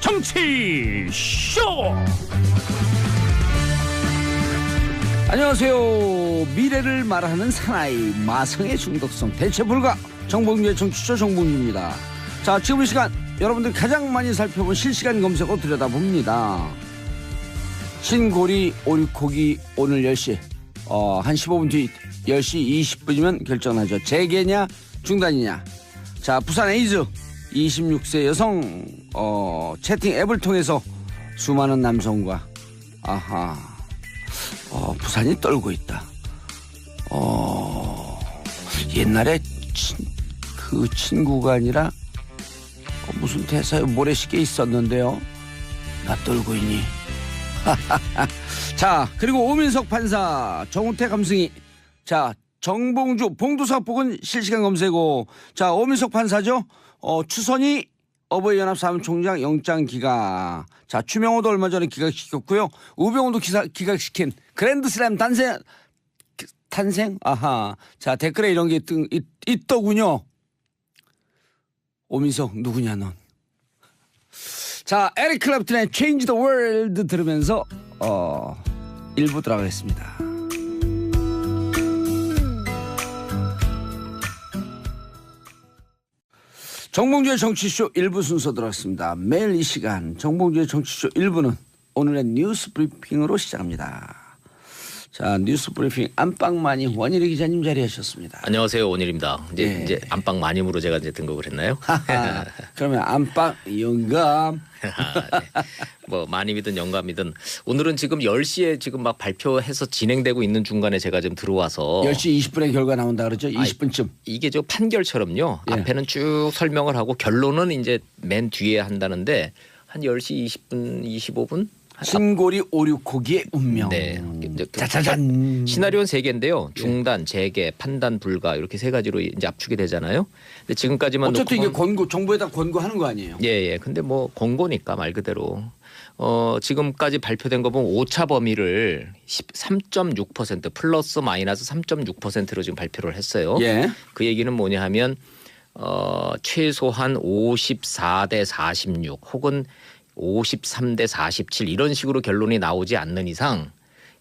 정치쇼. 안녕하세요. 미래를 말하는 사나이 마성의 중독성 대체 불가 정봉주의 정치쇼 정봉주입니다. 자, 지금 이 시간 여러분들 가장 많이 살펴본 실시간 검색어 들여다봅니다. 신고리 오리코기 오늘 10시 한 15분 뒤 10시 20분이면 결정하죠. 재개냐 중단이냐. 자, 부산 에이즈 26세 여성 채팅 앱을 통해서 수많은 남성과 부산이 떨고 있다. 옛날에 그 친구가 아니라 무슨 대사에 모래시계 있었는데요. 나 떨고 있니? 자, 그리고 오민석 판사, 정우택 감승이, 자, 정봉주 봉두사복은 실시간 검색어. 자, 오민석 판사죠. 추선이 어버이연합 사무총장 영장 기각. 자, 추명호도 얼마 전에 기각시켰고요. 우병우도 기각시킨 그랜드슬램 탄생? 아하. 자, 댓글에 이런 게 있더군요. 오민석 누구냐 넌. 자, 에릭 클랩튼의 Change the World 들으면서 1부 들어가겠습니다. 정봉주의 정치쇼 1부 순서 들어갔습니다. 매일 이 시간 정봉주의 정치쇼 1부는 오늘의 뉴스 브리핑으로 시작합니다. 자, 뉴스 브리핑 안방마님 원일이 기자님 자리하셨습니다. 안녕하세요, 원일입니다. 이제 안방 마님으로 제가 이제 등극을 했나요? 그러면 안방 영감. 네. 뭐 마님이든 영감이든 오늘은 지금 10시에 지금 막 발표해서 진행되고 있는 중간에 제가 지금 들어와서 10시 20분에 결과 나온다 그러죠? 20분쯤. 이게 저 판결처럼요. 예. 앞에는 쭉 설명을 하고 결론은 이제 맨 뒤에 한다는데 한 10시 20분, 25분? 신고리 오류코기의 운명. 네. 짜자잔. 시나리오는 3개인데요. 중단, 재개, 판단 불가 이렇게 3가지로 이제 압축이 되잖아요. 근데 지금까지만 어쨌든 이게 권고, 정부에다 권고하는 거 아니에요? 예. 근데 뭐 권고니까 말 그대로. 지금까지 발표된 거 보면 오차 범위를 3.6% 플러스 마이너스 3.6%로 지금 발표를 했어요. 예. 그 얘기는 뭐냐 하면 최소한 54대 46 혹은 53대 47 이런 식으로 결론이 나오지 않는 이상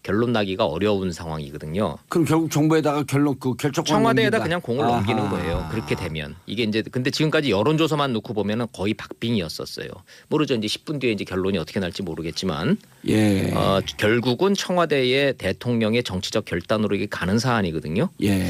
결론 나기가 어려운 상황이거든요. 그럼 결국 정부에다가 결정권 청와대에다 넘긴다. 그냥 공을 넘기는 거예요. 그렇게 되면 이게 이제 근데 지금까지 여론조사만 놓고 보면은 거의 박빙이었었어요. 모르죠. 이제 10분 뒤에 이제 결론이 어떻게 날지 모르겠지만 예. 결국은 청와대의 대통령의 정치적 결단으로 이게 가는 사안이거든요. 예.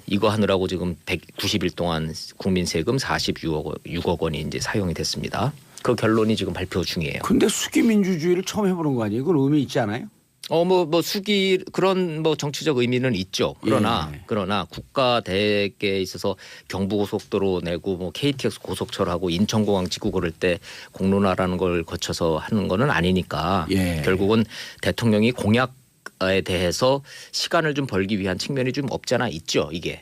이거 하느라고 지금 190일 동안 국민 세금 46억 원이 이제 사용이 됐습니다. 그 결론이 지금 발표 중이에요. 근데 수기 민주주의를 처음 해보는 거 아니에요? 그건 의미 있지 않아요? 뭐 수기 그런 뭐 정치적 의미는 있죠. 그러나 국가 대계에 있어서 경부고속도로 내고 뭐 KTX 고속철하고 인천공항 짓고 그럴 때 공론화라는 걸 거쳐서 하는 거는 아니니까 결국은 대통령이 공약에 대해서 시간을 좀 벌기 위한 측면이 좀 없지 않아 있죠. 이게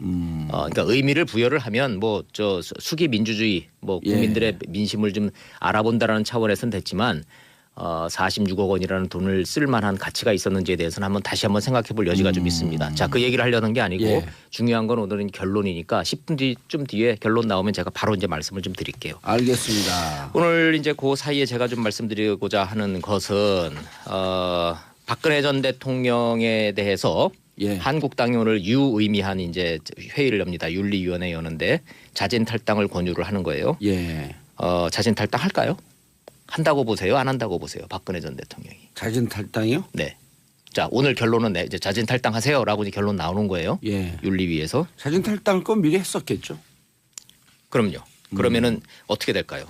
그러니까 의미를 부여를 하면 뭐 저 수기 민주주의 뭐 국민들의 민심을 좀 알아본다라는 차원에서는 됐지만 46억 원이라는 돈을 쓸 만한 가치가 있었는지에 대해서는 다시 한번 생각해 볼 여지가 좀 있습니다. 자, 그 얘기를 하려는 게 아니고 중요한 건 오늘은 결론이니까 10분 뒤에 결론 나오면 제가 바로 이제 말씀을 좀 드릴게요. 알겠습니다. 오늘 이제 그 사이에 제가 좀 말씀드리고자 하는 것은 박근혜 전 대통령에 대해서 한국당이 오늘 유의미한 이제 회의를 엽니다. 윤리위원회 여는데 자진 탈당을 권유를 하는 거예요. 자진 탈당 할까요? 한다고 보세요? 안 한다고 보세요? 박근혜 전 대통령이. 자진 탈당이요? 네. 자, 오늘 결론은 이제 자진 탈당하세요라고 이제 결론 나오는 거예요. 윤리위에서. 자진 탈당을 건 미리 했었겠죠. 그럼요. 그러면은 어떻게 될까요?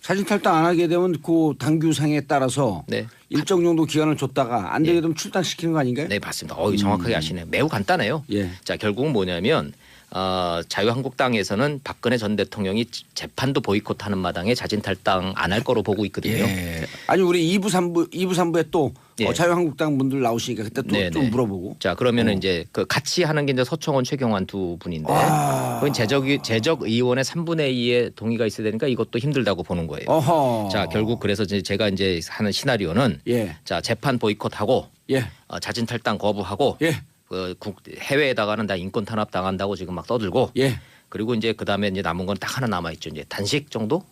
자진 탈당 안 하게 되면 그 당규상에 따라서 일정 정도 기간을 줬다가 안 되게 되면 출당시키는 거 아닌가요? 네, 맞습니다. 정확하게 아시네요. 매우 간단해요. 자, 결국은 뭐냐면 자유한국당에서는 박근혜 전 대통령이 재판도 보이콧하는 마당에 자진 탈당 안 할 거로 보고 있거든요. 아니 우리 2부 3부에 또 자유한국당 분들 나오시니까 그때 또 좀 물어보고. 자, 그러면은 이제 그 같이 하는 게 이제 서청원, 최경환 두 분인데 그건 재적 의원의 3분의 2의 동의가 있어야 되니까 이것도 힘들다고 보는 거예요. 자, 결국 그래서 제가 이제 하는 시나리오는 자, 재판 보이콧하고 자진 탈당 거부하고 해외에다가는 다 인권 탄압 당한다고 지금 막 떠들고 그리고 이제 그다음에 이제 남은 건 딱 하나 남아 있죠. 이제 단식 정도?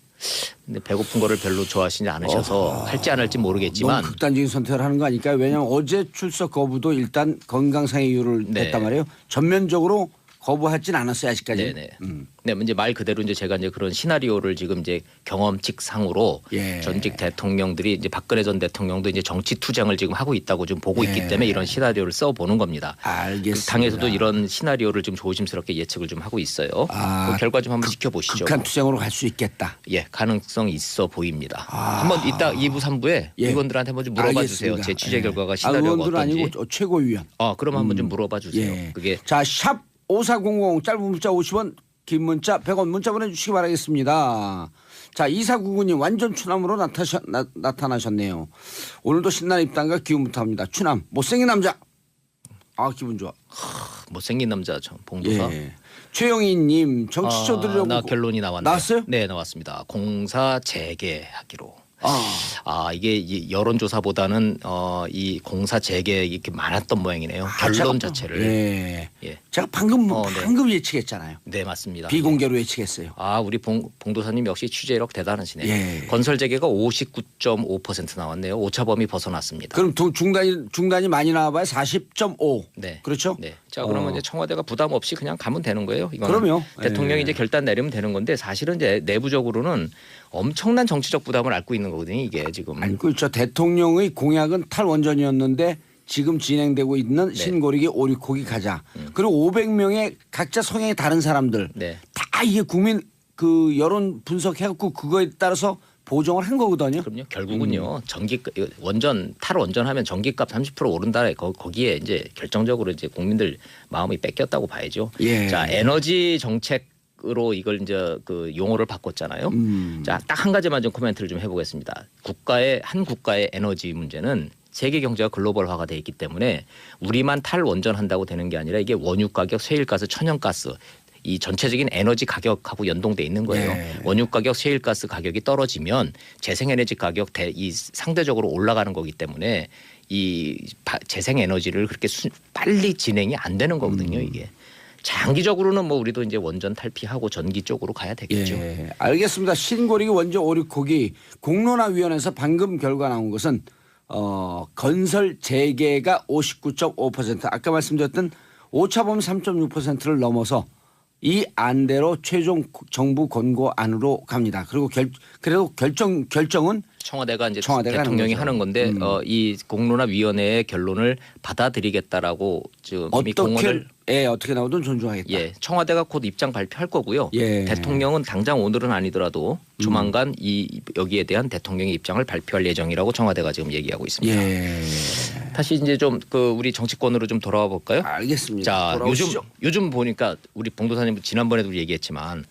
근데 배고픈 거를 별로 좋아하시지 않으셔서 할지 안 할지 모르겠지만 너무 극단적인 선택을 하는 거 아닐까요? 왜냐하면 어제 출석 거부도 일단 건강상의 이유를 네. 냈단 말이에요. 전면적으로 거부하진 않았어요 아직까지. 네네. 네, 이제 말 그대로 이제 제가 이제 그런 시나리오를 지금 이제 경험칙상으로 예. 전직 대통령들이 이제 박근혜 전 대통령도 이제 정치 투쟁을 지금 하고 있다고 좀 보고 있기 때문에 이런 시나리오를 써 보는 겁니다. 알겠습니다. 당에서도 이런 시나리오를 좀 조심스럽게 예측을 좀 하고 있어요. 그 결과 좀 한번 지켜보시죠. 극한 투쟁으로 갈 수 있겠다. 예, 가능성이 있어 보입니다. 한번 이따 2부 3부에 예. 의원들한테 한번 좀 물어봐 주세요. 알겠습니다. 제 취재 예. 결과가 시나리오가 의원들 어떤지. 아니고 최고위원. 그럼 한번 좀 물어봐 주세요. 예. 그게 자, 샵 5400 짧은 문자 50원 긴 문자 100원 문자 보내주시기 바라겠습니다. 자 2499님 완전 추남으로 나타나셨네요. 오늘도 신나는 입담과 기운부터 합니다. 추남 못생긴 남자. 아 기분 좋아. 못생긴 남자 저 봉도사. 예. 최영희님 정치적 들으려고 나 결론이 나왔네요. 나왔어요? 네 나왔습니다. 공사 재개하기로. 아. 이게 이 여론조사보다는 이 공사 재개 이렇게 많았던 모양이네요. 결론 자체를. 예. 예. 제가 방금 네. 예측했잖아요. 네 맞습니다. 비공개로 예측했어요. 우리 봉도사님 역시 취재력 대단하시네요. 예. 건설 재개가 59.5% 나왔네요. 오차범위 벗어났습니다. 그럼 중단이 많이 나와봐야 40.5. 네. 그렇죠? 네. 자 그러면 이제 청와대가 부담 없이 그냥 가면 되는 거예요. 이거는 그럼요. 대통령이 예. 이제 결단 내리면 되는 건데 사실은 이제 내부적으로는 엄청난 정치적 부담을 앓고 있는 거거든요. 이게 지금. 알고 있죠. 대통령의 공약은 탈원전이었는데 지금 진행되고 있는 네. 신고리기 오리코기 가자. 그리고 500명의 각자 성향이 다른 사람들 네. 다 이게 국민 그 여론 분석해갖고 그거에 따라서 보정을 한 거거든요. 그럼요. 결국은요. 원전 탈원전하면 전기값 30% 오른다. 거기에 이제 결정적으로 이제 국민들 마음이 뺏겼다고 봐야죠. 예. 자 에너지 정책. 으로 이걸 이제 그 용어를 바꿨잖아요. 자, 딱 한 가지만 좀 코멘트를 좀 해보겠습니다. 한 국가의 에너지 문제는 세계 경제가 글로벌화가 돼 있기 때문에 우리만 탈원전한다고 되는 게 아니라 이게 원유 가격, 셰일가스, 천연가스 이 전체적인 에너지 가격하고 연동돼 있는 거예요. 네. 원유 가격, 셰일가스 가격이 떨어지면 재생에너지 가격 이 상대적으로 올라가는 거기 때문에 이 재생에너지를 그렇게 빨리 진행이 안 되는 거거든요. 이게. 장기적으로는 뭐 우리도 이제 원전 탈피하고 전기 쪽으로 가야 되겠죠. 예, 알겠습니다. 신고리기 원전 오리코기 공론화위원회에서 방금 결과 나온 것은 건설 재개가 59.5% 아까 말씀드렸던 오차범위 3.6%를 넘어서 이 안대로 최종 정부 권고안으로 갑니다. 그리고 그래도 결정은 청와대가 이제 청와대가 대통령이 하는 건데 이 공론화위원회의 결론을 받아들이겠다라고 지금 이미 공언을 어떻게 나오든 존중하겠다. 예, 청와대가 곧 입장 발표할 거고요. 예. 대통령은 당장 오늘은 아니더라도 조만간 여기에 대한 대통령의 입장을 발표할 예정이라고 청와대가 지금 얘기하고 있습니다. 예. 다시 이제 좀 우리 정치권으로 좀 돌아와 볼까요? 알겠습니다. 자, 돌아오시죠. 요즘 보니까 우리 봉도사님 지난번에도 얘기했지만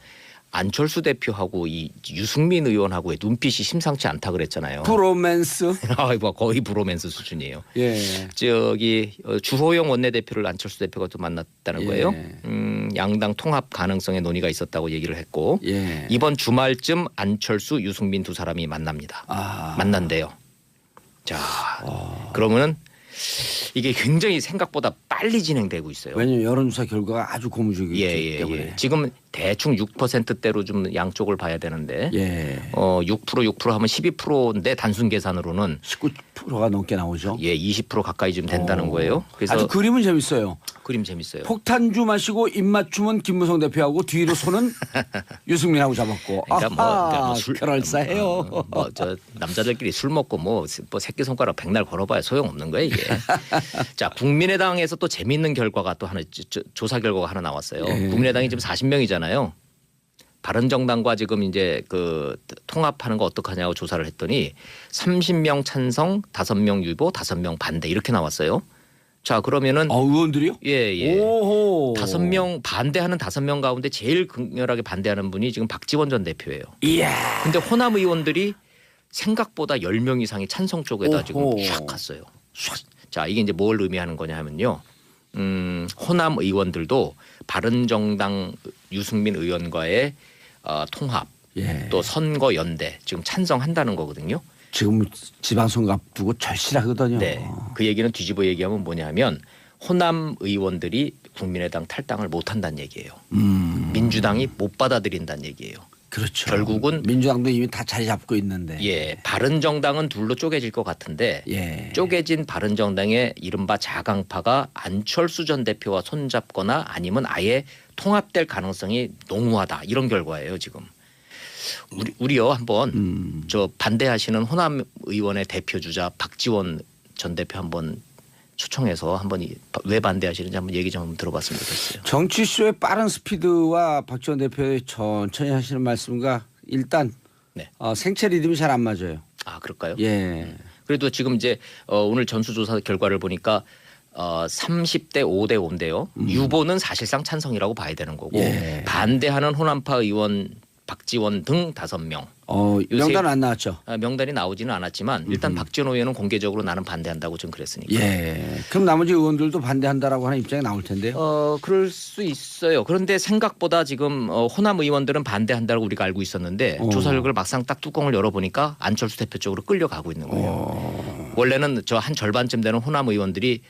안철수 대표하고 이 유승민 의원하고의 눈빛이 심상치 않다 그랬잖아요. 브로맨스. 거의 브로맨스 수준이에요. 예. 저기 주호영 원내대표를 안철수 대표가 또 만났다는 예. 거예요. 양당 통합 가능성의 논의가 있었다고 얘기를 했고 예. 이번 주말쯤 안철수, 유승민 두 사람이 만납니다. 만난대요. 자, 그러면은 이게 굉장히 생각보다 빨리 진행되고 있어요. 왜냐하면 여론조사 결과가 아주 고무적이기 때문에. 지금 대충 6%대로 좀 양쪽을 봐야 되는데 6% 하면 12%인데 단순 계산으로는 19%가 넘게 나오죠. 20% 가까이 좀 된다는 거예요. 그래서 아주 그림은 재밌어요. 그림 재밌어요. 폭탄주 마시고 입맞춤은 김무성 대표하고 뒤로 손은 유승민하고 잡았고. 그러니까 그럴싸해요. 저 남자들끼리 술 먹고 뭐 새끼 손가락 백날 걸어봐야 소용없는 거예요 이게. 자 국민의당에서 또 재미있는 결과가 또 하나 조사 결과가 하나 나왔어요. 국민의당이 지금 40명이잖아요. 바른정당과 지금 이제 그 통합하는 거 어떡하냐고 조사를 했더니 30명 찬성, 5명 유보, 5명 반대 이렇게 나왔어요. 자 그러면은 의원들이요? 예. 오호. 5명 반대하는 5명 가운데 제일 극렬하게 반대하는 분이 지금 박지원 전 대표예요. 이야. 근데 호남 의원들이 생각보다 10명 이상이 찬성 쪽에다 오호. 지금 샥 갔어요. 자 이게 이제 뭘 의미하는 거냐 하면요. 호남 의원들도 바른정당 유승민 의원과의 통합 또 선거 연대 지금 찬성한다는 거거든요. 지금 지방선거 앞두고 절실하거든요. 네. 그 얘기는 뒤집어 얘기하면 뭐냐면 호남 의원들이 국민의당 탈당을 못한다는 얘기예요. 민주당이 못 받아들인다는 얘기예요. 그렇죠. 결국은 민주당도 이미 다 자리 잡고 있는데. 예, 바른정당은 둘로 쪼개질 것 같은데 예. 쪼개진 바른정당의 이른바 자강파가 안철수 전 대표와 손잡거나 아니면 아예 통합될 가능성이 농후하다 이런 결과예요 지금. 우리요 한번 저 반대하시는 호남 의원의 대표 주자 박지원 전 대표 한번 초청해서 한번 왜 반대하시는지 한번 얘기 좀 들어봤으면 좋겠어요. 정치쇼의 빠른 스피드와 박지원 대표의 천천히 하시는 말씀과 일단 네. 생체 리듬이 잘 안 맞아요. 아 그럴까요? 예. 그래도 지금 이제 오늘 전수조사 결과를 보니까 30대 5대 5인데요. 유보는 사실상 찬성이라고 봐야 되는 거고 예. 반대하는 호남파 의원 박지원 등 5명. 명단 안 나왔죠. 명단이 나오지는 않았지만 일단 박지원 의원은 공개적으로 나는 반대한다고 좀 그랬으니까. 예. 그럼 나머지 의원들도 반대한다라고 하는 입장이 나올 텐데요. 그럴 수 있어요. 그런데 생각보다 지금 호남 의원들은 반대한다고 우리가 알고 있었는데 조사 결과를 막상 딱 뚜껑을 열어보니까 안철수 대표 쪽으로 끌려가고 있는 거예요. 원래는 저 한 절반쯤 되는 호남 의원들이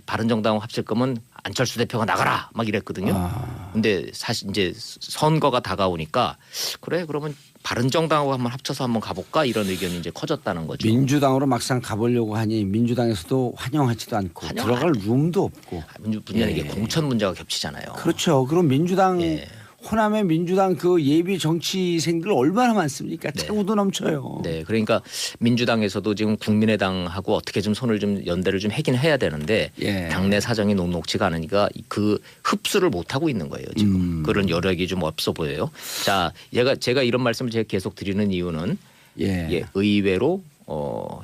바른정당 합칠 거면 안철수 대표가 나가라 막 이랬거든요. 근데 사실 이제 선거가 다가오니까 그래 그러면 바른정당하고 한번 합쳐서 한번 가볼까 이런 의견이 이제 커졌다는 거죠. 민주당으로 막상 가보려고 하니 민주당에서도 환영하지도 않고 들어갈 룸도 없고. 문제는 예. 이게 공천 문제가 겹치잖아요. 그렇죠. 그럼 민주당 예. 호남의 민주당 그 예비 정치생들 얼마나 많습니까? 차고도 넘쳐요. 네, 그러니까 민주당에서도 지금 국민의당하고 어떻게 좀 손을 좀 연대를 좀 하긴 해야 되는데 예. 당내 사정이 녹록지가 않으니까 그 흡수를 못 하고 있는 거예요. 지금 그런 여력이 좀 없어 보여요. 자, 제가 이런 말씀을 제가 계속 드리는 이유는 예. 의외로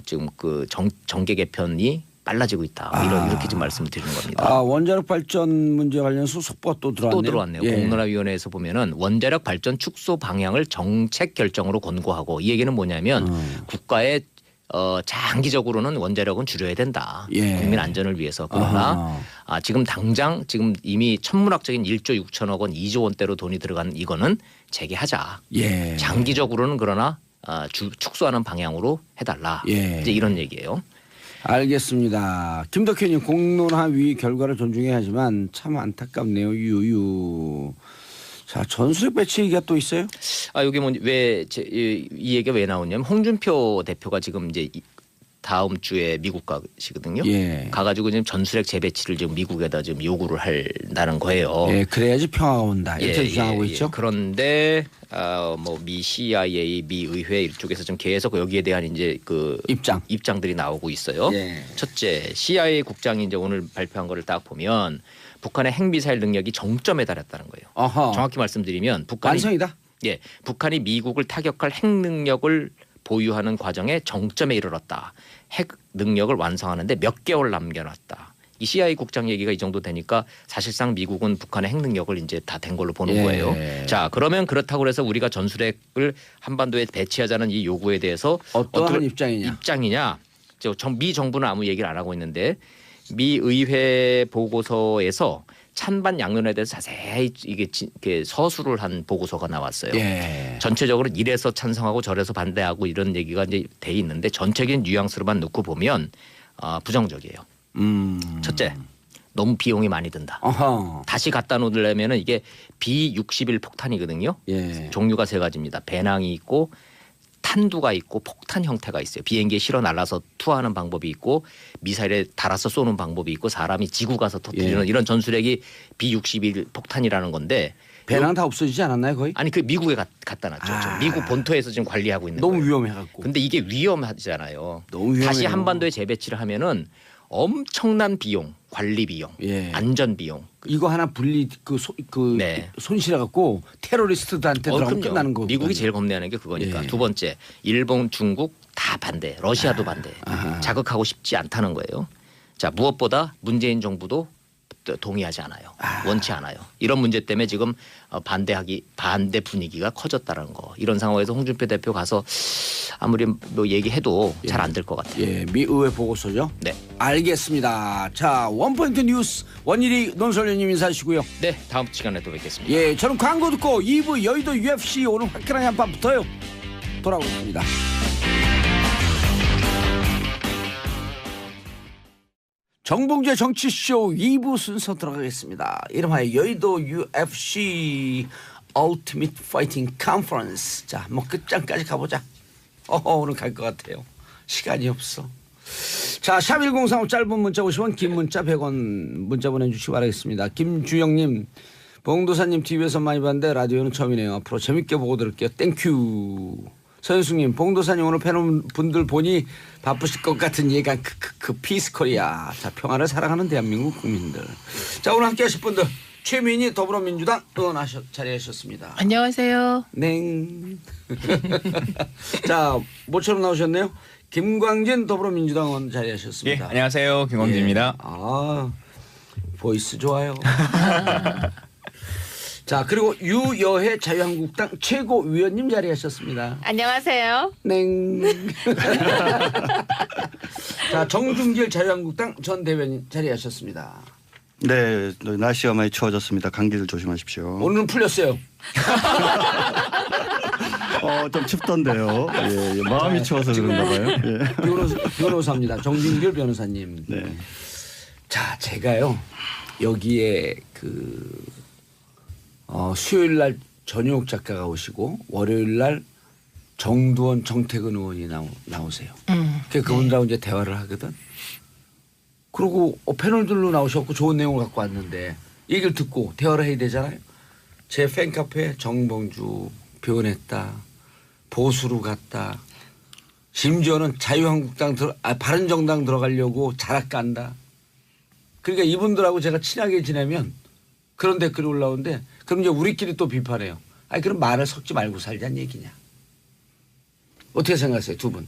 지금 그 정계 개편이 빨라지고 있다. 이렇게 좀 말씀을 드리는 겁니다. 원자력 발전 문제 관련해서 속보가 또 들어왔네요. 또 들어왔네요. 예. 공론화위원회에서 보면은 원자력 발전 축소 방향을 정책 결정으로 권고하고 이 얘기는 뭐냐면 국가의 장기적으로는 원자력은 줄여야 된다. 예. 국민 안전을 위해서. 그러나 지금 당장 지금 이미 천문학적인 1조 6천억 원 2조 원대로 돈이 들어간 이거는 재개하자. 예. 장기적으로는 그러나 축소하는 방향으로 해달라. 예. 이제 이런 얘기예요. 알겠습니다. 김덕현님 공론화위 결과를 존중해야 하지만 참 안타깝네요. 유유. 자 전술핵 배치 얘기가 또 있어요? 여기 이 얘기가 왜 나오냐면 홍준표 대표가 지금 이제 다음 주에 미국 가시거든요. 예. 가가지고 지금 전술핵 재배치를 지금 미국에다 지금 요구를 한다는 거예요. 예, 그래야지 평화가 온다. 이렇게 주장하고 있죠. 그런데 미 CIA, 미 의회 이쪽에서 좀 계속 여기에 대한 이제 그 입장들이 나오고 있어요. 예. 첫째, CIA 국장이 이제 오늘 발표한 거를 딱 보면 북한의 핵미사일 능력이 정점에 달했다는 거예요. 어허. 정확히 말씀드리면 완성이다. 북한이 미국을 타격할 핵 능력을 보유하는 과정에 정점에 이르렀다. 핵 능력을 완성하는데 몇 개월 남겨놨다. 이 CIA 국장 얘기가 이 정도 되니까 사실상 미국은 북한의 핵 능력을 이제 다 된 걸로 보는 거예요. 자, 그러면 그렇다고 해서 우리가 전술핵을 한반도에 배치하자는 이 요구에 대해서 어떠한 입장이냐? 미 정부는 아무 얘기를 안 하고 있는데 미 의회 보고서에서 찬반 양면에 대해서 자세히 이게 서술을 한 보고서가 나왔어요. 예. 전체적으로 이래서 찬성하고 저래서 반대하고 이런 얘기가 이제 돼 있는데 전체적인 뉘앙스로만 놓고 보면 부정적이에요. 첫째, 너무 비용이 많이 든다. 어허. 다시 갖다 놓으려면은 이게 B-61 폭탄이거든요. 예. 종류가 3가지입니다. 배낭이 있고 탄두가 있고 폭탄 형태가 있어요. 비행기에 실어 날라서 투하하는 방법이 있고 미사일에 달아서 쏘는 방법이 있고 사람이 지구 가서 터뜨리는 이런 전술핵이 B-61 폭탄이라는 건데 배낭 다 없어지지 않았나요 거의? 아니 그 미국에 갖다 놨죠. 미국 본토에서 지금 관리하고 있는 너무 거예요. 위험해갖고. 근데 이게 위험하잖아요. 너무 위험해요. 다시 한반도에 재배치를 하면은 엄청난 비용, 관리 비용, 안전 비용. 이거 하나 손실해갖고 테러리스트들한테 들어가면 끝나는 거고. 미국이 제일 겁내는 게 그거니까. 두 번째, 일본, 중국 다 반대, 러시아도 반대. 자극하고 싶지 않다는 거예요. 자, 무엇보다 문재인 정부도 동의하지 않아요. 원치 않아요. 이런 문제 때문에 지금 반대 분위기가 커졌다는 거. 이런 상황에서 홍준표 대표 가서 아무리 뭐 얘기해도 잘 안 될 것 같아요. 예, 미 의회 보고서죠. 네, 알겠습니다. 자, 원포인트 뉴스 원일이 논설위원님 인사하시고요. 네, 다음 시간에 또 뵙겠습니다. 예, 저는 광고 듣고 2부 여의도 UFC 오늘 화끈하게 한판 붙어요. 돌아오겠습니다. 정봉재 정치쇼 2부 순서 들어가겠습니다. 이름하여 여의도 UFC Ultimate Fighting Conference. 자, 뭐 끝장까지 가보자. 오늘 갈 것 같아요. 시간이 없어. 자, 샵1035 짧은 문자 50원, 긴 문자 100원 문자 보내주시기 바라겠습니다. 김주영님, 봉도사님 TV에서 많이 봤는데 라디오는 처음이네요. 앞으로 재밌게 보고 들을게요. 땡큐. 서현숙님, 봉도사님 오늘 팬분들 보니 바쁘실 것 같은 예감. 피스코리아. 자, 평화를 사랑하는 대한민국 국민들. 자, 오늘 함께 하실 분들. 최민희 더불어민주당 자리하셨습니다. 안녕하세요. 냉. 자, 모처럼 나오셨네요. 김광진 더불어민주당 의원 자리하셨습니다. 예, 안녕하세요. 김광진입니다. 보이스 좋아요. 자, 그리고 유여혜 자유한국당 최고위원님 자리하셨습니다. 안녕하세요. 냉. 자, 정준길 자유한국당 전 대변인 자리하셨습니다. 네, 날씨가 많이 추워졌습니다. 감기들 조심하십시오. 오늘은 풀렸어요. 좀 춥던데요. 예, 마음이 추워서 그런가 봐요. 예. 변호사입니다. 정준길 변호사님. 네. 자, 제가요 여기에 수요일 날 전효옥 작가가 오시고 월요일 날 정두원, 정태근 의원이 나오세요. 그래서 그분들하고 이제 대화를 하거든. 그리고 패널들로 나오셨고 좋은 내용을 갖고 왔는데 얘기를 듣고 대화를 해야 되잖아요. 제 팬카페 정봉주 변했다. 보수로 갔다. 심지어는 자유한국당 바른정당 들어가려고 자락 간다. 그러니까 이분들하고 제가 친하게 지내면 그런 댓글이 올라오는데 그럼 이제 우리끼리 또 비판해요. 아니 그럼 말을 섞지 말고 살자는 얘기냐. 어떻게 생각하세요 두 분?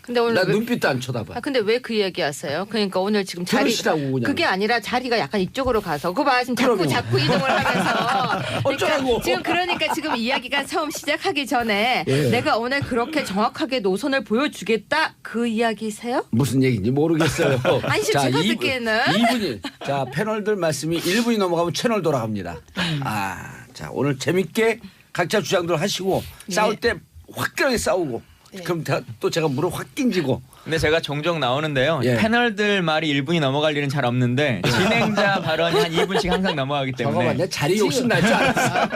근데 오늘 나 눈빛도 안 쳐다봐. 근데 왜 그 얘기 하세요? 그러니까 오늘 지금 들으시라고 그냥. 그게 아니라 자리가 약간 이쪽으로 가서 그거 봐 지금 자꾸 이동을 하면서 어쩌라고. 그러니까 지금 이야기가 처음 시작하기 전에 예. 내가 오늘 그렇게 정확하게 노선을 보여주겠다 그 이야기세요? 무슨 얘기인지 모르겠어요. 아니 지금 제가 듣기에는 2분이 자 패널들 말씀이 1분이 넘어가면 채널 돌아갑니다. 자 오늘 재밌게 각자 주장들 하시고 싸울 때 화끈하게 싸우고 그럼 또 제가 물을 확 낑지고. 근데 제가 종종 나오는데요. 예. 패널들 말이 1분이 넘어갈 일은 잘 없는데 진행자 발언이 한 2분씩 항상 넘어가기 때문에. 잠깐만 내 자리 욕심 날 줄 알았어.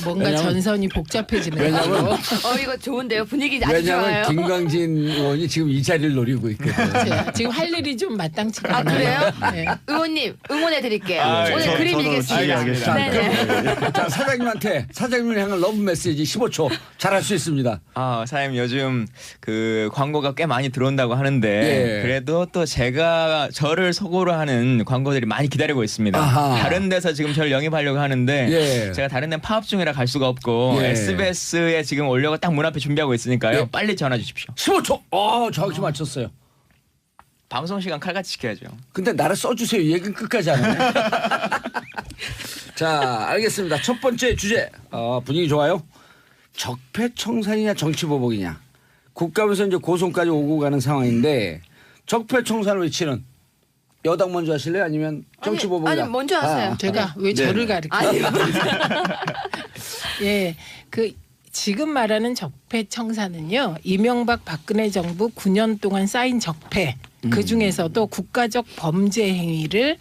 뭔가 왜냐면- 전선이 복잡해지네요. 왜냐면 이거 좋은데요 분위기 아주 왜냐면 좋아요. 김광진 의원이 지금 이 자리를 노리고 있거든요. 지금 할 일이 좀 마땅치가 아 않아요. 그래요? 네. 의원님 응원해 드릴게요. 아, 오늘 저- 그림 저도 읽겠습니다. 지휘하겠습니다. 네네. 자 사장님한테 사장님을 향한 러브 메시지 15초 잘할 수 있습니다. 사장님 요즘 그 광고가 꽤 많이 들어온다고 하는데 예. 그래도 또 제가 저를 속으로 하는 광고들이 많이 기다리고 있습니다. 아하. 다른 데서 지금 저를 영입하려고 하는데 예. 제가 다른 데 파업 중이라 갈 수가 없고 예. SBS에 지금 올려고 딱 문 앞에 준비하고 있으니까요. 예. 빨리 전화 주십시오. 15초. 정확히 맞췄어요. 방송 시간 칼같이 지켜야죠. 근데 나를 써주세요. 이 얘기는 끝까지 안 하네. 자, 알겠습니다. 첫 번째 주제 분위기 좋아요. 적폐청산이냐 정치보복이냐. 국감에서 이제 고성까지 오고 가는 상황인데 적폐청산을 외치는 여당 먼저 하실래요? 아니면 정치보복이다. 아니 먼저 하세요. 제가 왜 저를 가르쳐요? 아니 예, 지금 말하는 적폐청산은요. 이명박 박근혜 정부 9년 동안 쌓인 적폐 그 중에서도 국가적 범죄 행위를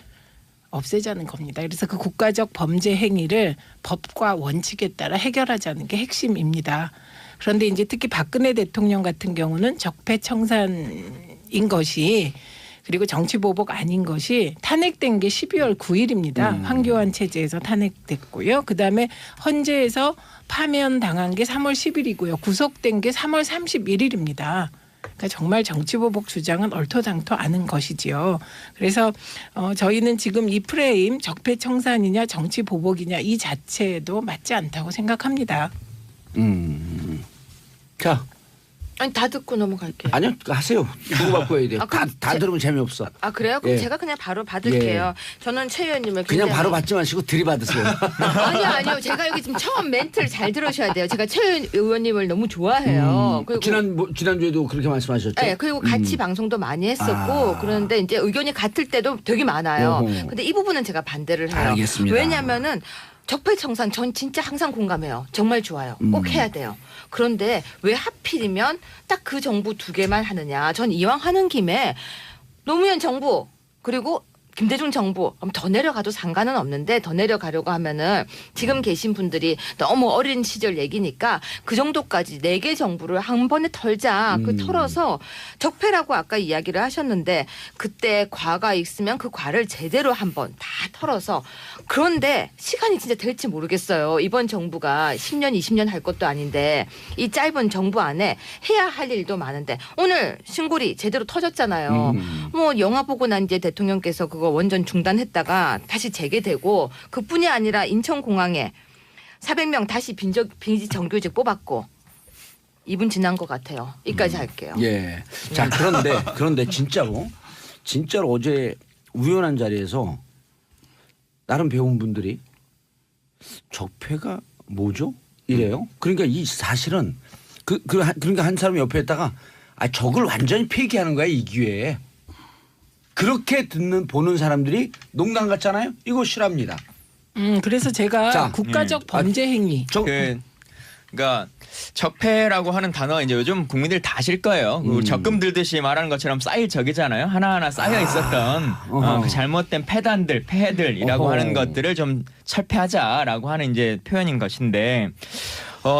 없애자는 겁니다. 그래서 그 국가적 범죄 행위를 법과 원칙에 따라 해결하자는 게 핵심입니다. 그런데 이제 특히 박근혜 대통령 같은 경우는 적폐청산인 것이 그리고 정치보복 아닌 것이 탄핵된 게 12월 9일입니다. 황교안 체제에서 탄핵됐고요. 그다음에 헌재에서 파면당한 게 3월 10일이고요. 구속된 게 3월 31일입니다. 그러니까 정말 정치보복 주장은 얼토당토 않은 것이지요. 그래서 저희는 지금 이 프레임 적폐청산이냐 정치보복이냐 이 자체도 맞지 않다고 생각합니다. 자, 아니 다 듣고 넘어갈게요. 아니요. 하세요. 주고받고 해야 돼요. 아, 그럼 다 들으면 재미없어. 아 그래요? 그럼 예. 제가 그냥 바로 받을게요. 저는 최 의원님을 그냥 굉장히- 바로 받지 마시고 들이받으세요. 아니요. 제가 여기 지금 처음 멘트를 잘 들으셔야 돼요. 제가 최 의원님을 너무 좋아해요. 그리고 지난주에도 그렇게 말씀하셨죠? 네, 그리고 같이 방송도 많이 했었고 그런데 이제 의견이 같을 때도 되게 많아요. 어허. 근데 이 부분은 제가 반대를 해요. 알겠습니다. 왜냐하면은 적폐청산 전 진짜 항상 공감해요. 정말 좋아요. 꼭 해야 돼요. 그런데 왜 하필이면 딱 그 정부 두 개만 하느냐. 전 이왕 하는 김에 노무현 정부 그리고 김대중 정부 더 내려가도 상관은 없는데 더 내려가려고 하면은 지금 계신 분들이 너무 어린 시절 얘기니까 그 정도까지 4개 정부를 한 번에 털자. 그 털어서 적폐라고 아까 이야기를 하셨는데 그때 과가 있으면 그 과를 제대로 한번 다 털어서 그런데 시간이 진짜 될지 모르겠어요. 이번 정부가 10년 20년 할 것도 아닌데 이 짧은 정부 안에 해야 할 일도 많은데 오늘 신고리 제대로 터졌잖아요. 뭐 영화 보고 난 이제 대통령께서 그거 원전 중단했다가 다시 재개되고 그뿐이 아니라 인천공항에 400명 다시 빈지 정규직 뽑았고 2분 지난 것 같아요. 이까지 할게요. 예. 자 그런데 진짜로 어제 우연한 자리에서 다른 배운 분들이 적폐가 뭐죠? 이래요. 그러니까 이 사실은 그러니까 한 사람 옆에 있다가 적을 완전히 폐기하는 거야 이 기회에. 그렇게 보는 사람들이 농담 같잖아요. 이거 싫어합니다. 그래서 제가 자, 국가적 범죄 행위. 그러니까 적폐라고 하는 단어 이제 요즘 국민들 다 아실 거예요. 적금 들듯이 말하는 것처럼 쌓일 적이잖아요. 하나하나 쌓여 있었던 그 잘못된 폐해들이라고 어허. 하는 것들을 좀 철폐하자라고 하는 이제 표현인 것인데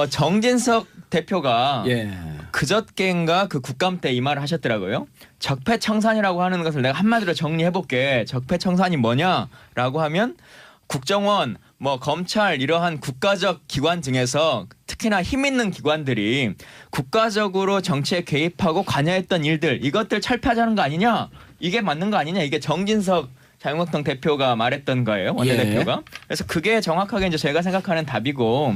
정진석 대표가 그저께인가 그 국감 때 이 말을 하셨더라고요. 적폐청산이라고 하는 것을 내가 한마디로 정리해볼게. 적폐청산이 뭐냐라고 하면 국정원, 뭐 검찰 이러한 국가적 기관 중에서 특히나 힘 있는 기관들이 국가적으로 정치에 개입하고 관여했던 일들 이것들 철폐하자는 거 아니냐? 이게 맞는 거 아니냐? 이게 정진석 자유한국당 대표가 말했던 거예요. 원내대표가. 그래서 그게 정확하게 이제 제가 생각하는 답이고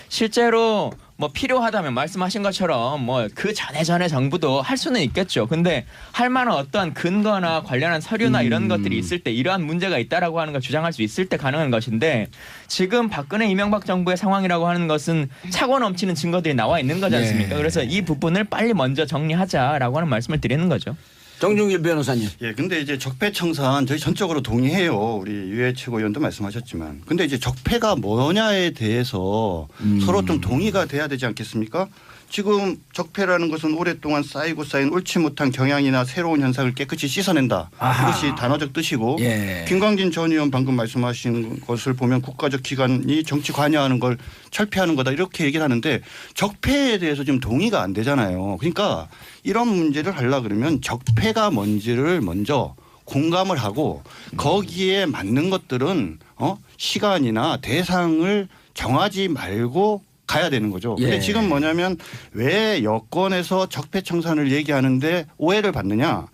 실제로 뭐 필요하다면 말씀하신 것처럼 뭐 그 전에 정부도 할 수는 있겠죠. 근데 할 만한 어떤 근거나 관련한 서류나 이런 것들이 있을 때 이러한 문제가 있다라고 하는 걸 주장할 수 있을 때 가능한 것인데 지금 박근혜 이명박 정부의 상황이라고 하는 것은 차고 넘치는 증거들이 나와 있는 거지 않습니까? 그래서 이 부분을 빨리 먼저 정리하자라고 하는 말씀을 드리는 거죠. 정종길 변호사님. 예, 근데 이제 적폐청산 저희 전적으로 동의해요. 우리 유해 최고위원도 말씀하셨지만. 근데 이제 적폐가 뭐냐에 대해서 서로 좀 동의가 돼야 되지 않겠습니까? 지금 적폐라는 것은 오랫동안 쌓이고 쌓인 옳지 못한 경향이나 새로운 현상을 깨끗이 씻어낸다. 이것이 단어적 뜻이고 김광진 전 의원 방금 말씀하신 것을 보면 국가적 기관이 정치 관여하는 걸 철폐하는 거다 이렇게 얘기를 하는데 적폐에 대해서 지금 동의가 안 되잖아요. 그러니까 이런 문제를 하려고 그러면 적폐가 뭔지를 먼저 공감을 하고 거기에 맞는 것들은 시간이나 대상을 정하지 말고 가야 되는 거죠. 근데 지금 뭐냐면 왜 여권에서 적폐청산을 얘기하는데 오해를 받느냐.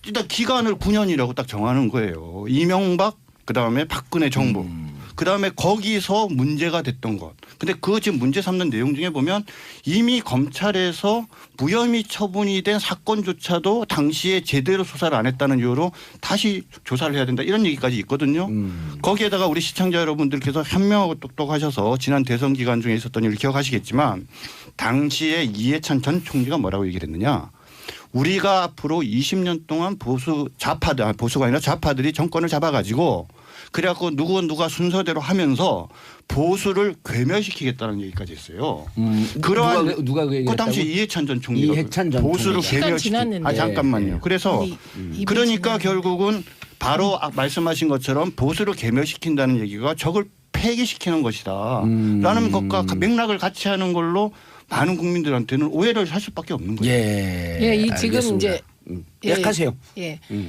일단 기간을 9년이라고 딱 정하는 거예요. 이명박 그다음에 박근혜 정부. 그다음에 거기서 문제가 됐던 것. 근데 그 지금 문제 삼는 내용 중에 보면 이미 검찰에서 무혐의 처분이 된 사건조차도 당시에 제대로 수사를 안 했다는 이유로 다시 조사를 해야 된다. 이런 얘기까지 있거든요. 거기에다가 우리 시청자 여러분들께서 현명하고 똑똑하셔서 지난 대선 기간 중에 있었던 일을 기억하시겠지만 당시에 이해찬 전 총리가 뭐라고 얘기를 했느냐. 우리가 앞으로 20년 동안 보수가 아니라 좌파들이 정권을 잡아가지고 그래갖고 누가 순서대로 하면서 보수를 괴멸시키겠다는 얘기까지 했어요. 그러한 누가 그 얘기를 그 당시 했다고? 이해찬 전 총리가 이해찬 전 보수를 총리. 괴멸시키. 잠깐만요. 그래서 그러니까 결국은 바로 말씀하신 것처럼 보수를 괴멸시킨다는 얘기가 적을 폐기시키는 것이다. 라는 것과 맥락을 같이 하는 걸로 많은 국민들한테는 오해를 할 수밖에 없는 거예요. 이 지금 알겠습니다. 이제 하세요.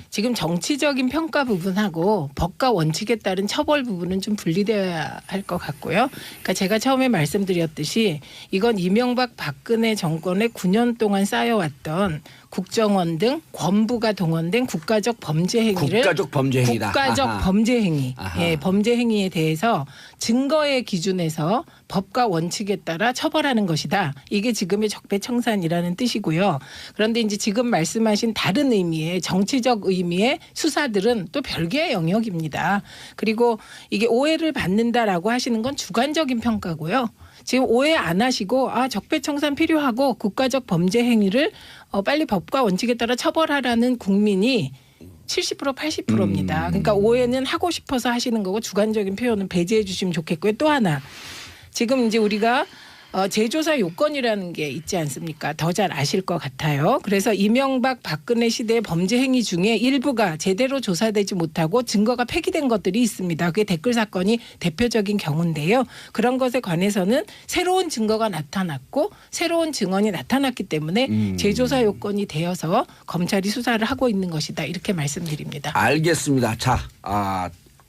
지금 정치적인 평가 부분하고 법과 원칙에 따른 처벌 부분은 좀 분리되어야 할 것 같고요. 그러니까 제가 처음에 말씀드렸듯이 이건 이명박 박근혜 정권의 9년 동안 쌓여왔던 국정원 등 권부가 동원된 국가적 범죄 행위를 국가적 범죄 행위다. 국가적 범죄 행위, 범죄 행위에 대해서 증거의 기준에서 법과 원칙에 따라 처벌하는 것이다. 이게 지금의 적폐청산이라는 뜻이고요. 그런데 이제 지금 말씀하신 다른 의미의 정치적 의미의 수사들은 또 별개의 영역입니다. 그리고 이게 오해를 받는다라고 하시는 건 주관적인 평가고요. 지금 오해 안 하시고 적폐청산 필요하고 국가적 범죄 행위를 빨리 법과 원칙에 따라 처벌하라는 국민이 70% 80%입니다. 그러니까 오해는 하고 싶어서 하시는 거고 주관적인 표현은 배제해 주시면 좋겠고요. 또 하나 지금 이제 우리가 재조사 요건이라는 게 있지 않습니까? 더 잘 아실 것 같아요. 그래서 이명박 박근혜 시대의 범죄 행위 중에 일부가 제대로 조사되지 못하고 증거가 폐기된 것들이 있습니다. 그게 댓글 사건이 대표적인 경우인데요. 그런 것에 관해서는 새로운 증거가 나타났고 새로운 증언이 나타났기 때문에 재조사 요건이 되어서 검찰이 수사를 하고 있는 것이다. 이렇게 말씀드립니다. 알겠습니다. 자,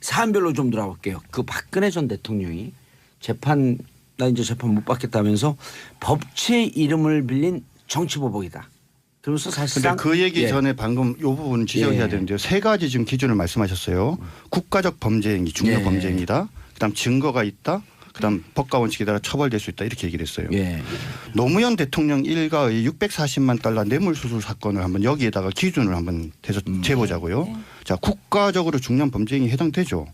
사안별로 좀 들어볼게요. 그 박근혜 전 대통령이 나 이제 재판 못 받겠다면서 법치의 이름을 빌린 정치보복이다. 그러면서 사실상 근데 그 얘기 전에 방금 이 부분 지적해야 되는데요. 세 가지 지금 기준을 말씀하셨어요. 국가적 범죄 행위, 중요 범죄 행위다. 그다음 증거가 있다. 그다음 법과 원칙에 따라 처벌될 수 있다. 이렇게 얘기를 했어요. 노무현 대통령 일가의 640만 달러 뇌물수수 사건을 한번 여기에다가 기준을 한번 재보자고요. 자, 국가적으로 중요한 범죄 행위에 해당되죠.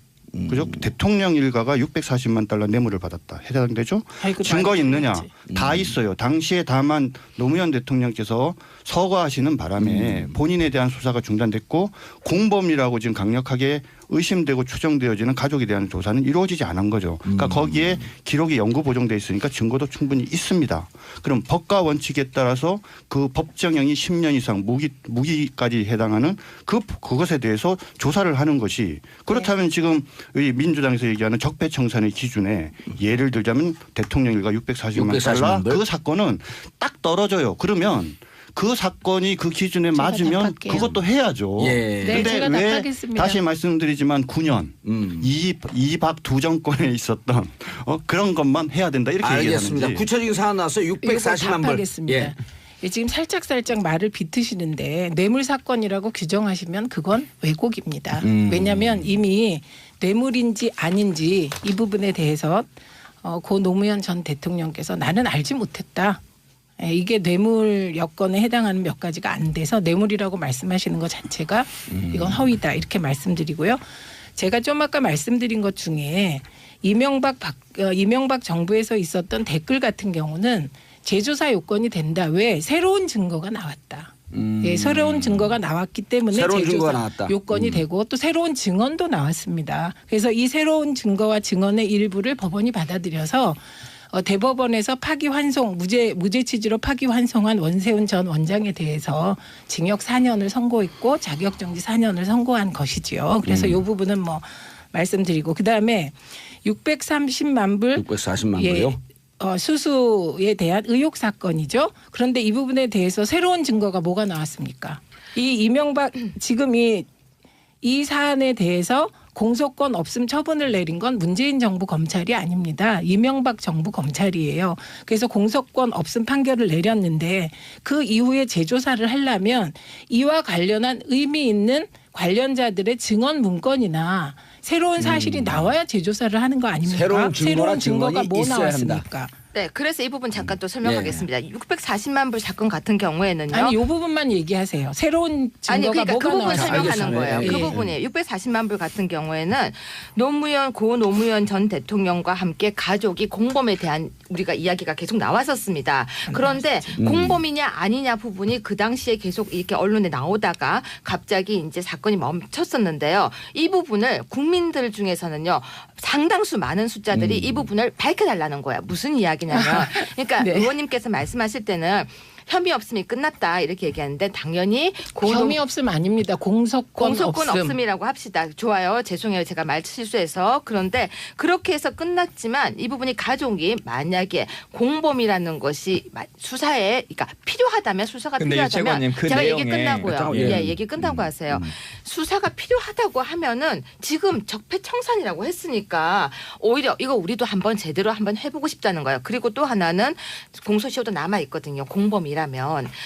그죠? 대통령 일가가 640만 달러 뇌물을 받았다. 해당되죠? 증거 있느냐? 다 있어요. 당시에 다만 노무현 대통령께서 서거하시는 바람에 본인에 대한 수사가 중단됐고 공범이라고 지금 강력하게 의심되고 추정되어지는 가족에 대한 조사는 이루어지지 않은 거죠. 그러니까 거기에 기록이 영구 보존돼 있으니까 증거도 충분히 있습니다. 그럼 법과 원칙에 따라서 그 법정형이 10년 이상 무기까지 해당하는 그것에 대해서 조사를 하는 것이 그렇다면 지금 이 민주당에서 얘기하는 적폐청산의 기준에 예를 들자면 대통령 일가 640만 달러 그 사건은 딱 떨어져요. 그러면 그 사건이 그 기준에 맞으면 그것도 해야죠. 그런데 왜 다시 말씀드리지만 9년 이박 두 정권에 있었던 그런 것만 해야 된다 이렇게 알겠습니다. 얘기하는지. 구체적인 사안 나왔어요. 640만 불. 하겠습니다. 지금 살짝 말을 비트시는데 뇌물 사건이라고 규정하시면 그건 왜곡입니다. 왜냐하면 이미 뇌물인지 아닌지 이 부분에 대해서 고 노무현 전 대통령께서 나는 알지 못했다. 이게 뇌물 여건에 해당하는 몇 가지가 안 돼서 뇌물이라고 말씀하시는 것 자체가 이건 허위다 이렇게 말씀드리고요. 제가 좀 아까 말씀드린 것 중에 이명박 정부에서 있었던 댓글 같은 경우는 재조사 요건이 된다. 왜? 새로운 증거가 나왔다. 새로운 증거가 나왔기 때문에 재조사 요건이 되고 또 새로운 증언도 나왔습니다. 그래서 이 새로운 증거와 증언의 일부를 법원이 받아들여서 대법원에서 파기환송 무죄 취지로 파기환송한 원세훈 전 원장에 대해서 징역 4년을 선고했고 자격정지 4년을 선고한 것이지요. 그래서 이 부분은 뭐 말씀드리고 그다음에 630만 불 640만 불이요? 수수에 대한 의혹 사건이죠. 그런데 이 부분에 대해서 새로운 증거가 뭐가 나왔습니까? 이 이명박 지금 이 사안에 대해서 공소권 없음 처분을 내린 건 문재인 정부 검찰이 아닙니다. 이명박 정부 검찰이에요. 그래서 공소권 없음 판결을 내렸는데 그 이후에 재조사를 하려면 이와 관련한 의미 있는 관련자들의 증언 문건이나 새로운 사실이 나와야 재조사를 하는 거 아닙니까? 새로운 증거가 뭐 나왔습니까? 네, 그래서 이 부분 잠깐 또 설명하겠습니다. 640만 불 사건 같은 경우에는요. 아니, 이 부분만 얘기하세요. 새로운 증거가 그러니까 뭐가 그 부분 나왔습니까? 설명하는 거예요. 그 부분이에요. 640만 불 같은 경우에는 고 노무현 전 대통령과 함께 가족이 공범에 대한 우리가 이야기가 계속 나왔었습니다. 그런데 공범이냐 아니냐 부분이 그 당시에 계속 이렇게 언론에 나오다가 갑자기 이제 사건이 멈췄었는데요. 이 부분을 국민들 중에서는요. 상당수 많은 숫자들이 이 부분을 밝혀달라는 거야. 무슨 이야기냐면 그러니까 의원님께서 말씀하실 때는 혐의 없음이 끝났다 이렇게 얘기하는데 당연히 혐의 없음 아닙니다. 공소권 없음이라고 합시다. 좋아요. 죄송해요. 제가 말 실수해서. 그런데 그렇게 해서 끝났지만 이 부분이 가족이 만약에 공범이라는 것이 수사에 그러니까 필요하다면 수사가 필요하다면 제가 얘기 끝나고요. 얘기 끝나고 하세요. 수사가 필요하다고 하면은 지금 적폐청산이라고 했으니까 오히려 이거 우리도 한번 제대로 한번 해보고 싶다는 거예요. 그리고 또 하나는 공소시효도 남아 있거든요. 공범이라면.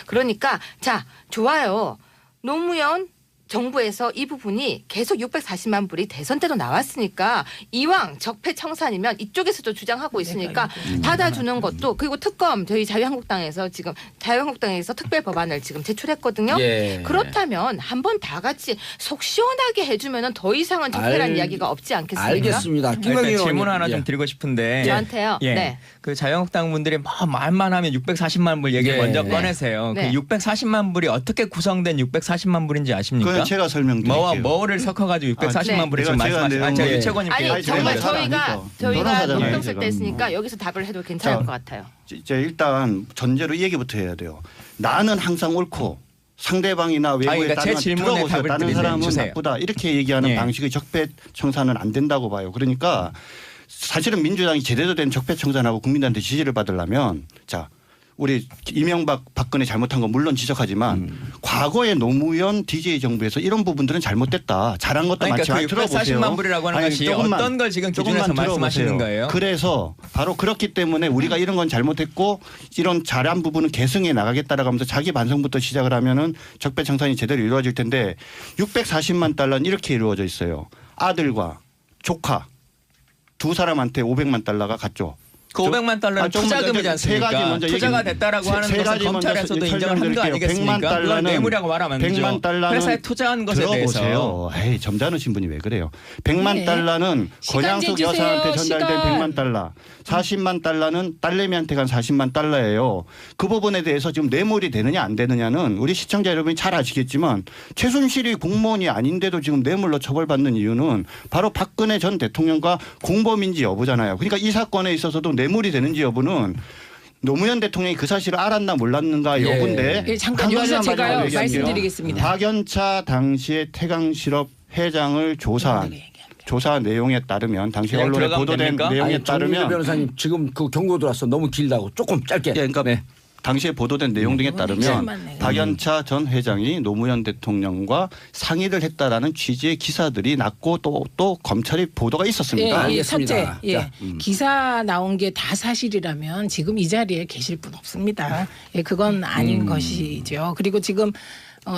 그러니까 자 좋아요. 노무현 정부에서 이 부분이 계속 640만 불이 대선 때도 나왔으니까 이왕 적폐청산이면 이쪽에서도 주장하고 있으니까 받아주는 것도 그리고 특검 저희 자유한국당에서 특별 법안을 지금 제출했거든요. 그렇다면 한번 다 같이 속 시원하게 해주면은 더 이상은 적폐란 이야기가 없지 않겠습니까? 알겠습니다. 질문 하나 좀 드리고 싶은데 저한테요. 네. 그 자유한국당 분들이 말만 하면 640만 불 얘기 먼저 꺼내세요. 그 640만 불이 어떻게 구성된 640만 불인지 아십니까? 그러면 제가 설명드릴게요. 뭐와 뭐를 섞어가지고 640만 불을 지금 제가 말씀하시는. 제가 유채권님께 아니 정말 저희가 변호사잖아요, 논평 쓸 지금. 때 했으니까 여기서 답을 해도 괜찮을 것 같아요. 이제 일단 전제로 이 얘기부터 해야 돼요. 나는 항상 옳고 상대방이나 외부에 그러니까 제 따르면 질문에 들어보세요. 답을 다른 드리세요. 사람은 주세요. 나쁘다 이렇게 얘기하는 예. 방식의 적폐청산은 안 된다고 봐요. 그러니까 사실은 민주당이 제대로 된 적폐청산하고 국민들한테 지지를 받으려면 자 우리 이명박 박근혜 잘못한 건 물론 지적하지만 과거의 노무현 DJ 정부에서 이런 부분들은 잘못됐다. 잘한 것도 그러니까 많지만 그 들어보세요. 640만 불이라고 하는 것이 어떤 걸 지금 기준에서 조금만 말씀하시는 들어보세요. 거예요? 그래서 바로 그렇기 때문에 우리가 이런 건 잘못했고 이런 잘한 부분은 개선해 나가겠다라고 하면서 자기 반성부터 시작을 하면은 적폐청산이 제대로 이루어질 텐데 640만 달러는 이렇게 이루어져 있어요. 아들과 조카 두 사람한테 500만 달러가 갔죠. 그 500만 달러는 투자금이지 않습니까? 투자가 됐다라고 하는 것은 검찰에서도 인정한 거 아니겠습니까? 100만 달러는 그건 뇌물이라고 말하면 안 되죠. 100만 달러는 회사에 투자한 것에 들어보세요. 대해서. 에이, 점잖으신 분이 왜 그래요? 100만 네. 달러는 시간제 권양숙 주세요, 여사한테 전달된 시간. 100만 달러. 40만 달러는 딸내미한테 간 40만 달러예요. 그 부분에 대해서 지금 뇌물이 되느냐 안 되느냐는 우리 시청자 여러분이 잘 아시겠지만 최순실이 공무원이 아닌데도 지금 뇌물로 처벌받는 이유는 바로 박근혜 전 대통령과 공범인지 여부잖아요. 그러니까 이 사건에 있어서도 뇌물이 되는지 여부는 노무현 대통령이 그 사실을 알았나 몰랐는가 여부인데 예, 잠깐 한 여기서 가지만 제가요 말씀드릴게요. 말씀드리겠습니다. 박연차 당시의 태강실업 회장을 조사한 조사 내용에 따르면 당시 그냥 언론에 들어가면 보도된 됩니까? 내용에 아니, 정민주 따르면 변호사님 지금 그 경고 들어왔어. 너무 길다고 조금 짧게. 예, 그러니까 네. 당시에 보도된 내용 등에 따르면 맞네. 박연차 전 회장이 노무현 대통령과 상의를 했다라는 취지의 기사들이 났고 또 검찰이 보도가 있었습니다. 예, 알겠습니다. 첫째, 예. 자, 기사 나온 게 다 사실이라면 지금 이 자리에 계실 분 없습니다. 예, 그건 아닌 것이죠. 그리고 지금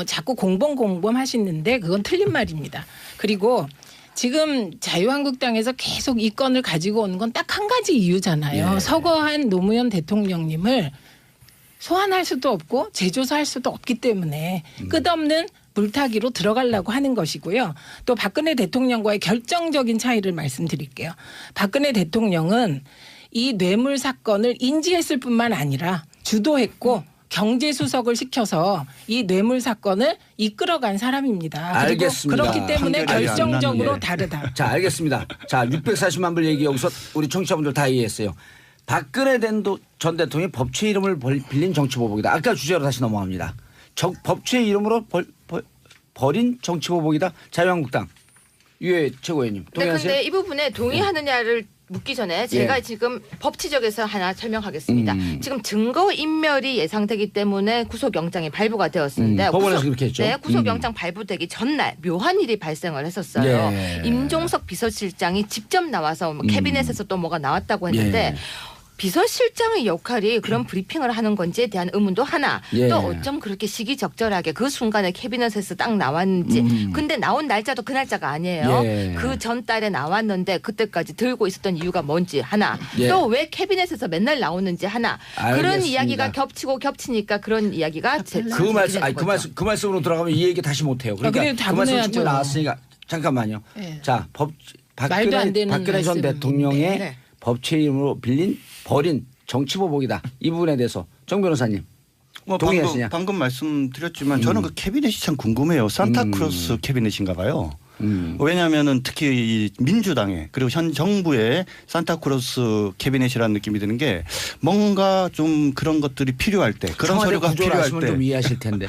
자꾸 공범 하시는데 그건 틀린 말입니다. 그리고 지금 자유한국당에서 계속 이 건을 가지고 오는 건 딱 한 가지 이유잖아요. 예. 서거한 노무현 대통령님을 소환할 수도 없고 재조사할 수도 없기 때문에 끝없는 물타기로 들어가려고 하는 것이고요. 또 박근혜 대통령과의 결정적인 차이를 말씀드릴게요. 박근혜 대통령은 이 뇌물 사건을 인지했을 뿐만 아니라 주도했고 경제수석을 시켜서 이 뇌물 사건을 이끌어간 사람입니다. 알겠습니다. 그리고 그렇기 때문에 판결이 안 결정적으로 났네. 다르다. 자, 알겠습니다. 자, 640만 불 얘기 여기서 우리 청취자분들 다 이해했어요. 박근혜 전 대통령이 법치의 이름을 빌린 정치보복이다. 아까 주제로 다시 넘어갑니다. 법치의 이름으로 벌인 정치보복이다. 자유한국당 유해 최고위원님 네, 동의하세요? 근데 이 부분에 동의하느냐를 묻기 전에 제가 예. 지금 법치적에서 하나 설명하겠습니다. 지금 증거 인멸이 예상되기 때문에 구속영장이 발부가 되었는데 법원에서 그렇게 했죠. 네, 구속영장 발부되기 전날 묘한 일이 발생을 했었어요. 예. 임종석 비서실장이 직접 나와서 뭐 캐비넷에서 또 뭐가 나왔다고 했는데 예. 비서실장의 역할이 그런 브리핑을 하는 건지에 대한 의문도 하나 예. 또 어쩜 그렇게 시기적절하게 그 순간에 캐비넷에서 딱 나왔는지 근데 나온 날짜도 그 날짜가 아니에요. 예. 그 전달에 나왔는데 그때까지 들고 있었던 이유가 뭔지 하나 예. 또 왜 캐비넷에서 맨날 나오는지 하나 그런 알겠습니다. 이야기가 겹치니까 그런 이야기가 그 말씀으로 들어가면 이 얘기 다시 못 해요. 그러니까 그래도 그 말씀 다분해야죠. 충분히 나왔으니까 잠깐만요. 예. 자, 말도 안 되는 박근혜 전 말씀인데. 대통령의 네. 법치의 이름으로 벌인 정치보복이다. 이 부분에 대해서 정 변호사님. 동의하시냐? 방금 말씀드렸지만 저는 그 캐비넷이 참 궁금해요. 산타크로스 캐비넷인가 봐요. 왜냐하면은 특히 이 민주당의 그리고 현 정부의 산타크로스 캐비넷이라는 느낌이 드는 게 뭔가 좀 그런 것들이 필요할 때 그런 청와대 서류가 구조를 필요할 아시면 때 좀 이해하실 텐데.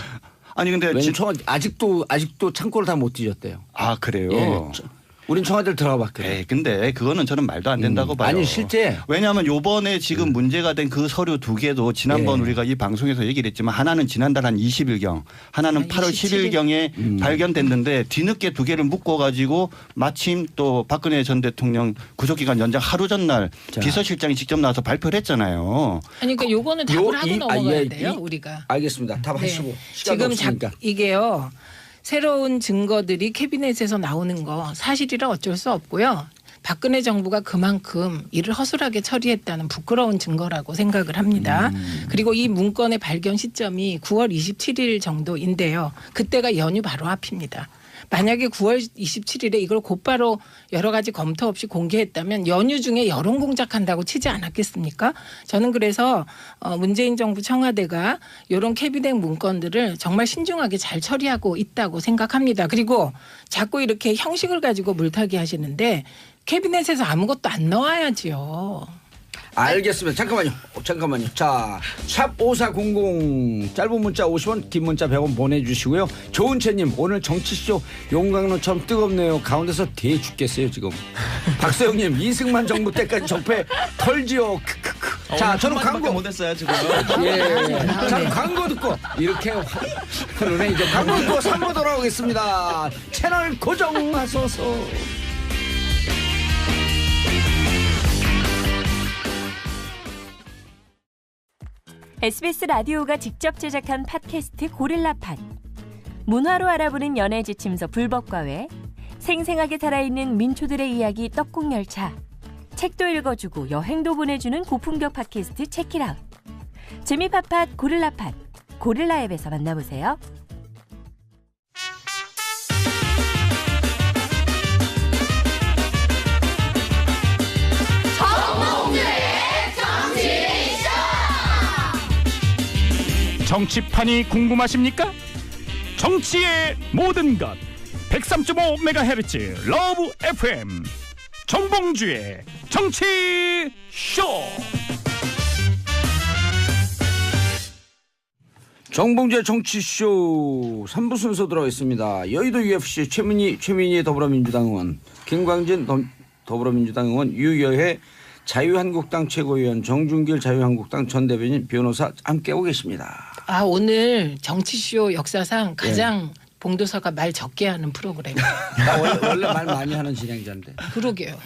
아니 근데 왜냐면 아직도 창고를 다 못 뒤졌대요. 아 그래요. 예. 우린 청와대를 들어가 봤거든요. 네, 근데 그거는 저는 말도 안 된다고 봐요. 아니 실제 왜냐하면 요번에 지금 문제가 된 그 서류 두 개도 지난번 예. 우리가 이 방송에서 얘기를 했지만 하나는 지난달 한 20일경 하나는 8월 10일경에 발견됐는데 뒤늦게 두 개를 묶어가지고 마침 또 박근혜 전 대통령 구속기간 연장 하루 전날 자. 비서실장이 직접 나와서 발표를 했잖아요. 아니 그러니까 요거는 답을 하고 넘어가야 돼요. 우리가. 알겠습니다. 답하시고 네. 시간도 지금 없으니까. 이게요. 새로운 증거들이 캐비넷에서 나오는 거 사실이라 어쩔 수 없고요. 박근혜 정부가 그만큼 일을 허술하게 처리했다는 부끄러운 증거라고 생각을 합니다. 그리고 이 문건의 발견 시점이 9월 27일 정도인데요. 그때가 연휴 바로 앞입니다. 만약에 9월 27일에 이걸 곧바로 여러 가지 검토 없이 공개했다면 연휴 중에 여론 공작한다고 치지 않았겠습니까? 저는 그래서 문재인 정부 청와대가 이런 캐비넷 문건들을 정말 신중하게 잘 처리하고 있다고 생각합니다. 그리고 자꾸 이렇게 형식을 가지고 물타기 하시는데 캐비넷에서 아무것도 안 나와야지요. 알겠습니다. 잠깐만요. 자, 샵 5400 짧은 문자 50원, 긴 문자 100원 보내주시고요. 조은채님 오늘 정치쇼 용광로처럼 뜨겁네요. 가운데서 대 죽겠어요 지금. 박서영님 이승만 정부 때까지 적폐 털지요. 크크크. 자, 저는 광고 못했어요 지금. 예. 자, 광고 듣고 이렇게 흐르네. 이제 광고 듣고 3부 돌아오겠습니다. 채널 고정하소서. SBS 라디오가 직접 제작한 팟캐스트 고릴라팟. 문화로 알아보는 연애 지침서 불법과외, 생생하게 살아있는 민초들의 이야기 떡국열차, 책도 읽어주고 여행도 보내주는 고품격 팟캐스트 체키라웃. 재미팟팟 고릴라팟, 고릴라 앱에서 만나보세요. 정치판이 궁금하십니까? 정치의 모든 것 103.5MHz 러브 FM 정봉주의 정치쇼. 정봉주의 정치쇼 3부 순서 들어가겠습니다. 여의도 UFC 최민희 더불어민주당 의원, 김광진 더불어민주당 의원, 유여혜 자유한국당 최고위원, 정준길 자유한국당 전 대변인, 변호사 함께하고 계십니다. 오늘 정치쇼 역사상 가장 봉도사가 말 적게 하는 프로그램. 원래 말 많이 하는 진행자인데. 그러게요.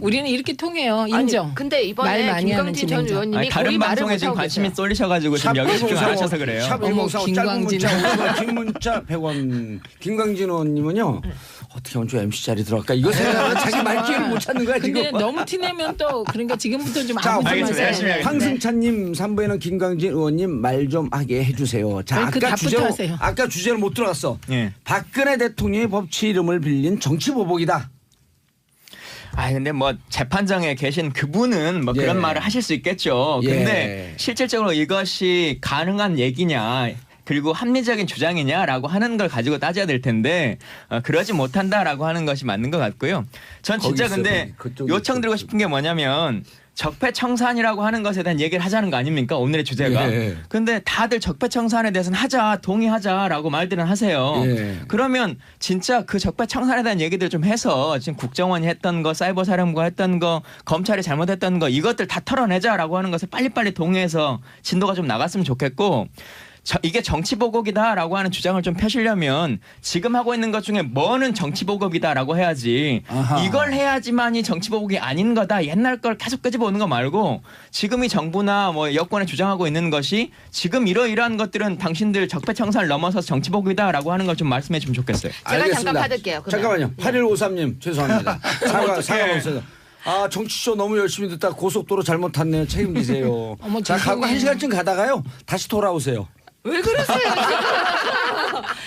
우리는 이렇게 통해요. 인정. 아니, 근데 이번에 말 많이 하는 김광진 전 진행자. 의원님이 다른 방송에 지금 못하고 관심이 계세요. 쏠리셔가지고 지금 여기 집중 안 하셔서 그래요. 샵1045 짧은 김광진. 문자 50원, 긴 문자 100원. 김광진 의원님은요. 어떻게 오늘 좀 MC 자리 들어갈까? 이거 생각하면 자기 말기회를 못 찾는 거야 지금. 근데 너무 티내면 또 그러니까 지금부터 좀 자, 아무 좀 알겠습니다. 열심히 하세요. 하겠습니다. 황승찬님 3부에는 김광진 의원님 말 좀 하게 해주세요. 자, 그 답부터 하세요. 아까 주제로 못 들어갔어. 예. 박근혜 대통령의 법치 이름을 빌린 정치 보복이다. 근데 뭐 재판장에 계신 그분은 뭐 그런 예. 말을 하실 수 있겠죠. 근데 예. 실질적으로 이것이 가능한 얘기냐 그리고 합리적인 주장이냐라고 하는 걸 가지고 따져야 될 텐데 그러지 못한다라고 하는 것이 맞는 것 같고요. 전 진짜 거기 있어요, 근데 거기. 그쪽에 요청드리고 싶은 게 뭐냐면 적폐청산이라고 하는 것에 대한 얘기를 하자는 거 아닙니까? 오늘의 주제가. 예. 근데 다들 적폐청산에 대해서는 하자, 동의하자라고 말들은 하세요. 예. 그러면 진짜 그 적폐청산에 대한 얘기들 좀 해서 지금 국정원이 했던 거, 사이버 사령부가 했던 거, 검찰이 잘못했던 거 이것들 다 털어내자라고 하는 것을 빨리빨리 동의해서 진도가 좀 나갔으면 좋겠고 이게 정치보복이다라고 하는 주장을 좀 펴시려면 지금 하고 있는 것 중에 뭐는 정치보복이다라고 해야지 아하. 이걸 해야지만이 정치보복이 아닌 거다. 옛날 걸 계속 끄집어오는 거 말고 지금 이 정부나 뭐 여권에 주장하고 있는 것이 지금 이러이러한 것들은 당신들 적폐청산을 넘어서서 정치보복이다라고 하는 걸 좀 말씀해 주면 좋겠어요. 제가 잠깐 받을게요. 그러면. 잠깐만요. 8153님 죄송합니다. 사과하세요. 정치쇼 너무 열심히 듣다 고속도로 잘못 탔네요. 책임지세요. 어머, 자, 가고 죄송해요. 1시간쯤 가다가요. 다시 돌아오세요. 왜 그러세요?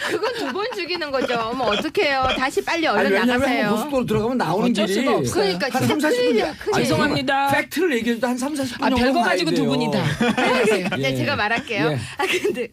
그건 두 번 죽이는 거죠. 어머 어떡해요. 다시 빨리 얼른 왜냐면 나가세요. 고속도로 들어가면 나오는 어쩔 길이 수가 없어요. 그러니까 한 진짜 3, 40분이야. 큰일이야. 큰일. 죄송합니다. 팩트를 얘기해도 한 3, 40분 정도 별거 가야 가지고 돼요. 두 분이다. 하세요. 네, 제가 말할게요. 예. 근데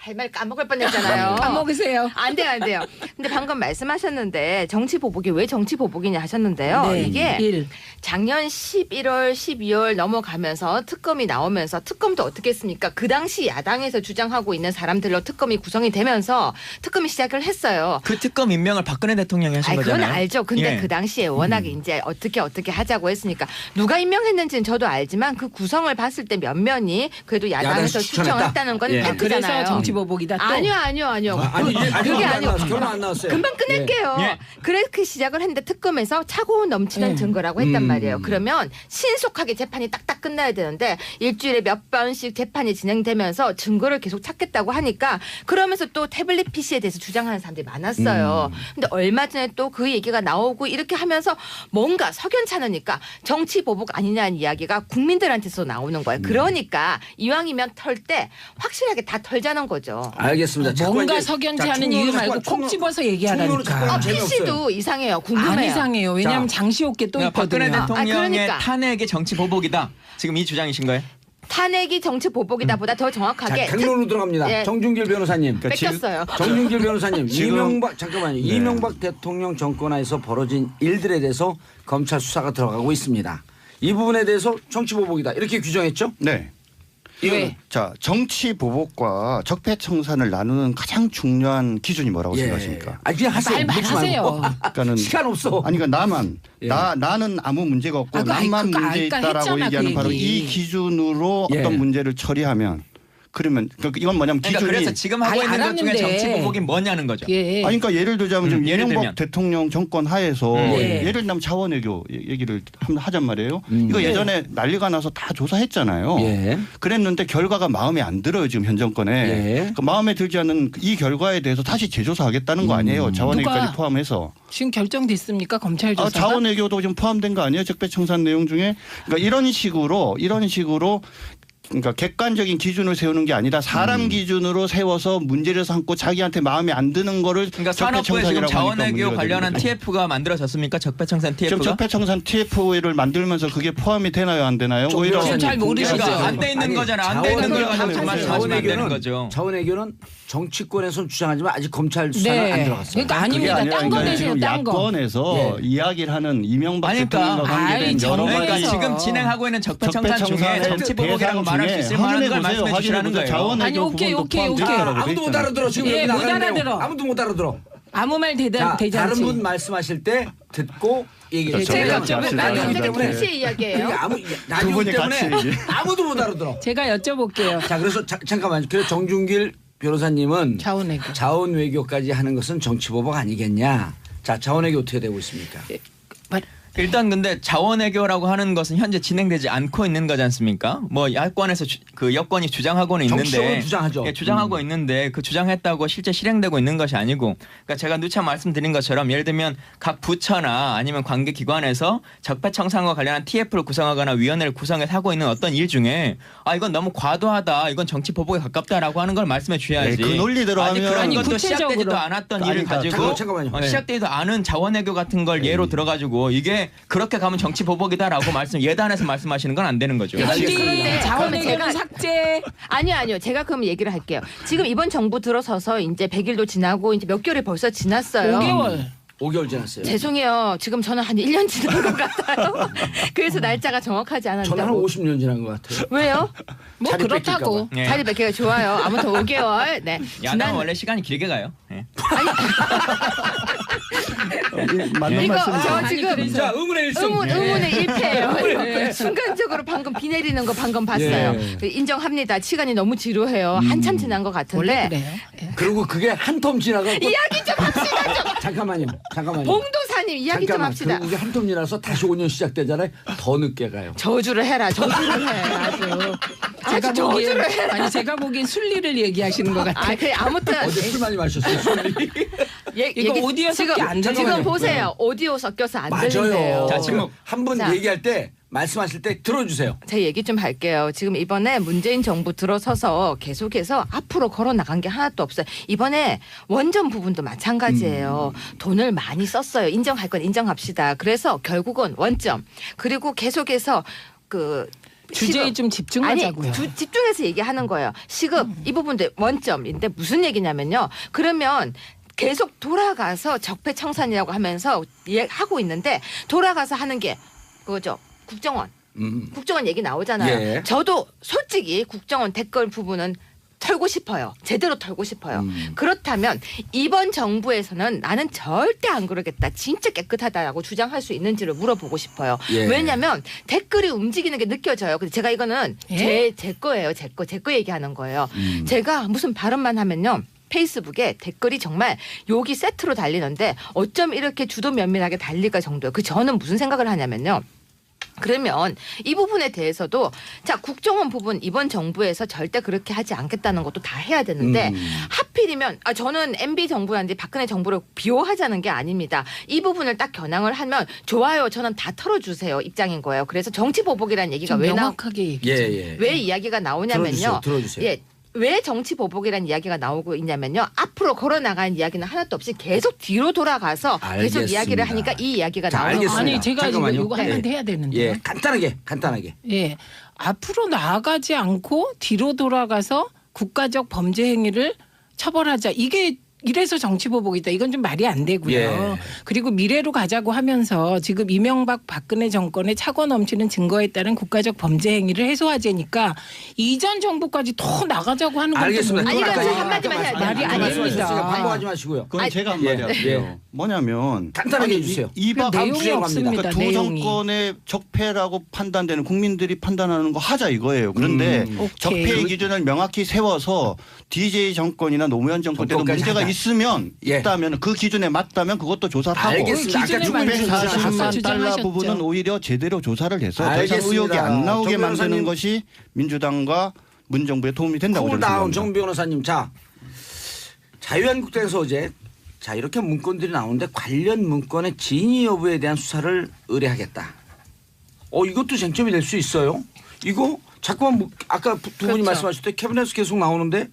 할 말 까먹을 뻔했잖아요. 까먹으세요. 안 돼요. 근데 방금 말씀하셨는데 정치 보복이 왜 정치 보복이냐 하셨는데요. 네. 이게 1. 작년 11월, 12월 넘어가면서 특검이 나오면서 특검도 어떻게 했습니까? 그 당시 야당에서 주장하고 있는 사람들로 특검이 구성이 되면서 특검이 시작을 했어요. 그 특검 임명을 박근혜 대통령이 하신 그건 거잖아요. 알죠. 근데 예. 그 당시에 워낙에 이제 어떻게 하자고 했으니까 누가 임명했는지는 저도 알지만 그 구성을 봤을 때 몇 면이 그래도 야당에서 야당에서 추천했다. 추천했다는 건 예. 팩트잖아요. 그래서 정치 보복이다. 또. 아니요. 그게 아니고 결혼 안 나왔어요. 금방 끝낼게요. 예. 그렇게 시작을 했는데 특검에서 차고 넘치는 증거라고 했단 말이에요. 그러면 신속하게 재판이 딱딱 끝나야 되는데 일주일에 몇 번씩 재판이 진행되면서 증거를 계속 찾겠다고 하니까 그러면서 또 태블릿 PC에 대해서 주장하는 사람들이 많았어요. 근데 얼마 전에 또 그 얘기가 나오고 이렇게 하면서 뭔가 석연찮으니까 정치 보복 아니냐는 이야기가 국민들한테서 나오는 거예요. 그러니까 이왕이면 털 때 확실하게 다 털자는 거죠. 알겠습니다. 자꾸 뭔가 이제- 석연치 자, 않은 총론으로 이유 말고 자꾸 콕 집어서 총론으로 얘기하라니까. 자꾸 재미없어요. PC도 이상해요. 궁금해요. 안 이상해요. 왜냐하면 자. 장시호께 또 그러니까 박근혜 있거든요. 대통령의 그러니까. 탄핵이 정치 보복이다. 지금 이 주장이신 거예요? 탄핵이 정치 보복이다보다 더 정확하게 자, 경론으로 들어갑니다. 예. 정준길 변호사님. 뺏겼어요. 정준길 변호사님, 지금- 잠깐만요. 네. 이명박 대통령 정권하에서 벌어진 일들에 대해서 검찰 수사가 들어가고 있습니다. 이 부분에 대해서 정치 보복이다 이렇게 규정했죠? 네. 왜? 자, 정치 보복과 적폐청산을 나누는 가장 중요한 기준이 뭐라고 생각하십니까? 아, 그냥 하세요. 말 묻지 말고. 하세요. 그러니까는 시간 없어. 아니 그러니까 나만 예. 나는 아무 문제가 없고 아, 나만 그거 문제 아까 있다라고 했잖아, 얘기하는 그 바로 얘기. 이 기준으로 예. 어떤 문제를 처리하면 그러면 이건 뭐냐면 그러니까 기준이 그래서 지금 하고 아니, 있는 것 중에 알았는데. 정치 보복이 뭐냐는 거죠. 예. 아니 그러니까 예를 들자면 지금 예를 이명박 들면. 대통령 정권 하에서 예. 예를 들면 자원외교 얘기를 하잔 말이에요. 이거 예전에 난리가 나서 다 조사했잖아요. 예. 그랬는데 결과가 마음에 안 들어요 지금 현 정권에. 예. 그러니까 마음에 들지 않는 이 결과에 대해서 다시 재조사하겠다는 거 아니에요. 자원외교까지 누가? 포함해서. 지금 결정됐습니까? 검찰 조사가? 자원외교도 좀 포함된 거 아니에요? 적폐청산 내용 중에. 그러니까 이런 식으로 그러니까 객관적인 기준을 세우는 게 아니라 사람 기준으로 세워서 문제를 삼고 자기한테 마음에 안 드는 거를 그러니까 산업부에 지금 적폐청산이라고 하니까 자원외교 문제가 관련한 되는 거죠. TF가 만들어졌습니까? 적폐청산 지금 TF가? 적폐청산 TF를 만들면서 그게 포함이 되나요 안 되나요? 오히려 지금 잘 모르시죠? 그러니까 안 돼 있는 아니, 거잖아. 안 돼 있는 걸 가지고 자원외교는- 말씀하시면 안 되는 거죠. 자원외교는 정치권에서 주장하지만 아직 검찰 수사는 네. 안 들어갔어요. 그러니까 그게 아닙니다. 아니라 딴 거 그러니까 내세요. 지금 딴 거. 야권에서 예. 이야기를 하는 이명박 아니, 그러니까 대통령과 관계된 아이, 여러 그러니까 가지 지금 진행하고 있는 적폐청산 중에 적폐청산의 정치 보복이라고 말할 수 있을 만한 걸 말씀해 주시라는 거예요. 자원외교 아니, 오케이, 부분도 오케이, 포함되어 오케이. 있다라고 돼 아무도 못 있잖아요. 알아들어. 지금 예, 여기 못 나가는 내용. 알아들어. 아무도 못 알아들어. 아무 말 자, 되지 다른 않지. 분 말씀하실 때 듣고 얘기해 그렇죠. 주세요. 제가 그렇죠. 라디오 그렇죠. 때문에 PC 이야기예요. 그러니까 라디오 두 분이 같이 때문에 얘기해. 아무도 못 알아들어. 제가 여쭤볼게요. 자, 그래서 잠깐만요. 그래서 정준길 변호사님은 자원외교. 자원외교까지 하는 것은 정치보복 아니겠냐? 자, 자원외교 어떻게 되고 있습니까? 일단 근데 자원외교라고 하는 것은 현재 진행되지 않고 있는 거지 않습니까? 뭐 야권에서 그 여권이 주장하고는 정치적으로 있는데 주장하죠. 예, 주장하고 있는데 그 주장했다고 실제 실행되고 있는 것이 아니고 그러니까 제가 누차 말씀드린 것처럼 예를 들면 각 부처나 아니면 관계기관에서 적폐청산과 관련한 TF를 구성하거나 위원회를 구성해서 하고 있는 어떤 일 중에 아 이건 너무 과도하다 이건 정치 보복에 가깝다라고 하는 걸 말씀해 주셔야지. 네, 그 논리대로 아직 하면- 그런 아니, 것도 구체적으로. 시작되지도 않았던 아니, 일을 그러니까 가지고 잠깐만요. 시작되지도 않은 자원외교 같은 걸 예로 들어가지고 이게 그렇게 가면 정치 보복이다라고 예단해서 말씀하시는 건 안 되는 거죠. 그런데 어디 자원외교는 제가- 삭제. 아니요. 제가 그럼 얘기를 할게요. 지금 이번 정부 들어서서 이제 100일도 지나고 이제 몇 개월이 벌써 지났어요. 5개월. 5개월 지났어요. 죄송해요. 지금 저는 한 1년 지난 것 같아요. 그래서 날짜가 정확하지 저는 한 않았다고. 50년 지난 것 같아요. 왜요? 뭐 자리 그렇다고. 예. 자리 뵙기가 좋아요. 아무튼 5개월. 네. 야당은 원래 시간이 길게 가요. 예. 맞는 이거 말씀이죠. 저 지금 자, 의문의 1승. 의문의 1패예요. 순간적으로 방금 비 내리는 거 방금 봤어요. 그 예. 인정합니다. 시간이 너무 지루해요. 한참 지난 것 원래 같은데. 그래요. 예. 그리고 그게 한 텀 지나가고 이야기 좀 합시다. 잠깐만요. 봉도사님 이야기 좀 합시다. 그게 한 텀 지나서 다시 5년 시작되잖아요. 더 늦게 가요. 저주를 해라. 저주를 해. 아주. 제가 아주 보기엔 저주를 해라. 아니 제가 보기엔 순리를 얘기하시는 것 같아. 아, 그래 아무튼 어제 술 많이 마셨어요. 술이. 이거 오디오 섞여 안 지금 들어가요. 보세요. 오디오 섞여서 안 맞아요. 들린대요. 자, 지금 한 분 자. 얘기할 때 말씀하실 때 들어주세요. 제 얘기 좀 할게요. 지금 이번에 문재인 정부 들어서서 계속해서 앞으로 걸어 나간 게 하나도 없어요. 이번에 원전 부분도 마찬가지예요. 돈을 많이 썼어요. 인정할 건 인정합시다. 그래서 결국은 원점 그리고 계속해서 그 주제에 시급. 좀 집중하자고요. 아니, 집중해서 얘기하는 거예요. 시급 이 부분도 원점인데 무슨 얘기냐면요. 그러면 계속 돌아가서 적폐청산이라고 하면서 하고 있는데 돌아가서 하는 게 그거죠. 국정원. 국정원 얘기 나오잖아요. 예. 저도 솔직히 국정원 댓글 부분은 털고 싶어요. 제대로 털고 싶어요. 그렇다면 이번 정부에서는 나는 절대 안 그러겠다. 진짜 깨끗하다라고 주장할 수 있는지를 물어보고 싶어요. 예. 왜냐하면 댓글이 움직이는 게 느껴져요. 근데 제가 이거는 제 거예요. 제 거 얘기하는 거예요. 제가 무슨 발언만 하면요. 페이스북에 댓글이 정말 욕이 세트로 달리는데 어쩜 이렇게 주도 면밀하게 달릴까 정도예요. 저는 무슨 생각을 하냐면요. 그러면 이 부분에 대해서도 자 국정원 부분 이번 정부에서 절대 그렇게 하지 않겠다는 것도 다 해야 되는데 하필이면 저는 MB 정부라든지 박근혜 정부를 비호하자는 게 아닙니다. 이 부분을 딱 겨냥을 하면 좋아요. 저는 다 털어주세요 입장인 거예요. 그래서 정치 보복이라는 얘기가 명확하게 얘기해. 왜 이야기가 나오냐면요. 들어주세요. 예. 왜 정치 보복이라는 이야기가 나오고 있냐면요. 앞으로 걸어나가는 이야기는 하나도 없이 계속 뒤로 돌아가서 알겠습니다. 계속 이야기를 하니까 이 이야기가 자, 나오는 알겠습니다. 거예요. 아니 제가 지금 잠깐만요. 이거 한마디 해야 되는데. 예, 간단하게. 예. 앞으로 나아가지 않고 뒤로 돌아가서 국가적 범죄 행위를 처벌하자. 이래서 정치보복이다. 이건 좀 말이 안 되고요. 예. 그리고 미래로 가자고 하면서 지금 이명박 박근혜 정권의 차고 넘치는 증거에 따른 국가적 범죄 행위를 해소하자니까 이전 정부까지 더 나가자고 하는 건 알겠습니다. 아니, 그건 이거 아까 한마디만 해야 돼요. 말이 아닙니다. 반복하지 마시고요. 그건 제가 한마디 할게요. 뭐냐면 간단하게 해주세요. 이박 내용이 주제로 없습니다. 그러니까 두 내용이. 정권의 적폐라고 판단되는 국민들이 판단하는 거 하자 이거예요. 그런데 오케이. 적폐의 기준을 명확히 세워서 DJ 정권이나 노무현 정권 때도 정권까지 문제가 하자. 있으면 예. 있다면 그 기준에 맞다면 그것도 조사를 하고 알겠습니다. 아까 기준에 맞는 640만 달러 주장하셨죠. 부분은 오히려 제대로 조사를 해서 더 이상 알겠습니다. 의혹이 안 나오게 정 만드는 변호사님. 것이 민주당과 문정부에 도움이 된다고 저는 쿨다운 생각합니다. 정 변호사님. 자, 자유한국당에서 어제 자 이렇게 문건들이 나오는데 관련 문건의 진위 여부에 대한 수사를 의뢰하겠다. 이것도 쟁점이 될 수 있어요. 이거 자꾸만 아까 두 분이 그렇죠. 말씀하실 때 캐비넷에서 계속 나오는데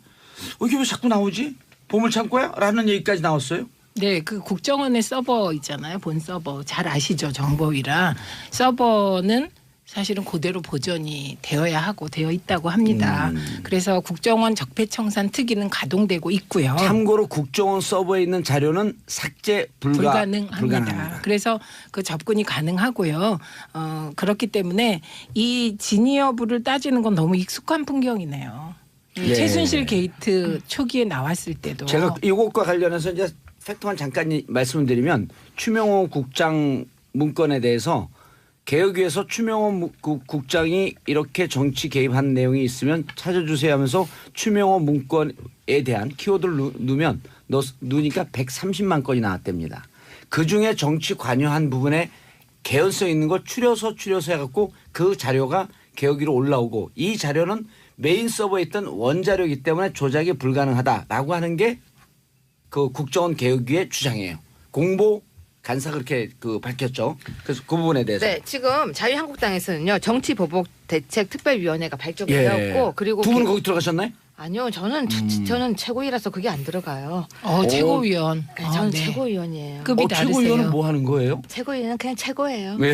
이게 왜 자꾸 나오지? 보물창고야? 라는 얘기까지 나왔어요. 네, 그 국정원의 서버 있잖아요. 본 서버 잘 아시죠? 정보위라 서버는 사실은 그대로 보존이 되어야 하고 되어 있다고 합니다. 그래서 국정원 적폐청산 특위는 가동되고 있고요. 참고로 국정원 서버에 있는 자료는 삭제 불가능합니다. 그래서 그 접근이 가능하고요. 그렇기 때문에 이 진위 여부를 따지는 건 너무 익숙한 풍경이네요. 예. 최순실 게이트 초기에 나왔을 때도 제가 이것과 관련해서 이제 팩트만 잠깐 말씀을 드리면 추명호 국장 문건에 대해서 개혁위에서 추명호 국장이 이렇게 정치 개입한 내용이 있으면 찾아주세요 하면서 추명호 문건에 대한 키워드를 누니까 130만 건이 나왔답니다. 그중에 정치 관여한 부분에 개연성 있는 걸 추려서 해갖고 그 자료가 개혁위로 올라오고 이 자료는 메인 서버에 있던 원자료이기 때문에 조작이 불가능하다라고 하는 게 그 국정원 개혁위의 주장이에요. 공보 간사 그렇게 밝혔죠. 그래서 그 부분에 대해서. 네, 지금 자유한국당에서는요 정치보복 대책특별위원회가 발족이 예. 되었고 그리고 두 분은 거기 들어가셨나요? 아니요, 저는 최고위라서 그게 안 들어가요. 최고위원. 네, 저는 네. 최고위원이에요. 급이 다르세요. 최고위원은 뭐 하는 거예요? 최고위는 그냥 최고예요. 네.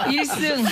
1승.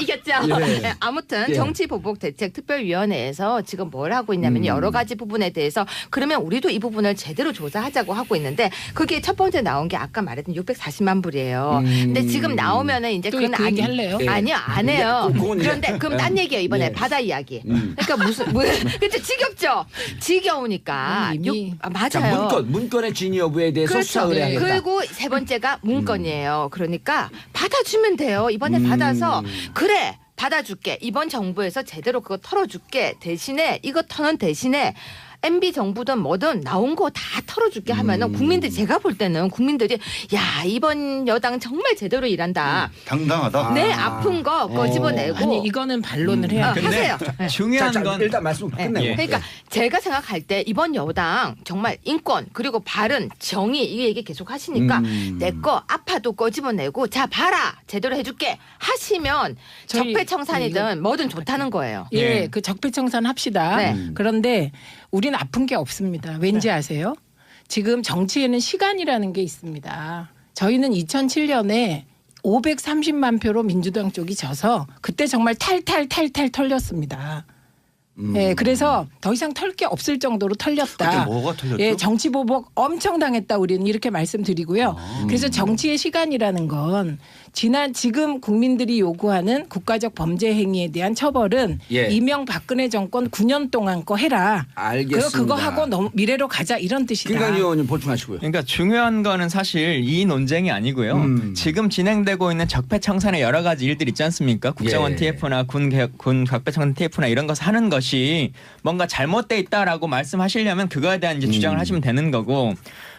이겼죠. 예. 네, 아무튼 예. 정치보복대책특별위원회에서 지금 뭘 하고 있냐면 여러 가지 부분에 대해서 그러면 우리도 이 부분을 제대로 조사하자고 하고 있는데 그게 첫 번째 나온 게 아까 말했던 640만 불이에요. 근데 지금 나오면은 이제 또 그건 그 얘기 할래요? 예. 아니요, 안 해요. 그건 이제- 그런데 그럼 딴 얘기예요 이번에 예. 바다 이야기. 그러니까 무슨 그렇죠 지겹죠. 지겨우니까 이미 맞아요. 자, 문건의 진위 여부에 대해서 수사 그렇죠. 의뢰하겠다. 그리고 세 번째가 문건이에요. 그러니까 받아주면 돼요. 이번에 받아서 그래 받아줄게. 이번 정부에서 제대로 그거 털어줄게. 대신에 이거 터는 대신에 MB 정부든 뭐든 나온 거 다 털어줄게 하면은 국민들이 제가 볼 때는 국민들이 야 이번 여당 정말 제대로 일한다. 당당하다. 내 아픈 거 꺼집어내고 아니 이거는 반론을 해야 돼. 하세요. 네. 중요한 자, 건 일단 말씀 네. 끝내고. 그러니까 제가 생각할 때 이번 여당 정말 인권 그리고 바른 정의 이 얘기 계속 하시니까 내 거 아파도 꺼집어내고 자 봐라 제대로 해줄게 하시면 저희- 적폐청산이든 뭐든 좋다는 거예요. 예, 그 적폐청산 합시다. 네. 그런데 우리는 아픈 게 없습니다. 왠지 아세요? 지금 정치에는 시간이라는 게 있습니다. 저희는 2007년에 530만 표로 민주당 쪽이 져서 그때 정말 탈탈 털렸습니다. 예, 그래서 더 이상 털 게 없을 정도로 털렸다. 그때 뭐가 털렸죠? 예, 정치 보복 엄청 당했다 우리는 이렇게 말씀드리고요. 그래서 정치의 시간이라는 건 지금 국민들이 요구하는 국가적 범죄 행위에 대한 처벌은 예. 이명박근혜 정권 9년 동안 거 해라. 알겠습니다. 그거 하고 미래로 가자 이런 뜻이다. 김강희 의원님 보충하시고요. 그러니까 중요한 거는 사실 이 논쟁이 아니고요. 지금 진행되고 있는 적폐청산의 여러 가지 일들 있지 않습니까? 국정원 예. TF나 군 적폐청산 TF나 이런 거 하는 것이 뭔가 잘못돼 있다라고 말씀하시려면 그거에 대한 이제 주장을 하시면 되는 거고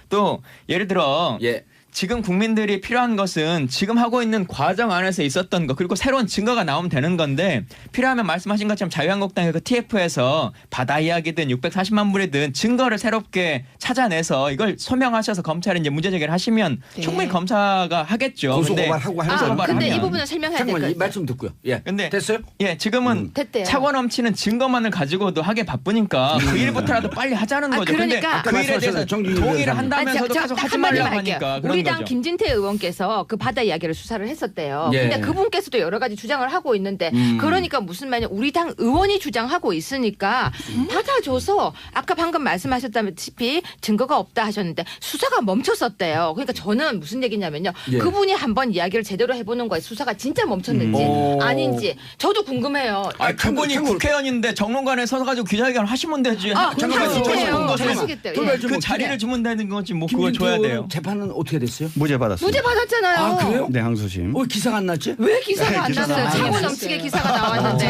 또 예를 들어 예. 지금 국민들이 필요한 것은 지금 하고 있는 과정 안에서 있었던 것 그리고 새로운 증거가 나오면 되는 건데 필요하면 말씀하신 것처럼 자유한국당의 그 TF에서 바다 이야기든 640만 불이든 증거를 새롭게 찾아내서 이걸 소명하셔서 검찰에 이제 문제 제기를 하시면 네. 충분히 검사가 하겠죠. 고소고발하고 하면서 근데 이 하면. 부분은 설명해야 될 잠깐만 것 이 같아요. 말씀 듣고요. 예. 근데 됐어요? 예, 지금은 됐대요. 차고 넘치는 증거만을 가지고도 하게 바쁘니까 그 일부터라도 빨리 하자는 거죠. 그러니까 근데 그 일에 대해서 동의를 한다면서도 계속 하지 말라고 하니까 그런 우리 당 거죠. 김진태 의원께서 그 바다 이야기를 수사를 했었대요. 예. 근데 그분께서도 여러 가지 주장을 하고 있는데 그러니까 무슨 말이냐 우리 당 의원이 주장하고 있으니까 받아줘서 아까 방금 말씀하셨다시피 증거가 없다 하셨는데 수사가 멈췄었대요. 그러니까 저는 무슨 얘기냐면요. 예. 그분이 한번 이야기를 제대로 해보는 거에 수사가 진짜 멈췄는지 아닌지 저도 궁금해요. 아, 그분이 국회의원인데 정론관에 서서 가지고 기자회견 하시면 되지. 잠깐만, 하시겠대요. 하시겠대요. 돌발 예. 좀 그 자리를 주면 되는 거지 뭐 그걸 김진태 줘야 돼요. 의원 재판은 어떻게 됐어요? 무죄 받았어요. 무죄 받았잖아요. 아 그래요? 네, 항소심. 기사가 안 났지? 왜 기사가 안 기사가 났어요? 안 차고 났어요. 넘치게 기사가 나왔는데.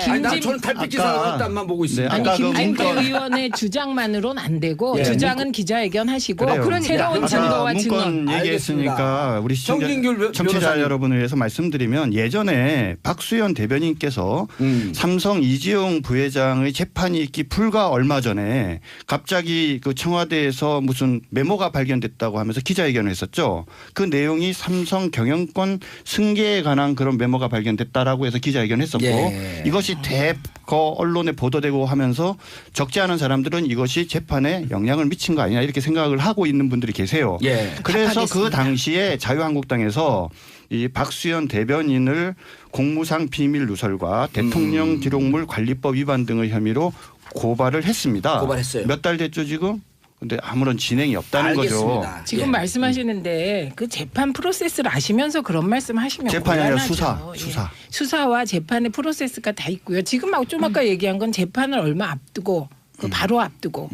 아니 나 김진- 저는 달빛 기사가 나왔다만 보고 있어요. 네, 아니 아까 그 김진태 문건- 의원의 주장만으로는 안 되고 예. 주장은 기자회견 하시고 그래요. 새로운 아까 증거와 문건 증언. 얘기했으니까 우리 정진규 청취자 변호사님. 여러분을 위해서 말씀드리면 예전에 박수현 대변인께서 삼성 이재용 부회장의 재판이 있기 불과 얼마 전에 갑자기 그 청와대에서 무슨 메모가 발견됐다고 하면서 기자회견을 했었죠. 그 내용이 삼성 경영권 승계에 관한 그런 메모가 발견됐다라고 해서 기자회견을 했었고 예. 이것이 대거 언론에 보도되고 하면서 적지 않은 사람들은 이것이 재판에 영향을 미친 거 아니냐 이렇게 생각을 하고 있는 분들이 계세요. 예. 그래서 그 답하겠습니다. 당시에 자유한국당에서 이 박수현 대변인을 공무상 비밀 누설과 대통령 기록물 관리법 위반 등의 혐의로 고발을 했습니다. 고발했어요. 몇 달 됐죠 지금? 근데 아무런 진행이 없다는 거죠. 알겠습니다. 지금 예. 말씀하시는데 그 재판 프로세스를 아시면서 그런 말씀하시면 재판이 아니라 곤란하죠. 수사. 수사와 재판의 프로세스가 다 있고요. 지금 좀 아까 얘기한 건 재판을 얼마 앞두고 그 바로 앞두고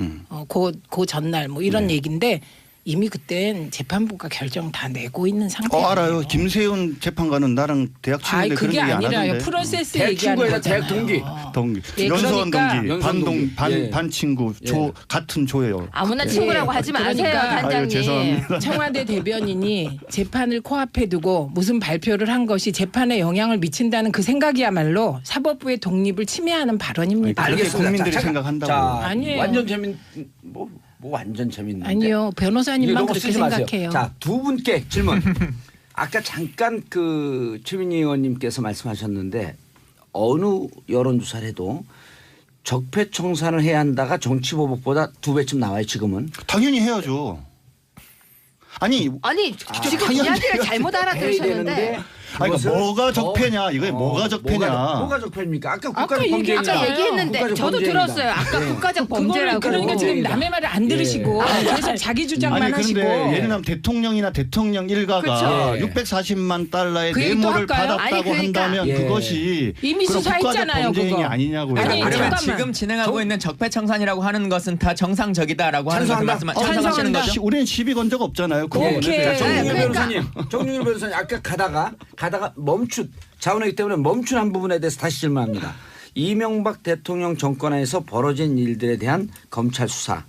그 전날 뭐 이런 얘기인데 이미 그땐 재판부가 결정 다 내고 있는 상태예요. 알아요. 김세훈 재판관은 나랑 대학 친구인데 그런 그게 얘기 안 아니라요. 하던데. 프로세스 대학 얘기하는 친구에다 거잖아요. 대학 동기. 동기. 예, 연수원 그러니까 동기. 연수원 동기. 예. 반 친구. 예. 같은 조예요. 아무나 친구라고 하지 마세요, 그러니까 단장님. 아유, 죄송합니다. 청와대 대변인이 재판을 코앞에 두고 무슨 발표를 한 것이 재판에 영향을 미친다는 그 생각이야말로 사법부의 독립을 침해하는 발언입니다. 그렇게 알겠습니다. 국민들이 자, 생각한다고. 자, 아니에요. 완전 뭐 완전 재밌는데. 아니요, 이게 변호사님만 너무 그렇게 쓰지 마세요. 생각해요. 자, 두 분께 질문. 아까 잠깐 그 최민희 의원님께서 말씀하셨는데 어느 여론조사를 해도 적폐청산을 해야 한다가 정치보복보다 2배쯤 나와요 지금은. 당연히 해야죠. 아니 지금 당연히 이야기를 잘못 해야 알아들으셨는데 되는데 아니, 그것을 뭐가 적폐냐? 이게 뭐가 적폐냐? 뭐가 적폐입니까? 아까 아까 국가적 범죄입니다. 얘기했잖아요. 얘기했는데 국가적 저도 범죄입니다. 들었어요. 아까 예. 국가적 범죄라고. 그러니까 지금 범죄입니다. 남의 말을 안 들으시고 계속 자기 주장만 아니 하시고. 그런데 예를 들면 대통령이나 대통령 일가가 그쵸. 640만 달러의 그 얘기 또 뇌물을 할까요? 받았다고 아니, 그러니까. 한다면 예. 그것이 이미 그런 수사했잖아요, 국가적 범죄행위 그거. 아니냐고요. 아니, 그러면 잠깐만. 지금 진행하고 있는 적폐청산이라고 하는 것은 다 정상적이다라고 하는 것을 찬성한다. 찬성하시는 찬성한다. 거죠? 우리는 시비 건 적 없잖아요. 그 부분에 오케이. 대해서. 정윤일 그러니까. 변호사님, 정윤일 변호사님 아까 가다가 멈춘 자원이기 때문에 멈춘 한 부분에 대해서 다시 질문합니다. 이명박 대통령 정권에서 벌어진 일들에 대한 검찰 수사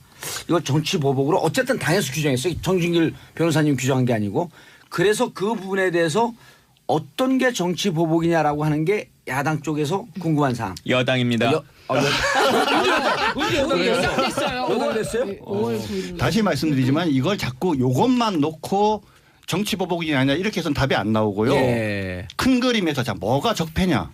이거 정치 보복으로 어쨌든 당에서 규정했어요. 정진길 변호사님 규정한 게 아니고 그래서 그 부분에 대해서 어떤 게 정치 보복이냐라고 하는 게 야당 쪽에서 궁금한 사항. 여당입니다. 언제 예정됐어요. 여당됐어요? 5월 9일. 다시 말씀드리지만 이걸 자꾸 요것만 놓고 정치 보복이 아니냐 이렇게 해서는 답이 안 나오고요. 예. 큰 그림에서 자 뭐가 적폐냐.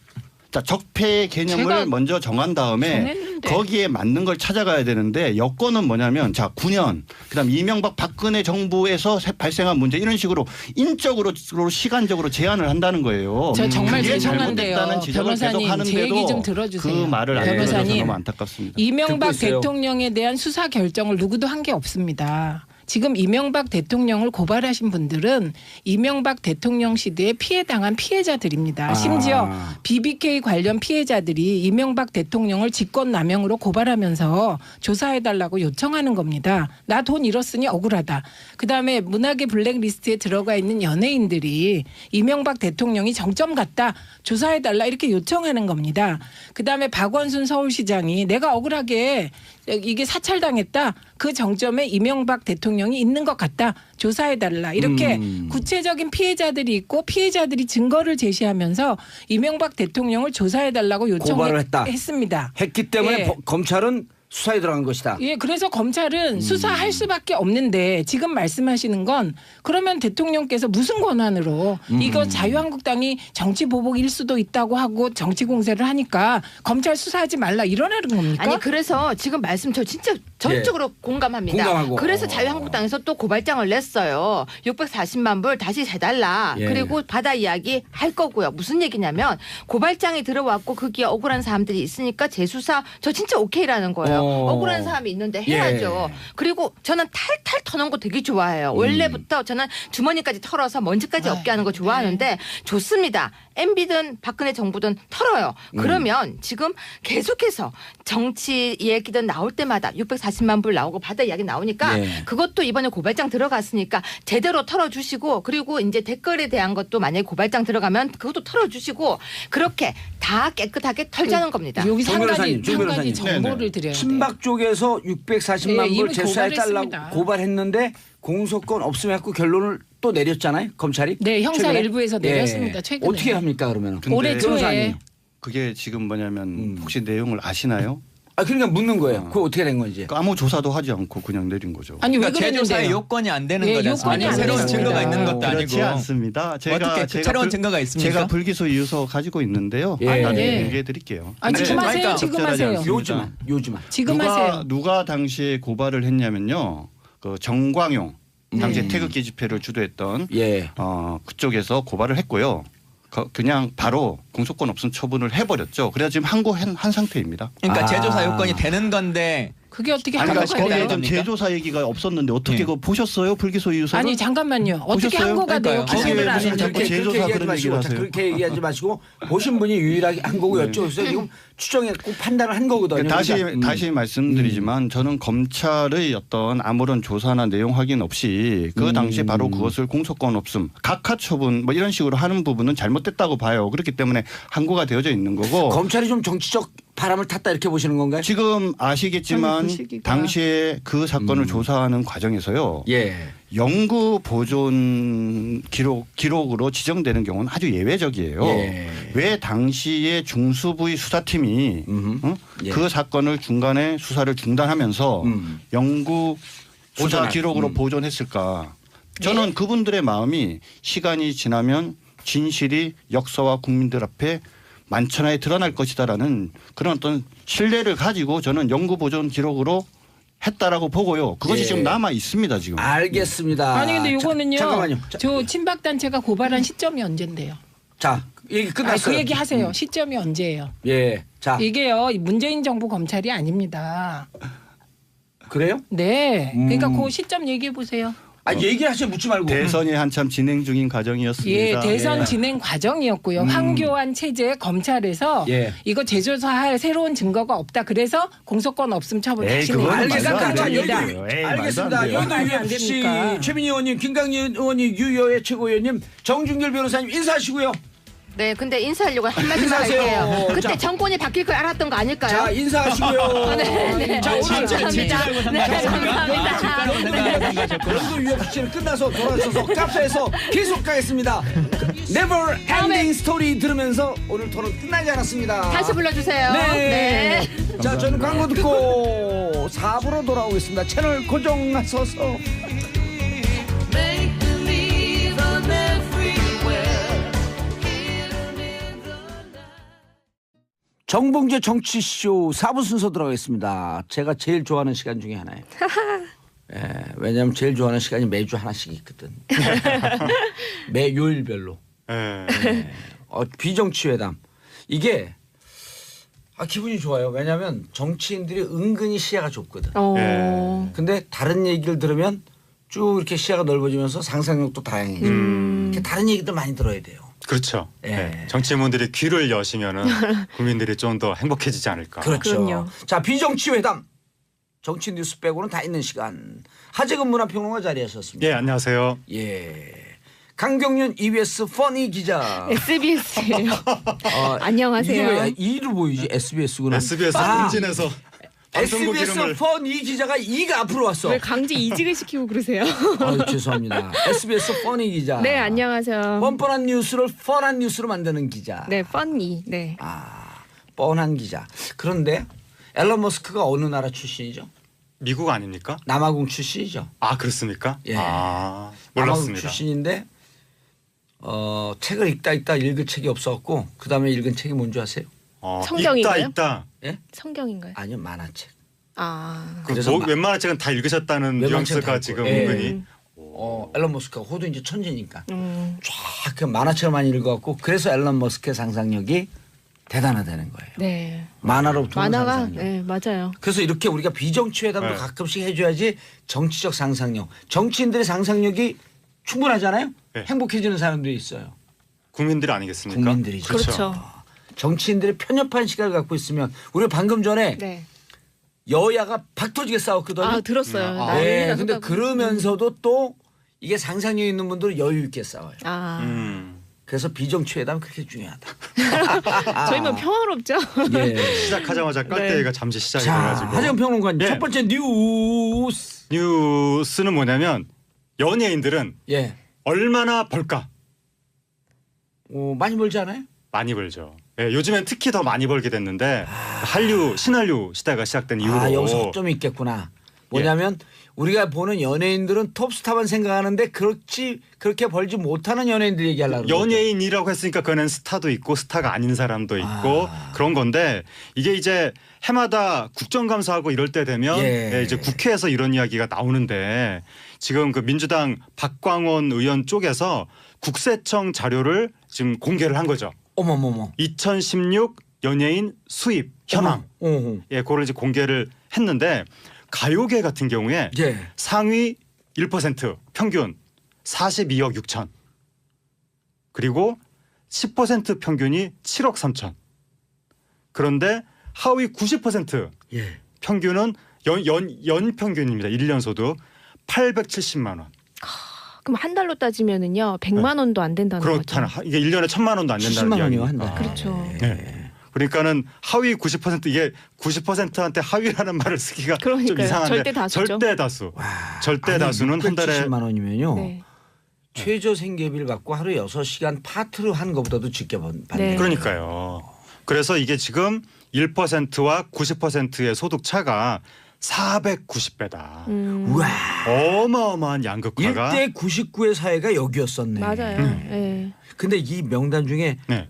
자 적폐의 개념을 제가 먼저 정한 다음에 정했는데. 거기에 맞는 걸 찾아가야 되는데 여건은 뭐냐면 자 9년 그다음 이명박 박근혜 정부에서 발생한 문제 이런 식으로 인적으로 시간적으로 제한을 한다는 거예요. 저 정말 그게 죄송한데요. 잘못됐다는 지적을 계속 변호사님, 제 하는데도 얘기 좀 들어주세요. 그 말을 안 들어줘서 변호사님. 너무 안타깝습니다. 이명박 듣고 있어요. 대통령에 대한 수사 결정을 누구도 한 게 없습니다. 지금 이명박 대통령을 고발하신 분들은 이명박 대통령 시대에 피해당한 피해자들입니다. 심지어 BBK 관련 피해자들이 이명박 대통령을 직권남용으로 고발하면서 조사해달라고 요청하는 겁니다. 나 돈 잃었으니 억울하다. 그다음에 문학의 블랙리스트에 들어가 있는 연예인들이 이명박 대통령이 정점 같다. 조사해달라 이렇게 요청하는 겁니다. 그다음에 박원순 서울시장이 내가 억울하게 이게 사찰당했다. 그 정점에 이명박 대통령이 있는 것 같다. 조사해달라. 이렇게 구체적인 피해자들이 있고 피해자들이 증거를 제시하면서 이명박 대통령을 조사해달라고 요청했습니다. 했기 때문에 예. 검찰은 수사에 들어간 것이다. 예, 그래서 검찰은 수사할 수밖에 없는데 지금 말씀하시는 건 그러면 대통령께서 무슨 권한으로 이거 자유한국당이 정치 보복일 수도 있다고 하고 정치 공세를 하니까 검찰 수사하지 말라 이러라는 겁니까? 아니 그래서 지금 말씀 저 진짜 전적으로 공감합니다. 공감하고. 그래서 자유한국당에서 또 고발장을 냈어요. 640만 불 다시 해달라. 예. 그리고 바다 이야기 할 거고요. 무슨 얘기냐면 고발장이 들어왔고 거기에 억울한 사람들이 있으니까 재수사 저 진짜 오케이라는 거예요. 억울한 사람이 있는데 해야죠. 예. 그리고 저는 탈탈 터는 거 되게 좋아해요. 원래부터 저는 주머니까지 털어서 먼지까지 없게 하는 거 좋아하는데 좋습니다. MB든 박근혜 정부든 털어요. 그러면 지금 계속해서 정치 얘기든 나올 때마다 640만 불 나오고 바다 이야기 나오니까 예. 그것도 이번에 고발장 들어갔으니까 제대로 털어주시고 그리고 이제 댓글에 대한 것도 만약에 고발장 들어가면 그것도 털어주시고 그렇게 다 깨끗하게 털자는 겁니다. 여기 정 변호사님, 정 한 변호사님. 가지 정보를 드려야 돼요. 친박 쪽에서 640만 예, 불 이미 재수해달라고 고발했습니다. 고발했는데 공소권 없으면 갖고 결론을 또 내렸잖아요. 검찰이. 네, 형사 최근에? 일부에서 내렸습니다. 최근에. 어떻게 합니까 그러면? 근데 올해 초에 변호사님. 그게 지금 뭐냐면 혹시 내용을 아시나요? 그러니까 묻는 거예요. 그거 어떻게 된 건지. 아무 조사도 하지 않고 그냥 내린 거죠. 아니 왜 그러니까 제조사의 그랬는데요? 요건이 안 되는 예, 거지 요건이 않습니까? 안 새로운 됐습니다. 증거가 있는 것도 그렇지 아니고. 않습니다. 어떻게 새로운 증거가 있습니까? 제가 불기소 유서 가지고 있는데요. 예. 나중에 예. 얘기해 드릴게요. 아, 지금 하세요. 그러니까 지금 적절하지 하세요. 않습니다. 요즘만. 지금 하세요. 누가 당시에 고발을 했냐면요. 그 정광용 당시 태극기 집회를 주도했던 예. 그쪽에서 고발을 했고요. 그냥 바로 공소권 없음 처분을 해버렸죠. 그래서 지금 항고한 상태입니다. 그러니까 아. 제조사 요건이 되는 건데 그게 어떻게 아니, 항고가 거기에 돼요? 좀 제조사 얘기가 없었는데 어떻게 예. 그거 보셨어요? 불기소 유서를? 아니 잠깐만요. 어떻게 보셨어요? 항고가 돼요? 그러니까요. 기소를 거기에 안 무슨 했는데. 자꾸 제조사 얘기하지 그런 마시고, 얘기를 자, 하세요. 그렇게 얘기하지 마시고 보신 분이 유일하게 한 거고 여쭤보세요. 지금 추정했고 판단을 한 거거든요. 그러니까, 다시 말씀드리지만 저는 검찰의 어떤 아무런 조사나 내용 확인 없이 그 당시에 바로 그것을 공소권 없음, 각하 처분 뭐 이런 식으로 하는 부분은 잘못됐다고 봐요. 그렇기 때문에 항고가 되어져 있는 거고. 검찰이 좀 정치적 바람을 탔다 이렇게 보시는 건가요? 지금 아시겠지만 아니, 그 시기가. 당시에 그 사건을 조사하는 과정에서요. 예. 영구 보존 기록으로 지정되는 경우는 아주 예외적이에요. 예. 왜 당시에 중수부의 수사팀이 예. 그 사건을 중간에 수사를 중단하면서 영구 수사 보존할. 기록으로 보존했을까? 저는 그분들의 마음이 시간이 지나면 진실이 역사와 국민들 앞에 만천하에 드러날 것이다라는 그런 어떤 신뢰를 가지고 저는 영구 보존 기록으로 했다라고 보고요. 그것이 예. 지금 남아 있습니다 지금. 알겠습니다. 아니 근데 요거는요. 잠깐만요. 저 친박 단체가 고발한 시점이 언젠데요? 자, 얘기 아니, 끝났어요. 그 얘기 하세요. 시점이 언제예요? 예. 자, 이게요. 문재인 정부 검찰이 아닙니다. 그래요? 네. 그러니까 그 시점 얘기해 보세요. 얘기하세요. 묻지 말고. 대선이 한참 진행 중인 과정이었습니다. 예, 대선 진행 과정이었고요. 황교안 체제 검찰에서 예. 이거 재조사할 새로운 증거가 없다. 그래서 공소권 없음 처분 다시 내는 그거는 거가 말도 안 그겁니다. 되는 얘기예요. 에이, 알겠습니다. 말도 안 돼요. 여의도 말도 안 UFC 됩니까? 최민희 의원님, 김강희 의원님, 유여의 최고위원님, 정준결 변호사님 인사하시고요. 네, 근데 인사하려고 한마디만 인사하세요. 할게요. 그때 자. 정권이 바뀔 걸 알았던 거 아닐까요? 자, 인사하시고요. 네. 자, 오늘 감사합니다. 네, 감사합니다. 여의도 UFC는 끝나서 돌아서서 카페에서 계속 가겠습니다. Never Ending Story 들으면서 오늘 토론 끝나지 않았습니다. 다시 불러주세요. 네. 자, 저는 광고 듣고 4부로 돌아오겠습니다. 채널 고정하셔서. 정봉재 정치쇼 4부 순서 들어가겠습니다. 제가 제일 좋아하는 시간 중에 하나예요. 예, 왜냐하면 제일 좋아하는 시간이 매주 하나씩 있거든. 매 요일별로. 예. 비정치회담. 이게 기분이 좋아요. 왜냐하면 정치인들이 은근히 시야가 좁거든. 어. 근데 다른 얘기를 들으면 쭉 이렇게 시야가 넓어지면서 상상력도 다양해지고 이렇게 다른 얘기도 많이 들어야 돼요. 그렇죠. 예. 네. 정치인분들이 귀를 여시면은 국민들이 좀 더 행복해지지 않을까. 그렇죠. 그럼요. 자, 비정치 회담. 정치 뉴스 빼고는 다 있는 시간. 하재근 문화평론가 자리하셨습니다. 예, 안녕하세요. 예. 강경윤 EBS 퍼니 기자. SBS예요. 이게 안녕하세요. 왜 E로 보이지? SBS구나. SBS 흥진에서 방송국 SBS 이름을 퍼니 기자가 E가 앞으로 왔어. 왜 강제 이직을 시키고 그러세요? 죄송합니다. SBS 퍼니 기자. 네, 안녕하세요. 뻔뻔한 뉴스를 펀한 뉴스로 만드는 기자. 네, 펀니. 네. 뻔한 기자. 그런데 앨런 머스크가 어느 나라 출신이죠? 미국 아닙니까? 남아공 출신이죠. 아, 그렇습니까? 예. 아, 남아공 몰랐습니다. 출신인데 책을 읽다 읽을 책이 없었고 그다음에 읽은 책이 뭔지 아세요? 성경인가요? 읽다. 예? 성경인가요? 아니요, 만화책. 그래서 뭐 웬만한 책은 다 읽으셨다는 웬만한 책은 다 뉘앙스가 읽고. 지금 예. 은근히. 앨런 머스크가 호도 이제 천재니까 쫙 그 만화책을 많이 읽어갖고 그래서 앨런 머스크의 상상력이 대단하다는 거예요. 네. 만화로 도는 만화가 상상력. 네, 맞아요. 그래서 이렇게 우리가 비정치 회담도 네. 가끔씩 해줘야지 정치적 상상력. 정치인들의 상상력이 충분하잖아요. 네. 행복해지는 사람들이 있어요. 국민들 아니겠습니까? 국민들이죠. 그렇죠. 정치인들의 편협한 시각을 갖고 있으면 우리가 방금 전에 네. 여야가 박터지게 싸웠거든요. 들었어요. 네. 근데 그러면서도 또 이게 상상력 있는 분들은 여유 있게 싸워요. 그래서 비정치 회담 그렇게 중요하다. 저희는 평화롭죠. 예. 시작하자마자 깔때기가 잠시 시작이 자, 돼가지고. 하재근 평론가님 예. 첫 번째 뉴스. 뉴스는 뭐냐면 연예인들은 예. 얼마나 벌까? 많이 벌지 않아요? 많이 벌죠. 예, 요즘엔 특히 더 많이 벌게 됐는데 신한류 시대가 시작된 이후로 여기서 허점이 있겠구나. 뭐냐면 우리가 보는 연예인들은 톱스타만 생각하는데 그렇게 벌지 못하는 연예인들 얘기하려고 연예인이라고 했으니까 그는 스타도 있고 스타가 아닌 사람도 있고 그런 건데 이게 이제 해마다 국정감사하고 이럴 때 되면 예. 이제 국회에서 이런 이야기가 나오는데 지금 그 민주당 박광원 의원 쪽에서 국세청 자료를 지금 공개를 한 거죠. 어머머머. 2016 연예인 수입 현황. 예, 그걸 이제 공개를 했는데 가요계 같은 경우에 예. 상위 1% 평균 42억 6천. 그리고 10% 평균이 7억 3천. 그런데 하위 90% 예. 평균은 연 평균입니다. 1년 소득 870만 원. 그럼 한 달로 따지면은요 100만 원도 안 된다는 그렇다는 거죠. 이게 1년에 1,000만 원도 안 된다는 70만 원이요, 이야기입니다. 한 달. 그렇죠. 네. 그러니까는 하위 90% 이게 90%한테 하위라는 말을 쓰기가 좀 그러니까요. 이상한데 절대 다수죠. 절대 다수. 절대 다수는 한 달에 670만 원이면요. 네. 최저 생계비를 받고 하루에 6시간 파트를 한 것보다도 적게 받네. 네. 그러니까요. 그래서 이게 지금 1%와 90%의 소득 차가 490배다. 우와. 어마어마한 양극화가 1대 99의 사회가 여기였었네. 맞아요. 네. 근데 이 명단 중에 네.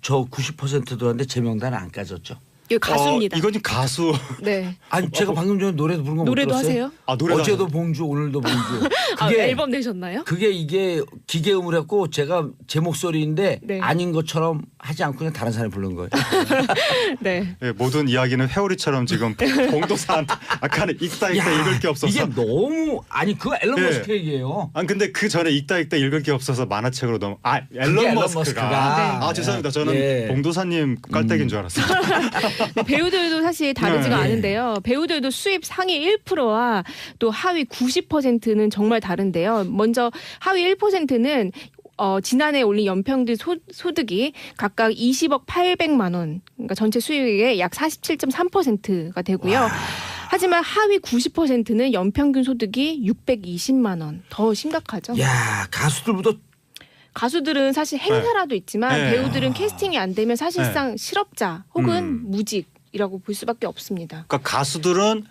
저 90%들었는데 제 명단은 안 까졌죠. 이거 가수입니다. 이건 가수. 네. 아니 제가 방금 전에 노래도 부른 거 못 노래도 들었어요? 하세요? 아, 노래도 어제도 하세요? 봉주 오늘도 봉주. 아, 앨범 내셨나요? 그게 이게 기계음을 했고 제가 제 목소리인데 네. 아닌 것처럼 하지 않고 그냥 다른 사람이 부른 거예요. 네. 네, 모든 이야기는 회오리처럼 지금 봉도사한테 아까는 읽다 읽을 게 없어서. 이게 너무 아니 그거 앨런 네. 머스크 얘기예요. 아 근데 그 전에 읽다 읽을 게 없어서 만화책으로 넘어. 앨런 머스크가. 아 죄송합니다. 저는 예. 봉도사님 깔때기인 줄 알았어요. 네, 배우들도 사실 다르지가 네. 않은데요. 배우들도 수입 상위 1%와 또 하위 90%는 정말 다른데요. 먼저 하위 1%는 지난해 올린 연평균 소득이 각각 20억 800만 원, 그러니까 전체 수익의 약 47.3%가 되고요. 하지만 하위 90%는 연평균 소득이 620만 원, 더 심각하죠. 야 가수들보다 가수들은 사실 행사라도 있지만 네. 배우들은 캐스팅이 안 되면 사실상 실업자 혹은 무직이라고 볼 수밖에 없습니다. 그러니까 가수들은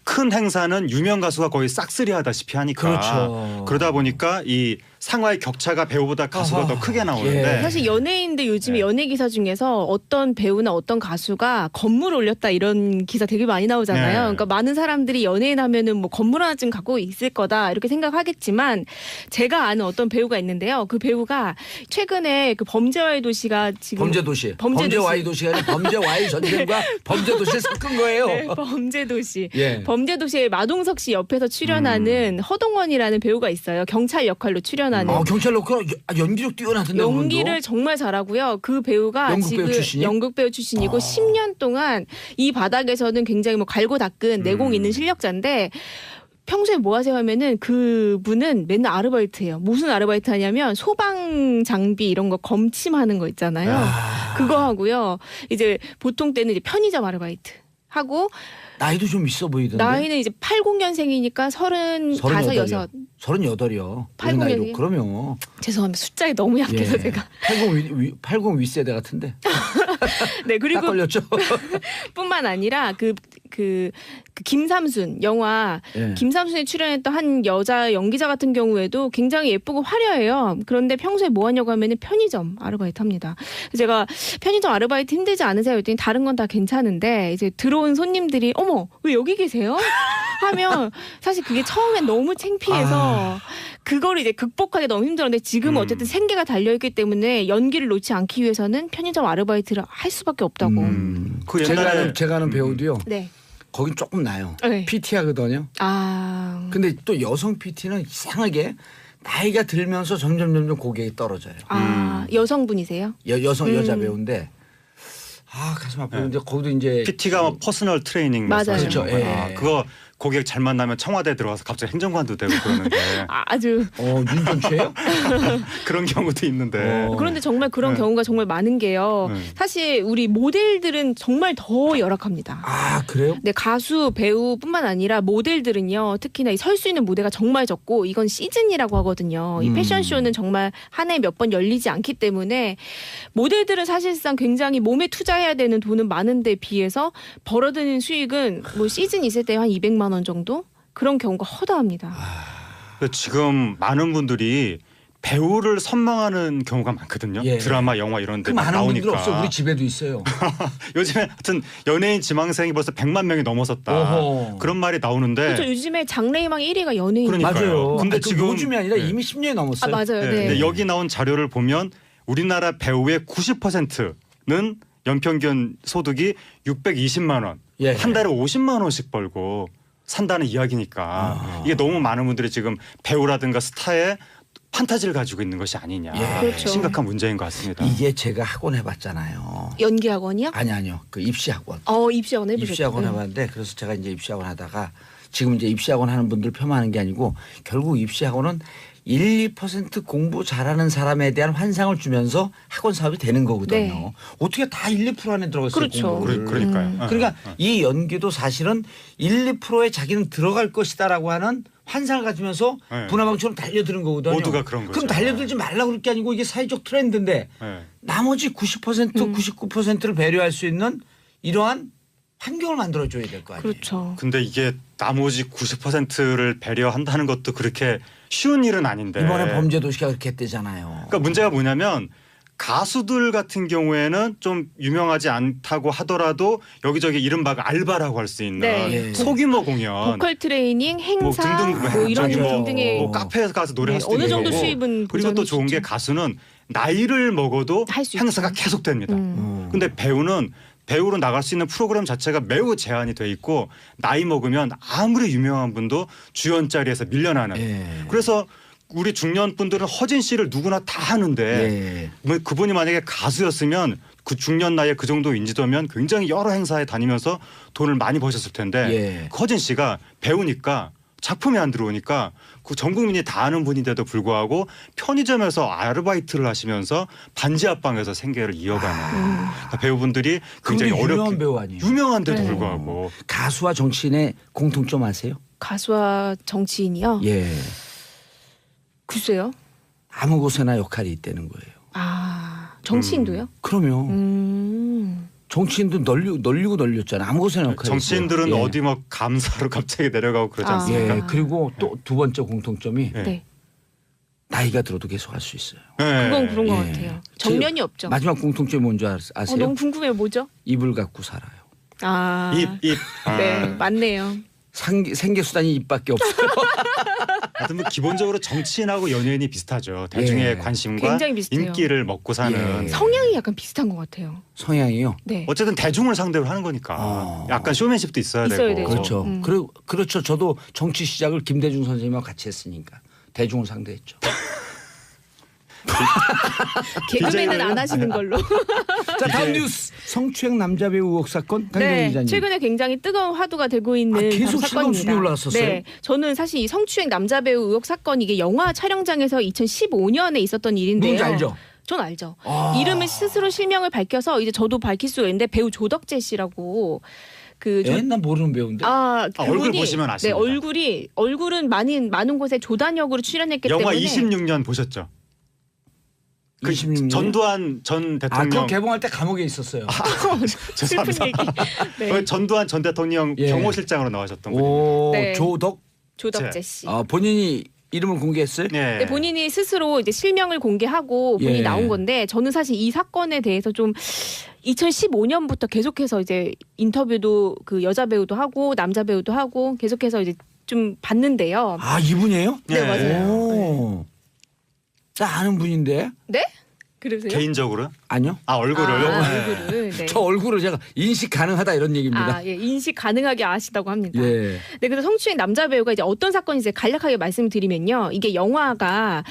큰 행사는 유명 가수가 거의 싹쓸이하다시피 하니까 그렇죠. 그러다 보니까 이 상하의 격차가 배우보다 가수가 더 크게 나오는데 사실 연예인들 요즘에 연예 기사 중에서 어떤 배우나 어떤 가수가 건물 올렸다 이런 기사 되게 많이 나오잖아요. 그러니까 많은 사람들이 연예인 하면은 뭐 건물 하나쯤 갖고 있을 거다 이렇게 생각하겠지만 제가 아는 어떤 배우가 있는데요. 그 배우가 최근에 그 범죄와의 도시가 지금 범죄도시. 범죄와의 도시가 아니라 범죄와의 전쟁과 범죄도시를 섞은 거예요. 네, 범죄도시. 예. 범죄도시에 마동석 씨 옆에서 출연하는 허동원이라는 배우가 있어요. 경찰 역할로 출연하는. 경찰 역할 연기력 뛰어나던데. 연기를 그분도? 정말 잘하고요. 그 배우가 연극 지금 배우 출신이요? 연극 배우 출신이고 10년 동안 이 바닥에서는 굉장히 뭐 갈고 닦은 내공 있는 실력자인데 평소에 뭐 하세요 하면은 그분은 맨날 아르바이트예요. 무슨 아르바이트 하냐면 소방 장비 이런 거 검침하는 거 있잖아요. 그거 하고요. 이제 보통 때는 이제 편의점 아르바이트 하고 나이도 좀 있어 보이던데. 나이는 이제 80년생이니까 35, 6. 38이요. 80년생이요? 그러면 죄송합니다. 숫자에 너무 약해서 제가. 80 윗세대 같은데. 네, 그리고 딱 걸렸죠. 뿐만 아니라 그 김삼순 영화 예. 김삼순이 출연했던 한 여자 연기자 같은 경우에도 굉장히 예쁘고 화려해요. 그런데 평소에 뭐 하냐고 하면은 편의점 아르바이트 합니다. 제가 편의점 아르바이트 힘들지 않으세요? 했더니 다른 건 다 괜찮은데 이제 들어온 손님들이 어머 왜 여기 계세요? 하면 사실 그게 처음엔 너무 창피해서 그거를 이제 극복하기 너무 힘들었는데 지금은 어쨌든 생계가 달려있기 때문에 연기를 놓지 않기 위해서는 편의점 아르바이트를 할 수밖에 없다고. 그 옛날에 제가 아는 배우도요. 네. 거긴 조금 나요. 네. PT 하거든요. 근데 또 여성 PT는 이상하게 나이가 들면서 점점 고객이 떨어져요. 여성분이세요? 여자 배우인데 가슴 아프는데 거기도 이제 PT가 뭐 퍼스널 트레이닝 맞아요. 말씀하시는 그렇죠. 거구나. 예. 그거 고객 잘 만나면 청와대 들어가서 갑자기 행정관도 되고 그러는데 아주 윤전추예요? 그런 경우도 있는데 그런데 정말 그런 경우가 정말 많은 게요. 사실 우리 모델들은 정말 더 열악합니다. 그래요? 네, 가수, 배우뿐만 아니라 모델들은요. 특히나 설 수 있는 무대가 정말 적고 이건 시즌이라고 하거든요. 이 패션쇼는 정말 한 해에 몇 번 열리지 않기 때문에 모델들은 사실상 굉장히 몸에 투자해야 되는 돈은 많은데 비해서 벌어드는 수익은 뭐 시즌 있을 때 한 200만 원 정도? 그런 경우가 허다합니다. 지금 많은 분들이 배우를 선망하는 경우가 많거든요. 예. 드라마, 영화 이런 데 많은 분들 나오니까. 없어. 우리 집에도 있어요. 요즘에 하여튼 연예인 지망생이 벌써 100만 명이 넘어섰다. 어허. 그런 말이 나오는데 그렇죠. 요즘에 장래희망 1위가 연예인. 그러니까요. 맞아요. 근데 지금 지금 요즘이 아니라 네. 이미 10년이 넘었어요. 맞아요. 네. 근데 여기 나온 자료를 보면 우리나라 배우의 90%는 연평균 소득이 620만 원. 예. 한 달에 50만 원씩 벌고 산다는 이야기니까 이게 너무 많은 분들이 지금 배우라든가 스타의 판타지를 가지고 있는 것이 아니냐. 그렇죠. 심각한 문제인 것 같습니다. 이게 제가 학원 해봤잖아요. 연기학원이요? 아니요. 그 입시학원. 입시학원 해보셨죠? 입시학원 해봤는데 그래서 제가 이제 입시학원 하다가 지금 이제 입시학원 하는 분들 폄하하는 게 아니고 결국 입시학원은 1, 2% 공부 잘하는 사람에 대한 환상을 주면서 학원 사업이 되는 거거든요. 네. 어떻게 다 1, 2% 안에 들어가 있어요. 그렇죠. 공부를. 그러니까요. 그러니까 이 연기도 사실은 1, 2%에 자기는 들어갈 것이다라고 하는 환상을 가지면서 네. 분화방처럼 달려드는 거거든요. 모두가 그런 거죠. 그럼 달려들지 말라고 그럴 게 아니고 이게 사회적 트렌드인데 네. 나머지 90%, 99%를 배려할 수 있는 이러한 환경을 만들어줘야 될 거 아니에요. 그렇죠. 근데 이게 나머지 90%를 배려한다는 것도 그렇게 쉬운 일은 아닌데. 이번에 범죄도시가 그렇게 했대잖아요. 그러니까 문제가 뭐냐면 가수들 같은 경우에는 좀 유명하지 않다고 하더라도 여기저기 이른바 알바라고 할 수 있는 네. 소규모 공연 보컬 트레이닝, 행사, 등등 뭐 이런 저기 등등의 뭐 카페에 가서 노래할 수도 어느 있는 정도 거고. 수입은 그리고 또 좋은 게 가수는 나이를 먹어도 할수 행사가 있죠. 계속됩니다. 근데 배우로 나갈 수 있는 프로그램 자체가 매우 제한이 돼 있고 나이 먹으면 아무리 유명한 분도 주연 자리에서 밀려나는. 예. 그래서 우리 중년 분들은 허진 씨를 누구나 다 하는데 예. 뭐 그분이 만약에 가수였으면 그 중년 나이에 그 정도 인지도면 굉장히 여러 행사에 다니면서 돈을 많이 버셨을 텐데 예. 허진 씨가 배우니까 작품이 안 들어오니까 그 전 국민이 다 아는 분인데도 불구하고 편의점에서 아르바이트를 하시면서 반지 합방에서 생계를 이어가는 그러니까 배우분들이 굉장히 그분이 유명한 어렵게 배우 아니에요. 유명한데도 네. 불구하고 가수와 정치인의 공통점 아세요? 가수와 정치인이요? 예. 글쎄요. 아무 곳에나 역할이 있다는 거예요. 정치인도요? 그러면 정치인도 널리고 널렸잖아요. 아무 곳에나 역할이 정치인들은 있어요. 예. 어디 뭐 감사로 갑자기 내려가고 그러지 않습니까? 예. 그리고 또 두 번째 공통점이 예. 네. 나이가 들어도 계속 할 수 있어요. 네. 그건 그런 것 예. 같아요. 정년이 없죠. 마지막 공통점이 뭔지 아세요? 너무 궁금해요. 뭐죠? 입을 갖고 살아요. 아, 입. 네, 맞네요. 생계 수단이 입밖에 없어요. 하여튼 뭐 기본적으로 정치인하고 연예인이 비슷하죠. 대중의 예. 관심과 굉장히 비슷해요. 인기를 먹고 사는. 예. 성향이 약간 비슷한 것 같아요. 성향이요. 네. 어쨌든 대중을 상대로 하는 거니까 약간 쇼맨십도 있어야 있어야 되고. 되죠. 그렇죠. 그렇죠. 저도 정치 시작을 김대중 선생님하고 같이 했으니까 대중을 상대했죠. 개그맨은 안 하시는 걸로. 자, 다음 뉴스. 성추행 남자 배우 의혹 사건. 강경 네, 기자님. 최근에 굉장히 뜨거운 화두가 되고 있는 계속 바로 실검 순위 사건입니다. 올라왔었어요? 네, 저는 사실 이 성추행 남자 배우 의혹 사건 이게 영화 촬영장에서 2015년에 있었던 일인데요. 누군지 알죠? 전 알죠. 아. 이름을 스스로 실명을 밝혀서 이제 저도 밝힐 수가 있는데 배우 조덕재 씨라고 난 모르는 배우인데. 얼굴 보시면 아십니다. 네, 얼굴은 많은 곳에 조단역으로 출연했기 영화 때문에 26년 보셨죠? 26년? 전두환 전 대통령. 그거 개봉할 때 감옥에 있었어요. 슬픈 얘기. 네. 전두환 전 대통령 예. 경호실장으로 나오셨던 분이에요. 오, 네. 조덕재 씨. 본인이 이름을 공개했어요? 네. 네, 본인이 스스로 이제 실명을 공개하고 본인이 예. 나온 건데 저는 사실 이 사건에 대해서 좀 2015년부터 계속해서 이제 인터뷰도 그 여자 배우도 하고 남자 배우도 하고 계속해서 이제 좀 봤는데요. 아, 이분이에요? 네, 맞아요. 오. 나 아는 분인데. 네? 그러세요? 개인적으로? 아니요. 얼굴을. 얼굴을. 네. 저 얼굴을 제가 인식 가능하다 이런 얘기입니다. 예, 인식 가능하게 아시다고 합니다. 예. 네, 그래서 성추행 남자 배우가 이제 어떤 사건인지 간략하게 말씀드리면요. 이게 영화가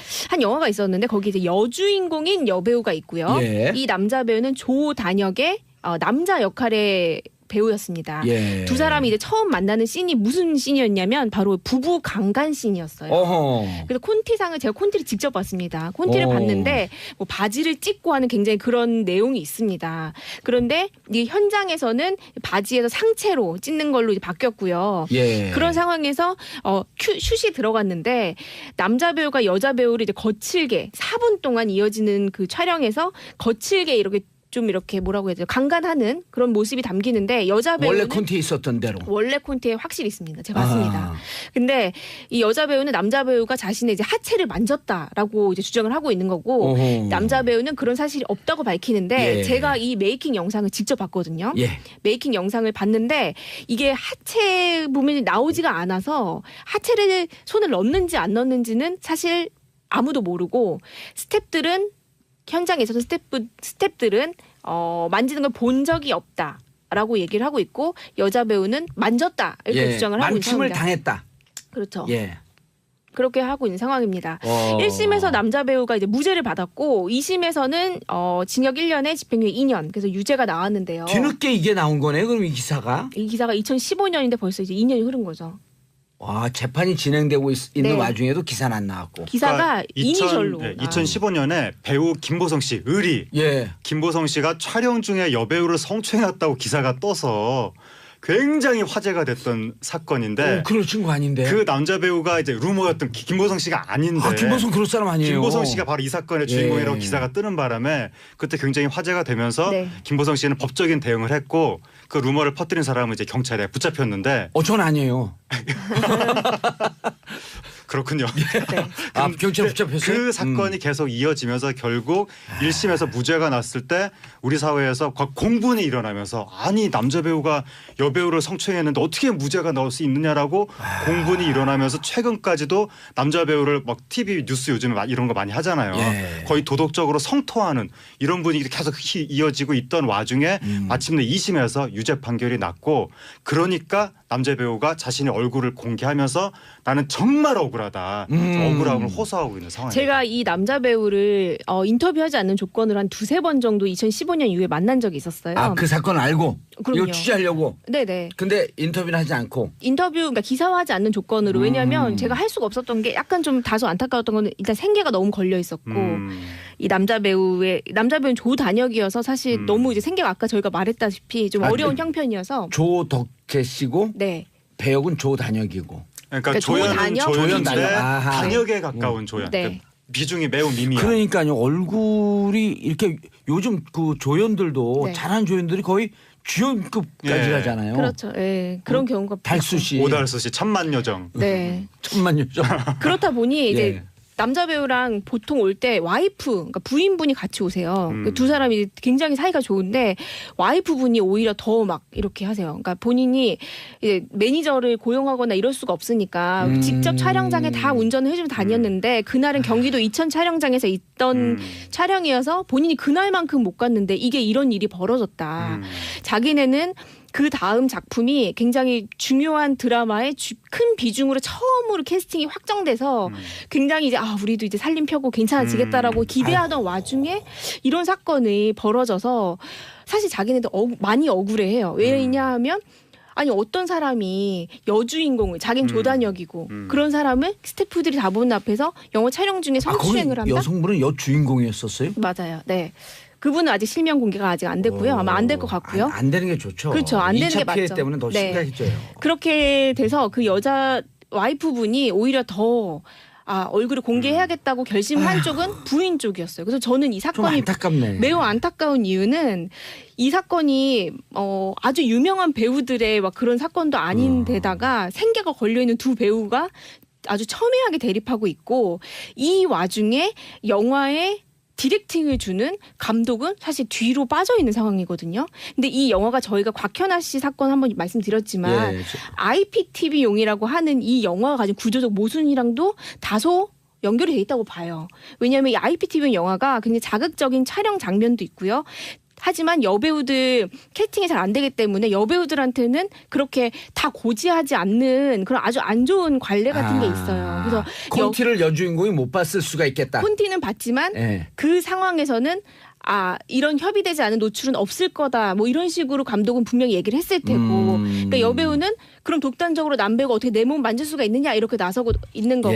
있었는데 거기 이제 여주인공인 여배우가 있고요. 예. 이 남자 배우는 조단역의 남자 역할의 배우였습니다. 예. 두 사람이 이제 처음 만나는 씬이 무슨 씬이었냐면 바로 부부 강간 씬이었어요. 어허. 그래서 콘티상을 제가 콘티를 직접 봤습니다. 콘티를 오. 봤는데 뭐 바지를 찢고 하는 굉장히 그런 내용이 있습니다. 그런데 이 현장에서는 바지에서 상체로 찢는 걸로 이제 바뀌었고요. 예. 그런 상황에서 슛이 들어갔는데 남자 배우가 여자 배우를 이제 거칠게 4분 동안 이어지는 그 촬영에서 거칠게 이렇게 뭐라고 해야 되죠? 강간하는 그런 모습이 담기는데 여자 배우는 원래 콘티에 있었던 대로. 원래 콘티에 확실히 있습니다. 제가 봤습니다. 근데 이 여자 배우는 남자 배우가 자신의 이제 하체를 만졌다라고 이제 주장을 하고 있는 거고 어허. 남자 배우는 그런 사실이 없다고 밝히는데 예. 제가 이 메이킹 영상을 직접 봤거든요. 예. 메이킹 영상을 봤는데 이게 하체 부분이 나오지가 않아서 하체를 손을 넣는지 안 넣는지는 사실 아무도 모르고 현장에 있어서 스태프들은 만지는 걸 본 적이 없다라고 얘기를 하고 있고 여자 배우는 만졌다 이렇게 주장을 하고 있는 만침을 상황입니다. 당했다. 그렇죠. 예. 그렇게 하고 있는 상황입니다. 1심에서 남자 배우가 이제 무죄를 받았고 2심에서는 징역 1년에 집행유예 2년 그래서 유죄가 나왔는데요. 뒤늦게 이게 나온 거네. 그럼 이 기사가. 이 기사가 2015년인데 벌써 이제 2년이 흐른 거죠. 와, 재판이 진행되고 있는 네. 와중에도 기사는 안 나왔고. 기사가 이니셜로. 2015년에 배우 김보성 씨, 예. 김보성 씨가 촬영 중에 여배우를 성추행했다고 기사가 떠서 굉장히 화제가 됐던 사건인데 그럴 친구 아닌데. 그 남자 배우가 이제 루머였던 김보성 씨가 아닌데 김보성 그럴 사람 아니에요. 김보성 씨가 바로 이 사건의 주인공이라고 예. 기사가 뜨는 바람에 그때 굉장히 화제가 되면서 네. 김보성 씨는 법적인 대응을 했고 그 루머를 퍼뜨린 사람은 이제 경찰에 붙잡혔는데 전 아니에요. 그렇군요. 네. 경찰 붙잡혔어요? 그 사건이 계속 이어지면서 결국 1심에서 무죄가 났을 때 우리 사회에서 공분이 일어나면서 아니 남자 배우가 여배우를 성추행했는데 어떻게 무죄가 나올 수 있느냐라고 공분이 일어나면서 최근까지도 남자 배우를 막 TV 뉴스 요즘에 이런 거 많이 하잖아요. 예. 거의 도덕적으로 성토하는 이런 분위기 계속 이어지고 있던 와중에 마침내 2심에서 유죄 판결이 났고 그러니까 남자 배우가 자신의 얼굴을 공개하면서 나는 정말 억울하다. 억울함을 호소하고 있는 상황입니다. 제가 이 남자 배우를 인터뷰하지 않는 조건으로 한 2-3번 정도 2015년 이후에 만난 적이 있었어요. 그 사건을 알고 그럼요. 이거 취재하려고. 네네. 근데 인터뷰는 하지 않고. 그러니까 기사화하지 않는 조건으로 왜냐하면 제가 할 수가 없었던 게 약간 좀 다소 안타까웠던 거는 일단 생계가 너무 걸려 있었고 이 남자 배우는 조단역이어서 사실 너무 이제 생계가 아까 저희가 말했다시피 좀 어려운 형편이어서 조덕재 씨고 네. 배역은 조단역이고. 그러니까 조연은 조연인데 단역에 가까운 조연. 네. 그러니까 비중이 매우 미미한. 그러니까요. 얼굴이 이렇게 요즘 그 조연들도 네. 잘하는 조연들이 거의 주연급까지 예. 가잖아요. 그렇죠. 예. 그런 경우가 달수 씨. 오달수 씨 천만여정. 네. 천만여정. 그렇다 보니 이제 예. 남자 배우랑 보통 올 때 와이프, 그러니까 부인분이 같이 오세요. 두 사람이 굉장히 사이가 좋은데 와이프분이 오히려 더 막 이렇게 하세요. 그러니까 본인이 이제 매니저를 고용하거나 이럴 수가 없으니까 직접 촬영장에 다 운전을 해주고 다녔는데 그날은 경기도 이천 촬영장에서 있던 촬영이어서 본인이 그날만큼 못 갔는데 이게 이런 일이 벌어졌다. 자기네는 그 다음 작품이 굉장히 중요한 드라마의 큰 비중으로 처음으로 캐스팅이 확정돼서 굉장히 이제 우리도 이제 살림 펴고 괜찮아지겠다라고 기대하던 와중에 이런 사건이 벌어져서 사실 자기네도 많이 억울해해요. 왜냐하면 아니 어떤 사람이 여주인공을 자기는 조단역이고 그런 사람을 스태프들이 다 보는 앞에서 영화 촬영 중에 성추행을 한다? 여성분은 여주인공이었었어요? 맞아요. 네. 그분은 아직 실명 공개가 아직 안 됐고요. 아마 안 될 것 같고요. 안 되는 게 좋죠. 그렇죠. 안 되는 게 맞죠. 2차 피해 때문에 더 심각해져요. 그렇게 돼서 그 여자 와이프분이 오히려 더 얼굴을 공개해야겠다고 결심한 쪽은 부인 쪽이었어요. 그래서 저는 이 사건이 안타깝네. 매우 안타까운 이유는 이 사건이 아주 유명한 배우들의 막 그런 사건도 아닌데다가 생계가 걸려있는 두 배우가 아주 첨예하게 대립하고 있고 이 와중에 영화에 디렉팅을 주는 감독은 사실 뒤로 빠져 있는 상황이거든요. 근데 이 영화가 저희가 곽현아 씨 사건 한번 말씀드렸지만 IPTV용이라고 하는 이 영화가 가진 구조적 모순이랑도 다소 연결이 돼 있다고 봐요. 왜냐하면 이 IPTV 영화가 굉장히 자극적인 촬영 장면도 있고요. 하지만 여배우들 캐스팅이 잘 안 되기 때문에 여배우들한테는 그렇게 다 고지하지 않는 그런 아주 안 좋은 관례 같은 게 있어요. 그래서 콘티를 여주인공이 못 봤을 수가 있겠다. 콘티는 봤지만 그 상황에서는 이런 협의되지 않은 노출은 없을 거다. 뭐 이런 식으로 감독은 분명히 얘기를 했을 테고. 그러니까 여배우는 그럼 독단적으로 남배우가 어떻게 내 몸 만질 수가 있느냐 이렇게 나서고 있는 거고.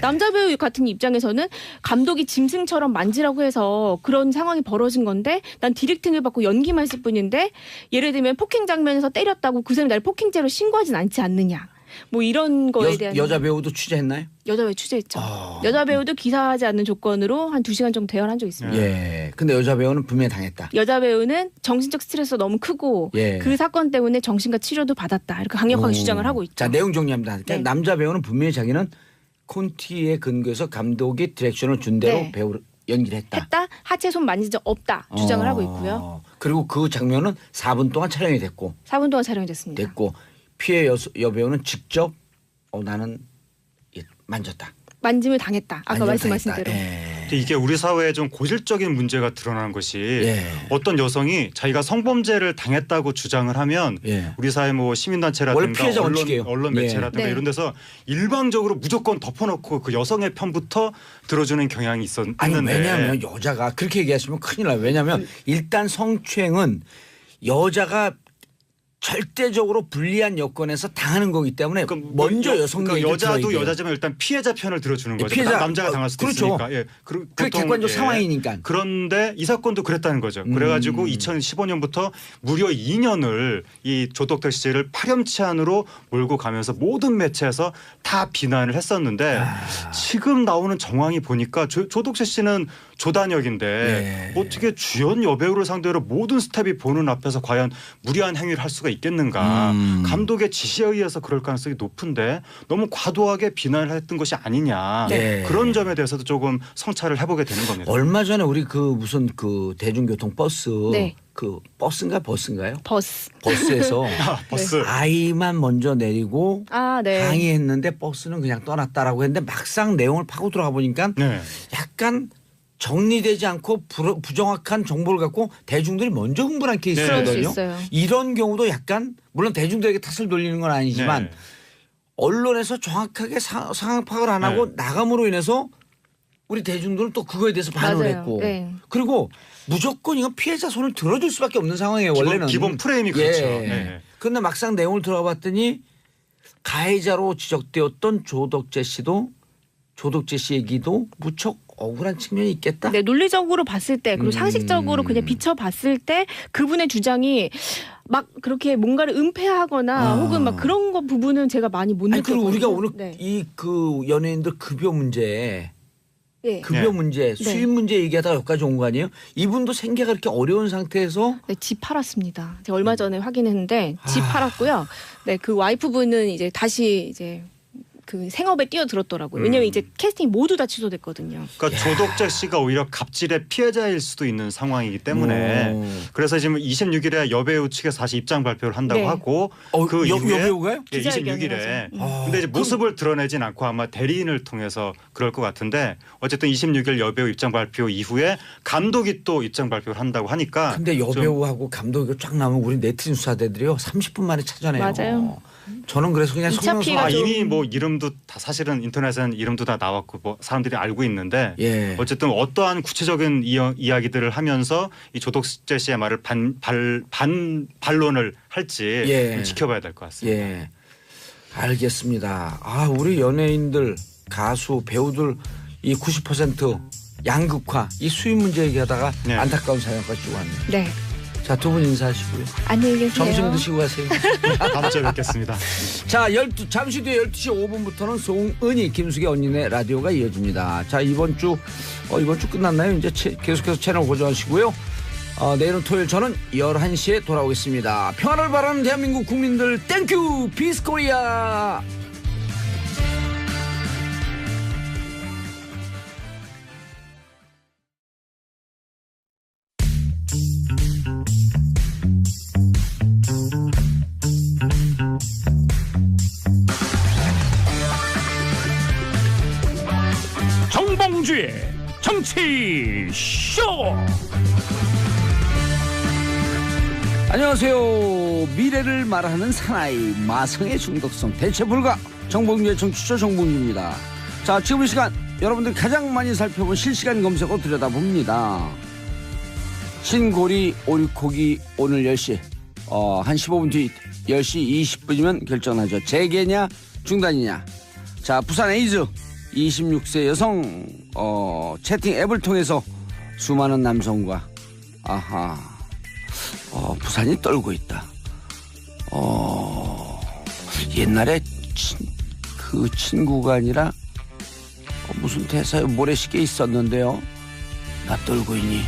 남자 배우 같은 입장에서는 감독이 짐승처럼 만지라고 해서 그런 상황이 벌어진 건데 난 디렉팅을 받고 연기만 했을 뿐인데 예를 들면 폭행 장면에서 때렸다고 그 사람이 나를 폭행죄로 신고하진 않지 않느냐. 뭐 이런 거에 대한 여자 배우도 취재했나요? 여자 배우 취재했죠. 여자 배우도 기사하지 않는 조건으로 한 2시간 정도 대화를 한 적이 있습니다. 예. 근데 여자 배우는 분명히 당했다. 여자 배우는 정신적 스트레스가 너무 크고 그 사건 때문에 정신과 치료도 받았다. 이렇게 강력하게 주장을 하고 있죠. 자, 내용 정리합니다. 남자 배우는 분명히 자기는 콘티에 근거해서 감독이 디렉션을 준 대로 배우를 연기를 했다. 하체 손 만진 적 없다. 주장을 하고 있고요. 그리고 그 장면은 4분 동안 촬영이 됐고. 4분 동안 촬영이 됐습니다. 됐고. 피해 여배우는 직접 나는 만졌다. 만짐을 당했다. 아까 말씀하신 대로. 이게 우리 사회에 좀 고질적인 문제가 드러나는 것이 어떤 여성이 자기가 성범죄를 당했다고 주장을 하면 우리 사회 뭐 시민단체라든가 언론 매체라든가 이런 데서 일방적으로 무조건 덮어놓고 그 여성의 편부터 들어주는 경향이 있었는데. 아니 왜냐하면 여자가 그렇게 얘기하시면 큰일 나요. 왜냐하면 일단 성추행은 여자가 절대적으로 불리한 여건에서 당하는 거기 때문에 먼저 여성 여자도 여자지만 일단 피해자 편을 들어주는 거죠. 남자가 당할 수도 있으니까. 그 객관적 상황이니까. 그런데 이 사건도 그랬다는 거죠. 그래가지고 2015년부터 무려 2년을 이 조덕택 씨를 파렴치한으로 몰고 가면서 모든 매체에서 다 비난을 했었는데 지금 나오는 정황이 보니까 조덕택 씨는 조단역인데 어떻게 주연 여배우를 상대로 모든 스텝이 보는 앞에서 과연 무리한 행위를 할 수가 있겠는가. 감독의 지시에 의해서 그럴 가능성이 높은데 너무 과도하게 비난을 했던 것이 아니냐. 그런 점에 대해서도 조금 성찰을 해보게 되는 겁니다. 얼마 전에 우리 무슨 대중교통 버스 버스인가 버스인가요? 버스에서 아이만 먼저 내리고 항의했는데 버스는 그냥 떠났다라고 했는데 막상 내용을 파고 들어가 보니까 약간 정리되지 않고 부정확한 정보를 갖고 대중들이 먼저 흥분한 케이스거든요. 이런 경우도 약간 물론 대중들에게 탓을 돌리는 건 아니지만 언론에서 정확하게 상황 파악을 안 하고 나감으로 인해서 우리 대중들은 또 그거에 대해서 반응을 했고 그리고 무조건 이건 피해자 손을 들어줄 수밖에 없는 상황이에요. 원래는. 기본 프레임이 그렇죠. 그런데 막상 내용을 들어가 봤더니 가해자로 지적되었던 조덕재 씨 얘기도 무척 억울한 측면이 있겠다. 논리적으로 봤을 때 그리고 상식적으로 그냥 비춰봤을 때 그분의 주장이 막 그렇게 뭔가를 은폐하거나 혹은 막 그런 거 부분은 제가 많이 못 느꼈거든요. 그리고 우리가 오늘 이 연예인들 급여 문제 수입 문제 얘기하다가 여기까지 온 거 아니에요? 이분도 생계가 그렇게 어려운 상태에서 집 팔았습니다. 제가 얼마 전에 확인했는데 집 팔았고요. 그 와이프분은 이제 다시 그 생업에 뛰어들었더라고요. 왜냐면 이제 캐스팅 모두 다 취소됐거든요. 그러니까 조덕재 씨가 오히려 갑질의 피해자일 수도 있는 상황이기 때문에 그래서 지금 26일에 여배우 측에서 다시 입장 발표를 한다고 네. 하고 그 이후에 여배우가요? 예, 26일에 근데 이제 모습을 드러내진 않고 아마 대리인을 통해서 그럴 것 같은데 어쨌든 26일 여배우 입장 발표 이후에 감독이 또 입장 발표를 한다고 하니까 근데 여배우하고 감독이 쫙 나오면 우리 네티즌 수사대들이요 30분 만에 찾아내요. 맞아요. 저는 그래서 그냥 성명서 이미 뭐 이름도 다 사실은 인터넷에는 이름도 다 나왔고 뭐 사람들이 알고 있는데 예. 어쨌든 어떠한 구체적인 이야기들을 하면서 이 조덕재 씨의 말을 반론을 할지 예. 좀 지켜봐야 될 것 같습니다. 예. 알겠습니다. 아 우리 연예인들 가수 배우들 이 90% 양극화 이 수입 문제 얘기하다가 네. 안타까운 사연까지 주고 왔네요. 네. 자, 두 분 인사하시고요. 안녕히 계세요. 점심 드시고 가세요. 다음 주에 뵙겠습니다. 자, 잠시 뒤에 12시 5분부터는 송은이 김숙의 언니네 라디오가 이어집니다. 자, 이번 주 끝났나요? 이제 계속해서 채널 고정하시고요. 내일은 토요일 저는 11시에 돌아오겠습니다. 평화를 바라는 대한민국 국민들 땡큐 비스코리아. 정봉주의 정치쇼. 안녕하세요. 미래를 말하는 사나이 마성의 중독성 대체 불가 정봉주의 정치쇼 정봉주입니다. 자, 지금 이 시간 여러분들 가장 많이 살펴본 실시간 검색어 들여다봅니다. 신고리 오리코기 오늘 10시 한 15분 뒤 10시 20분이면 결정하죠. 재개냐 중단이냐. 자, 부산 에이즈 26세 여성 채팅 앱을 통해서 수많은 남성과 부산이 떨고 있다. 옛날에 그 친구가 아니라 무슨 대사에 모래시계 있었는데요. 나 떨고 있니?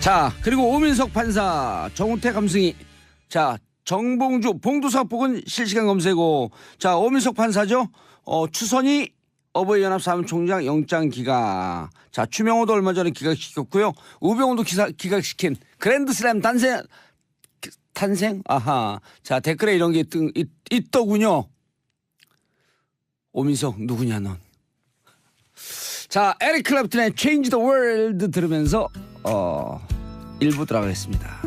자, 그리고 오민석 판사, 정우택 감승이, 자, 정봉주, 봉두사복은 실시간 검색어. 자, 오민석 판사죠. 추선이 어버이연합 사무총장 영장 기각. 자, 추명호도 얼마 전에 기각시켰고요. 우병우도 기각시킨 그랜드슬램 탄생? 아하. 자, 댓글에 이런 게 있더군요. 오민석 누구냐 넌. 자, 에릭 클랩튼의 Change the World 들으면서 1부 들어가겠습니다.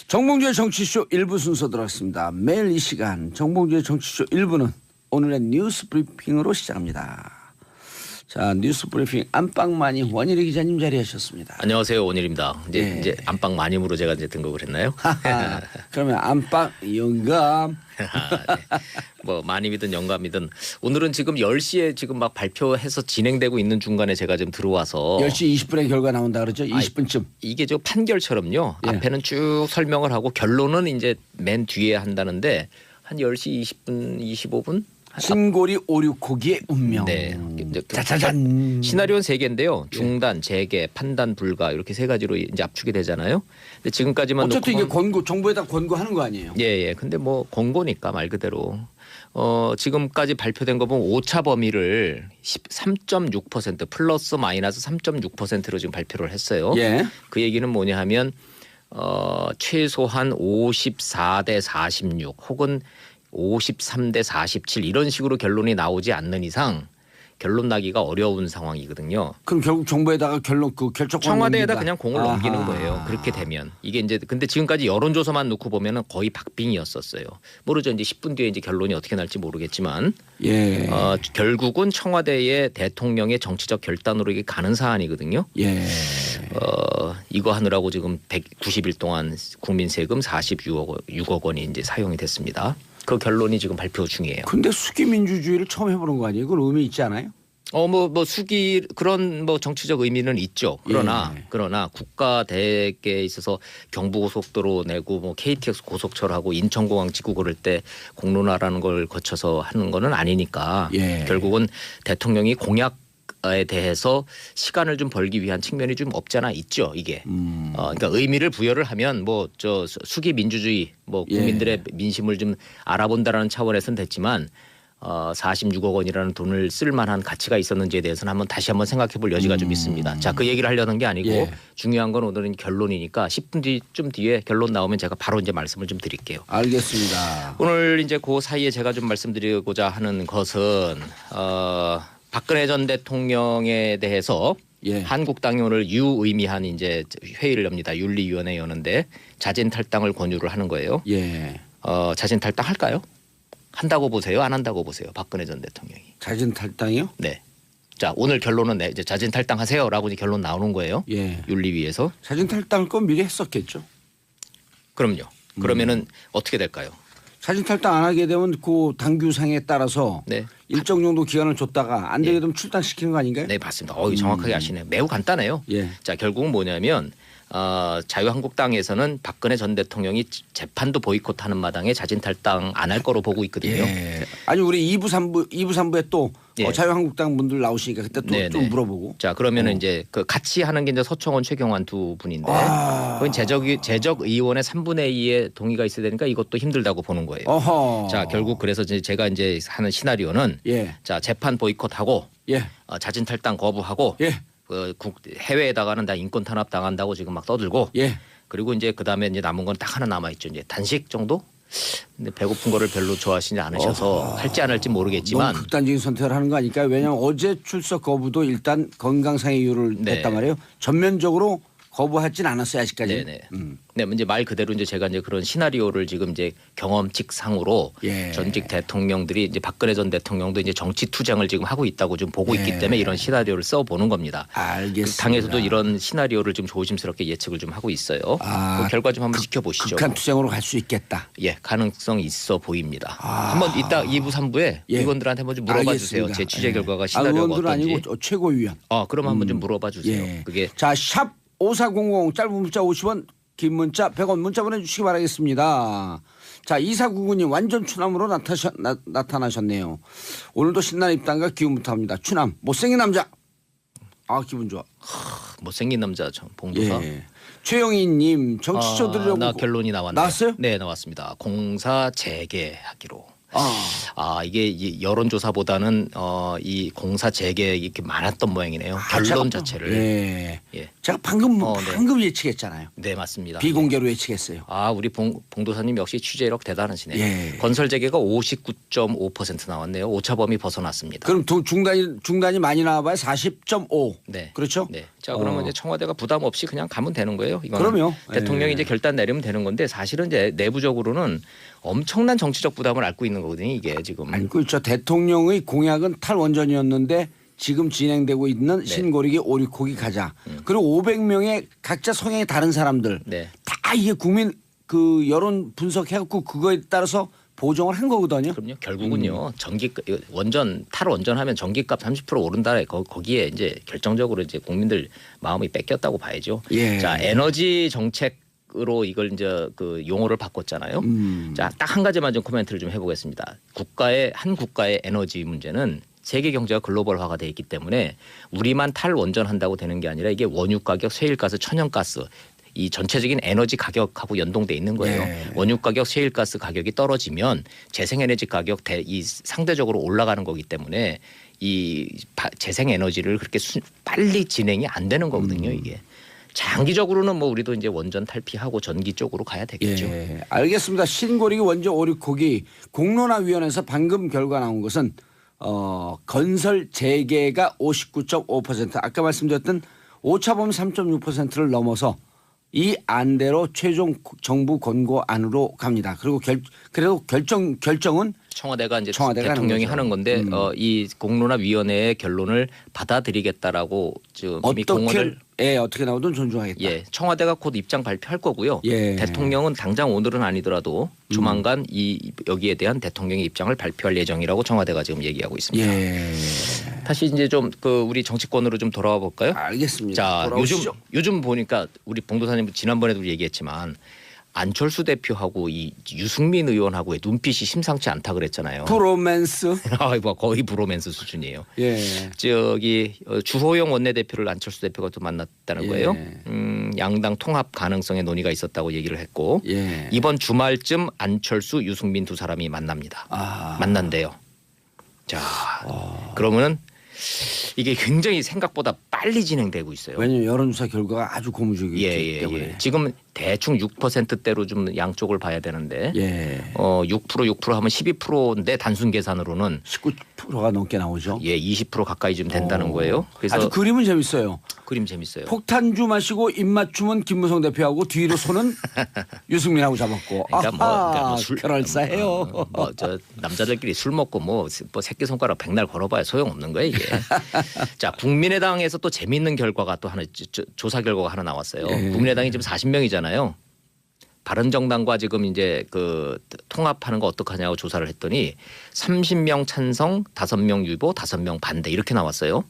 정봉주의 정치쇼 1부 순서 들어갔습니다. 매일 이 시간 정봉주의 정치쇼 1부는 오늘의 뉴스 브리핑으로 시작합니다. 자, 뉴스 브리핑 안방마님 원일이 기자님 자리하셨습니다. 안녕하세요, 원일입니다. 이제 안방 마님으로 제가 이제 등극을 했나요? 그러면 안방 영감. 네. 뭐 마님이든 영감이든 오늘은 지금 10시에 지금 막 발표해서 진행되고 있는 중간에 제가 지금 들어와서 10시 20분에 결과 나온다 그러죠? 20분쯤. 이게 저 판결처럼요. 예. 앞에는 쭉 설명을 하고 결론은 이제 맨 뒤에 한다는데 한 10시 20분, 25분? 신고리 오류코기의 운명. 네. 짜자잔. 시나리오는 3개인데요. 중단, 재개, 판단 불가 이렇게 3가지로 이제 압축이 되잖아요. 근데 지금까지만 어쨌든 이게 정부에다 권고하는 거 아니에요? 예. 근데 뭐 권고니까 말 그대로. 지금까지 발표된 거 보면 오차 범위를 3.6% 플러스 마이너스 3.6%로 지금 발표를 했어요. 예. 그 얘기는 뭐냐 하면 최소한 54대 46 혹은 53대 47 이런 식으로 결론이 나오지 않는 이상 결론 나기가 어려운 상황이거든요. 그럼 결국 정부에다가 결정권 청와대에다 넘긴다. 그냥 공을 넘기는 거예요. 그렇게 되면 이게 이제 근데 지금까지 여론조사만 놓고 보면은 거의 박빙이었었어요. 모르죠. 이제 10분 뒤에 이제 결론이 어떻게 날지 모르겠지만 예. 결국은 청와대의 대통령의 정치적 결단으로 이게 가는 사안이거든요. 예. 이거 하느라고 지금 190일 동안 국민 세금 46억 원이 이제 사용이 됐습니다. 그 결론이 지금 발표 중이에요. 근데 수기 민주주의를 처음 해보는 거 아니에요? 그건 의미 있지 않아요? 뭐 수기 그런 뭐 정치적 의미는 있죠. 그러나 국가 대계에 있어서 경부고속도로 내고 뭐 KTX 고속철하고 인천공항 짓고 그럴 때 공론화라는 걸 거쳐서 하는 거는 아니니까 예. 결국은 대통령이 공약 대해서 시간을 좀 벌기 위한 측면이 좀 없잖아 있죠 이게. 그러니까 의미를 부여를 하면 뭐 저 수기 민주주의 뭐 국민들의 민심을 좀 알아본다라는 차원에서는 됐지만 46억 원이라는 돈을 쓸 만한 가치가 있었는지에 대해서는 다시 한번 생각해 볼 여지가 좀 있습니다. 자, 그 얘기를 하려는 게 아니고 중요한 건 오늘은 결론이니까 10분 뒤에 결론 나오면 제가 바로 이제 말씀을 좀 드릴게요. 알겠습니다. 오늘 이제 그 사이에 제가 좀 말씀드리고자 하는 것은 박근혜 전 대통령에 대해서 한국당이 오늘 유의미한 이제 회의를 엽니다. 윤리위원회 여는데 자진 탈당을 권유를 하는 거예요. 자진 탈당 할까요? 한다고 보세요? 안 한다고 보세요? 박근혜 전 대통령이. 자진 탈당이요? 네. 자, 오늘 결론은 이제 자진 탈당하세요라고 이제 결론 나오는 거예요. 윤리위에서. 자진 탈당을 건 미리 했었겠죠. 그럼요. 그러면은 어떻게 될까요? 자진 탈당 안 하게 되면 그 당규상에 따라서 일정 정도 기간을 줬다가 안 되게 되면 출당시키는 거 아닌가요? 네, 맞습니다. 정확하게 아시네요. 매우 간단해요. 자, 결국은 뭐냐면 자유한국당에서는 박근혜 전 대통령이 재판도 보이콧하는 마당에 자진 탈당 안 할 거로 보고 있거든요. 아니 우리 2부 3부에 또 자유한국당 분들 나오시니까 그때 또 좀 물어보고. 자, 그러면은 이제 그 같이 하는 게 이제 서청원, 최경환 두 분인데 그건 재적 의원의 3분의 2의 동의가 있어야 되니까 이것도 힘들다고 보는 거예요. 자, 결국 그래서 이제 제가 이제 하는 시나리오는 자, 재판 보이콧하고 자진 탈당 거부하고 해외에다가는 다 인권 탄압 당한다고 지금 막 떠들고 그리고 이제 그다음에 이제 남은 건 딱 하나 남아 있죠. 이제 단식 정도? 근데 배고픈 거를 별로 좋아하시지 않으셔서 할지 안 할지 모르겠지만 너무 극단적인 선택을 하는 거 아닐까요? 왜냐하면 어제 출석 거부도 일단 건강상의 이유를 냈단 말이에요. 전면적으로 거부하진 않았어요 아직까지. 네, 이제 말 그대로 이제 제가 이제 그런 시나리오를 지금 이제 경험칙상으로 전직 대통령들이 이제 박근혜 전 대통령도 이제 정치 투쟁을 지금 하고 있다고 좀 보고 있기 때문에 이런 시나리오를 써 보는 겁니다. 알겠습니다. 당에서도 이런 시나리오를 좀 조심스럽게 예측을 좀 하고 있어요. 그 결과 좀 한번 지켜보시죠. 극한 투쟁으로 갈 수 있겠다. 가능성이 있어 보입니다. 한번 이따 2부 3부에 의원들한테 한번 좀 물어봐 주세요. 제 취재 결과가 시나리오가 어떤지. 아니고 최고위원. 그럼 한번 좀 물어봐 주세요. 그게 자, 샵 5400 짧은 문자 50원 긴 문자 100원 문자 보내주시기 바라겠습니다. 자, 2499님 완전 추남으로 나타나셨네요. 오늘도 신나는 입담과 기운부터 합니다. 추남 못생긴 남자. 기분 좋아. 못생긴 남자 전 봉도사. 최영희님 정치쇼 들으려고. 나 결론이 나왔네요. 나왔어요? 네, 나왔습니다. 공사 재개하기로. 이게 여론조사보다는 이 공사 재개 이렇게 많았던 모양이네요. 결론 자체를. 제가 방금 예측했잖아요. 네, 맞습니다. 비공개로 예측했어요. 우리 봉도사님 역시 취재력 대단하시네요. 건설 재개가 59.5% 나왔네요. 오차범위 벗어났습니다. 그럼 중단이 많이 나와봐야 40.5. 네, 그렇죠? 네. 자, 그러면 이제 청와대가 부담 없이 그냥 가면 되는 거예요. 이거는 그럼요. 대통령이 이제 결단 내리면 되는 건데 사실은 이제 내부적으로는 엄청난 정치적 부담을 앓고 있는 거거든요. 이게 지금. 앓고 있죠. 대통령의 공약은 탈원전이었는데 지금 진행되고 있는 신고리기 오리코기 가자. 그리고 500명의 각자 성향이 다른 사람들 다 이게 국민 그 여론 분석해갖고 그거에 따라서 보정을 한 거거든요. 그럼요. 결국은요. 탈원전하면 전기값 30% 오른다. 거기에 이제 결정적으로 이제 국민들 마음이 뺏겼다고 봐야죠. 자, 에너지 정책. 으로 이걸 이제 그 용어를 바꿨잖아요. 자, 딱 한 가지만 좀 코멘트를 좀 해보겠습니다. 한 국가의 에너지 문제는 세계 경제가 글로벌화가 돼 있기 때문에 우리만 탈원전한다고 되는 게 아니라 이게 원유 가격, 셰일가스, 천연가스 이 전체적인 에너지 가격하고 연동돼 있는 거예요. 원유 가격, 셰일가스 가격이 떨어지면 재생에너지 가격 이 상대적으로 올라가는 거기 때문에 이 재생에너지를 그렇게 빨리 진행이 안 되는 거거든요. 이게. 장기적으로는 뭐 우리도 이제 원전 탈피하고 전기 쪽으로 가야 되겠죠. 알겠습니다. 신고리기 원전 오리코기 공론화위원회에서 방금 결과 나온 것은 건설 재개가 59.5% 아까 말씀드렸던 오차범위 3.6%를 넘어서 이 안대로 최종 정부 권고안으로 갑니다. 그리고 그래도 결정은 청와대가 이제 대통령이 하는 건데 이 공론화위원회의 결론을 받아들이겠다라고 지금 이미 공언을 어떻게 나오든 존중하겠다. 청와대가 곧 입장 발표할 거고요. 대통령은 당장 오늘은 아니더라도 조만간 여기에 대한 대통령의 입장을 발표할 예정이라고 청와대가 지금 얘기하고 있습니다. 다시 이제 좀 우리 정치권으로 좀 돌아와 볼까요? 알겠습니다. 자, 요즘 보니까 우리 봉도사님 지난번에도 얘기했지만 안철수 대표하고 이 유승민 의원하고의 눈빛이 심상치 않다 그랬잖아요. 브로맨스. 뭐 거의 브로맨스 수준이에요. 예. 저기 주호영 원내대표를 안철수 대표가 또 만났다는 예. 거예요. 양당 통합 가능성의 논의가 있었다고 얘기를 했고 예. 이번 주말쯤 안철수, 유승민 두 사람이 만납니다. 만난대요. 자, 그러면은 이게 굉장히 생각보다 빨리 진행되고 있어요. 왜냐하면 여론조사 결과가 아주 고무적이기 때문에. 지금 대충 6%대로 좀 양쪽을 봐야 되는데 6% 하면 12%인데 단순 계산으로는 19%가 넘게 나오죠. 20% 가까이 좀 된다는 거예요. 그래서 아주 그림은 재밌어요. 그림 재밌어요. 폭탄주 마시고 입맞춤은 김무성 대표하고 뒤로 손은 유승민하고 잡았고. 그러니까 그럴싸해요. 저 남자들끼리 술 먹고 뭐 새끼 손가락 백날 걸어봐야 소용없는 거예요 이게. 자, 국민의당에서 또 재미있는 결과가 또 하나 조사 결과가 하나 나왔어요. 국민의당이 지금 40명이잖아요. 바른정당과 지금 이제 그 통합하는 거 어떡하냐고 조사를 했더니 30명 찬성, 5명 유보, 5명 반대 이렇게 나왔어요.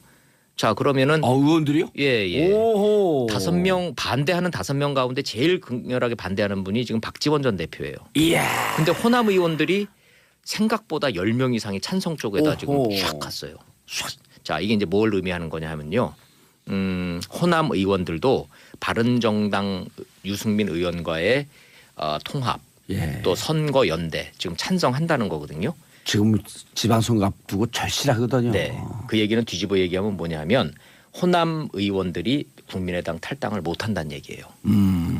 자, 그러면은 의원들이요? 예. 오호. 5명 반대하는 5명 가운데 제일 극렬하게 반대하는 분이 지금 박지원 전 대표예요. 이야. 근데 호남 의원들이 생각보다 10명 이상이 찬성 쪽에다 오호. 지금 샥 갔어요. 자, 이게 이제 뭘 의미하는 거냐 하면요. 호남 의원들도 바른정당 유승민 의원과의 통합 또 선거 연대 지금 찬성한다는 거거든요. 지금 지방선거 앞두고 절실하거든요. 네. 그 얘기는 뒤집어 얘기하면 뭐냐면 호남 의원들이 국민의당 탈당을 못한다는 얘기예요.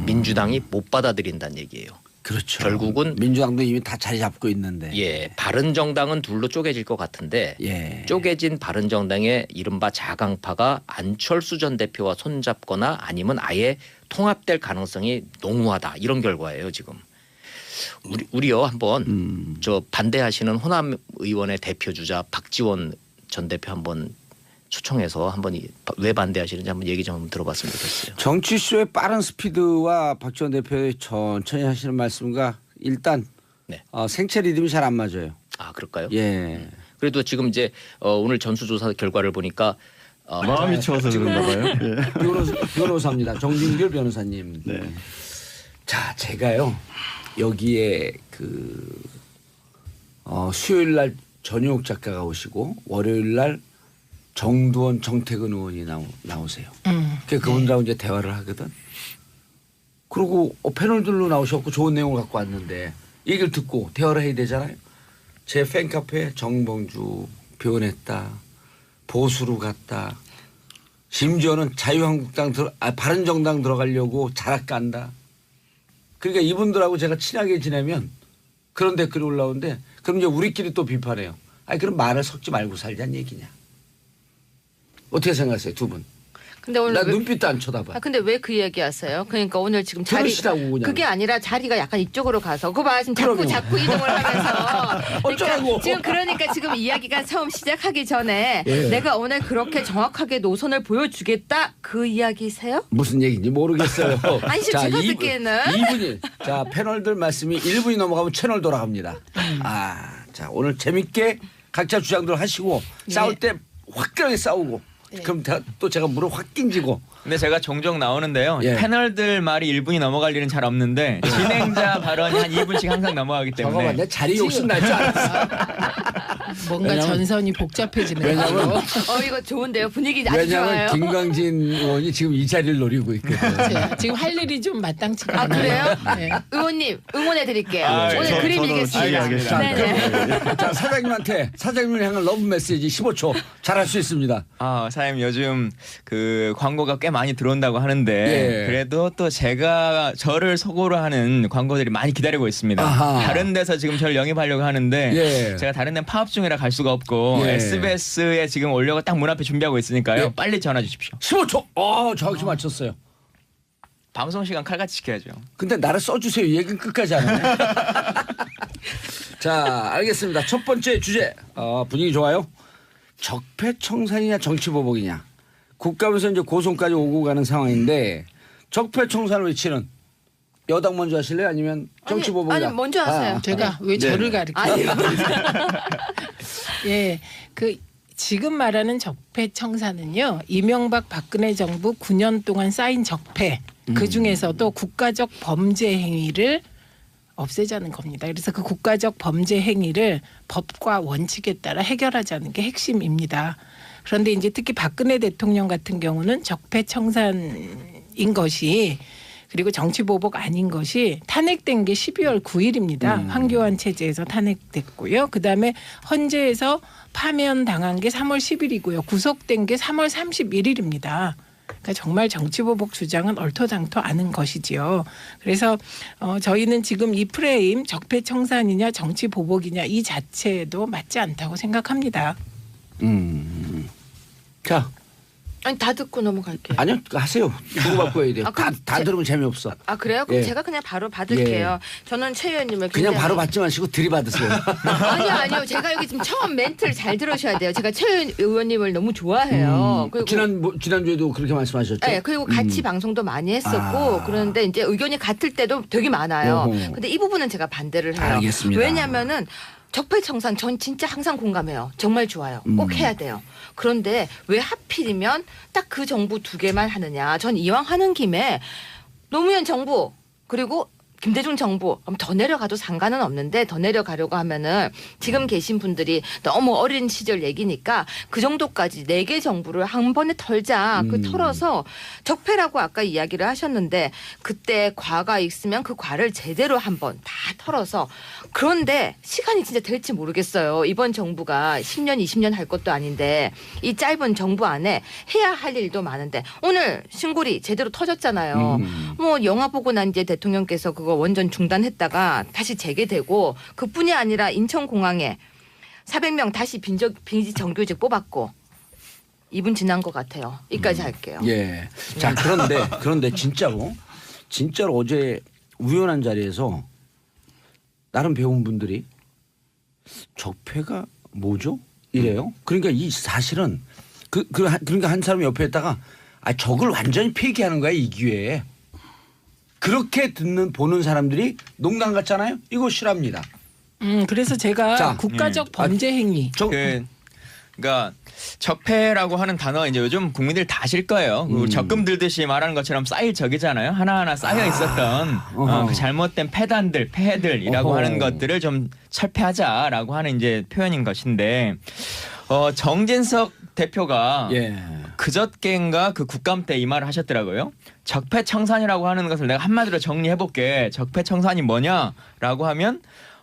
민주당이 못 받아들인다는 얘기예요. 그렇죠. 결국은 민주당도 이미 다 자리 잡고 있는데. 바른정당은 둘로 쪼개질 것 같은데 쪼개진 바른정당의 이른바 자강파가 안철수 전 대표와 손잡거나 아니면 아예 통합될 가능성이 농후하다 이런 결과예요 지금. 우리요 한번 저 반대하시는 호남 의원의 대표주자 박지원 전 대표 한번 초청해서 한번 왜 반대하시는지 한번 얘기 좀 들어봤으면 좋겠어요. 정치쇼의 빠른 스피드와 박지원 대표의 천천히 하시는 말씀과 일단 생체 리듬이 잘 안 맞아요. 아, 그럴까요? 예. 그래도 지금 이제 오늘 전수조사 결과를 보니까 마음이 추워서 그런가 봐요. 변호사입니다. 정진길 변호사님. 네. 자, 제가요 여기에 그 수요일 날 전효옥 작가가 오시고 월요일 날 정두원, 정태근 의원이 나오세요. 그분들하고 이제 대화를 하거든. 그리고 패널들로 나오셨고 좋은 내용을 갖고 왔는데 얘기를 듣고 대화를 해야 되잖아요. 제 팬카페에 정봉주 변했다. 보수로 갔다. 심지어는 자유한국당 바른정당 들어가려고 자락 간다. 그러니까 이분들하고 제가 친하게 지내면 그런 댓글이 올라오는데 그럼 이제 우리끼리 또 비판해요. 아니 그럼 말을 섞지 말고 살자는 얘기냐. 어떻게 생각하세요 두 분? 근데 오늘 나 눈빛도 안 쳐다봐. 근데 왜 그 얘기하세요? 그러니까 오늘 지금 그게 아니라 자리가 약간 이쪽으로 가서 그거 봐 지금 자꾸 이동을 하면서 어쩌라고? 지금 그러니까 지금 이야기가 처음 시작하기 전에 내가 오늘 그렇게 정확하게 노선을 보여주겠다 그 이야기세요? 무슨 얘기인지 모르겠어요. 아니 지금 제가 듣기에는 2분이 자 패널들 말씀이 1분이 넘어가면 채널 돌아갑니다. 자 오늘 재밌게 각자 주장들 하시고 싸울 때 화끈하게 싸우고. 그럼 또 제가 물을 확 낑지고. 근데 제가 종종 나오는데요. 패널들 말이 1분이 넘어갈 일은 잘 없는데 진행자 발언이 한 2분씩 항상 넘어가기 때문에. 잠깐만, 내 자리 욕심 날 줄 알았어. 뭔가 전선이 복잡해지네요. 왜냐면 이거 좋은데요. 분위기 아주 왜냐하면 좋아요. 김광진 의원이 지금 이 자리를 노리고 있거든요. 지금 할 일이 좀 마땅치가 않아요. 그래요? 네. 의원님 응원해 드릴게요. 아, 오늘 그림 저도 읽겠습니다. 알겠습니다. 네네. 자 사장님한테 사장님을 향한 러브 메시지 15초 잘할 수 있습니다. 사장님 요즘 그 광고가 꽤 많이 들어온다고 하는데 그래도 또 제가 저를 속으로 하는 광고들이 많이 기다리고 있습니다. 다른 데서 지금 저를 영입하려고 하는데 제가 다른 데는 파업 중이라 갈 수가 없고 SBS에 지금 오려고 딱 문 앞에 준비하고 있으니까요. 빨리 전화 주십시오. 15초. 정확히 맞췄어요. 방송 시간 칼같이 지켜야죠. 근데 나를 써주세요. 얘기는 끝까지 안 하네. 자 알겠습니다. 첫 번째 주제 분위기 좋아요. 적폐청산이냐 정치보복이냐. 국감에서 이제 고소까지 오고 가는 상황인데 적폐청산을 외치는 여당 먼저 하실래요? 아니면 정치보복이냐. 아니 먼저 하세요. 제가 왜 저를 가르쳐요? 그 지금 말하는 적폐청산은요. 이명박 박근혜 정부 9년 동안 쌓인 적폐 그 중에서도 국가적 범죄 행위를 없애자는 겁니다. 그래서 그 국가적 범죄 행위를 법과 원칙에 따라 해결하자는 게 핵심입니다. 그런데 이제 특히 박근혜 대통령 같은 경우는 적폐청산인 것이 그리고 정치보복 아닌 것이 탄핵된 게 12월 9일입니다. 황교안 체제에서 탄핵됐고요. 그다음에 헌재에서 파면당한 게 3월 10일이고요. 구속된 게 3월 31일입니다. 그러니까 정말 정치보복 주장은 얼토당토 않은 것이지요. 그래서 저희는 지금 이 프레임 적폐청산이냐 정치보복이냐 이 자체도 맞지 않다고 생각합니다. 자. 아니 다 듣고 넘어갈게요. 아니요, 하세요. 주고받고 해야 돼요. 다 들으면 재미없어. 아 그래요? 그럼 예. 제가 그냥 바로 받을게요. 예. 저는 최 의원님을 그냥 굉장히- 바로 받지 마시고 들이받으세요. 아니요. 제가 여기 지금 처음 멘트를 잘 들으셔야 돼요. 제가 최 의원님을 너무 좋아해요. 그리고 지난주에도 그렇게 말씀하셨죠? 네, 그리고 같이 방송도 많이 했었고 그런데 이제 의견이 같을 때도 되게 많아요. 어허. 근데 이 부분은 제가 반대를 해요. 알겠습니다. 왜냐하면은 적폐청산 전 진짜 항상 공감해요. 정말 좋아요. 꼭 해야 돼요. 그런데 왜 하필이면 딱 그 정부 두 개만 하느냐. 전 이왕 하는 김에 노무현 정부 그리고 김대중 정부 더 내려가도 상관은 없는데 더 내려가려고 하면은 지금 계신 분들이 너무 어린 시절 얘기니까 그 정도까지 4개 정부를 한 번에 털자. 그 털어서 적폐라고 아까 이야기를 하셨는데 그때 과가 있으면 그 과를 제대로 한번 다 털어서 그런데 시간이 진짜 될지 모르겠어요. 이번 정부가 10년 20년 할 것도 아닌데 이 짧은 정부 안에 해야 할 일도 많은데 오늘 신고리 제대로 터졌잖아요. 뭐 영화 보고 난 이제 대통령께서 그거 원전 중단했다가 다시 재개되고 그뿐이 아니라 인천공항에 400명 다시 빈지 정규직 뽑았고 2분 지난 것 같아요. 이까지 할게요. 예. 자 그런데 진짜로 어제 우연한 자리에서 다른 배운 분들이 적폐가 뭐죠? 이래요. 그러니까 이 사실은 그러니까 한 사람 옆에 있다가 적을 완전히 폐기하는 거야 이 기회에. 그렇게 보는 사람들이 농담 같잖아요. 이거 싫어합니다. 그래서 제가 자, 국가적 범죄 행위. 그러니까 적폐라고 하는 단어 이제 요즘 국민들 다 아실 거예요. 적금 들듯이 말하는 것처럼 쌓일 적이잖아요. 하나하나 쌓여 있었던 그 잘못된 폐해들이라고 어허. 하는 것들을 좀 철폐하자라고 하는 이제 표현인 것인데 정진석 대표가 그저께인가 그 국감 때 이 말을 하셨더라고요. 적폐청산이라고 하는 것을 내가 한마디로 정리해볼게. 적폐청산이 뭐냐라고 하면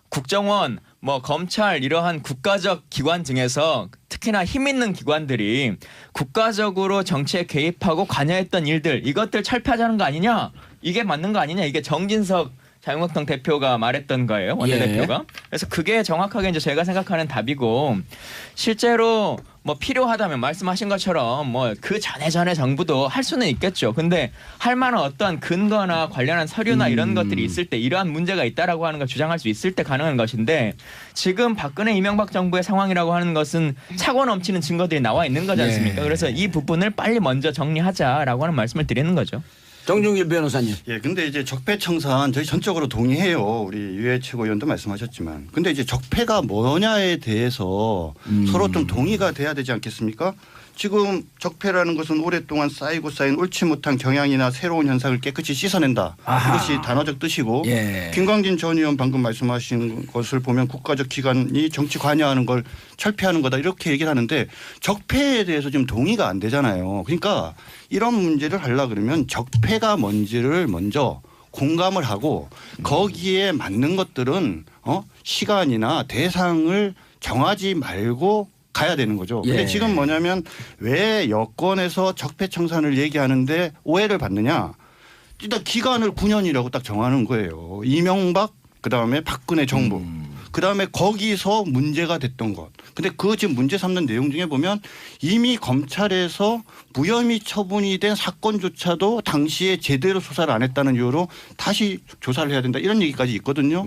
국정원, 검찰 이러한 국가적 기관 중에서 특히나 힘 있는 기관들이 국가적으로 정치에 개입하고 관여했던 일들 이것들 철폐하자는 거 아니냐? 이게 맞는 거 아니냐? 이게 정진석 자유한국당 대표가 말했던 거예요. 원내대표가. 그래서 그게 정확하게 이제 제가 생각하는 답이고 실제로 필요하다면 말씀하신 것처럼 그 전에 정부도 할 수는 있겠죠. 근데 할 만한 어떤 근거나 관련한 서류나 이런 것들이 있을 때 이러한 문제가 있다라고 하는 걸 주장할 수 있을 때 가능한 것인데 지금 박근혜 이명박 정부의 상황이라고 하는 것은 차고 넘치는 증거들이 나와 있는 거지 않습니까? 그래서 이 부분을 빨리 먼저 정리하자라고 하는 말씀을 드리는 거죠. 정종길 변호사님. 예, 근데 이제 적폐청산 저희 전적으로 동의해요. 우리 유해 최고위원도 말씀하셨지만. 근데 이제 적폐가 뭐냐에 대해서 서로 좀 동의가 돼야 되지 않겠습니까? 지금 적폐라는 것은 오랫동안 쌓이고 쌓인 옳지 못한 경향이나 새로운 현상을 깨끗이 씻어낸다. 이것이 단어적 뜻이고 김광진 전 의원 방금 말씀하신 것을 보면 국가적 기관이 정치 관여하는 걸 철폐하는 거다 이렇게 얘기를 하는데 적폐에 대해서 지금 동의가 안 되잖아요. 그러니까 이런 문제를 하려고 그러면 적폐가 뭔지를 먼저 공감을 하고 거기에 맞는 것들은 시간이나 대상을 정하지 말고 가야 되는 거죠. 근데 지금 뭐냐면 왜 여권에서 적폐청산을 얘기하는데 오해를 받느냐. 일단 기간을 9년이라고 딱 정하는 거예요. 이명박 그다음에 박근혜 정부. 그다음에 거기서 문제가 됐던 것. 근데 그 지금 문제 삼는 내용 중에 보면 이미 검찰에서 무혐의 처분이 된 사건조차도 당시에 제대로 수사를 안 했다는 이유로 다시 조사를 해야 된다. 이런 얘기까지 있거든요.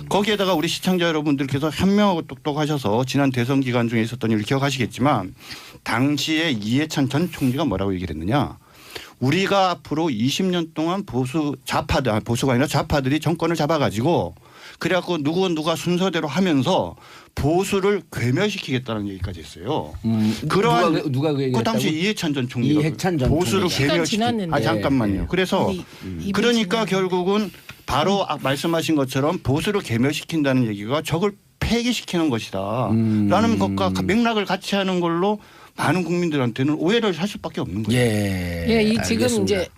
거기에다가 우리 시청자 여러분들께서 현명하고 똑똑하셔서 지난 대선 기간 중에 있었던 일을 기억하시겠지만 당시에 이해찬 전 총리가 뭐라고 얘기를 했느냐. 우리가 앞으로 20년 동안 보수가 아니라 좌파들이 정권을 잡아가지고 그래갖고 누가 순서대로 하면서 보수를 괴멸시키겠다는 얘기까지 했어요. 그러한 누가 그 얘기를 그 당시 했다고? 이해찬 전 총리가 이해찬 전 보수를 총리가. 시간 괴멸시키. 지났는데. 아 잠깐만요. 그래서 그러니까 결국은 바로 말씀하신 것처럼 보수를 괴멸시킨다는 얘기가 적을 폐기시키는 것이다. 라는 것과 맥락을 같이 하는 걸로 많은 국민들한테는 오해를 할 수밖에 없는 거예요. 예, 이 지금 알겠습니다. 이제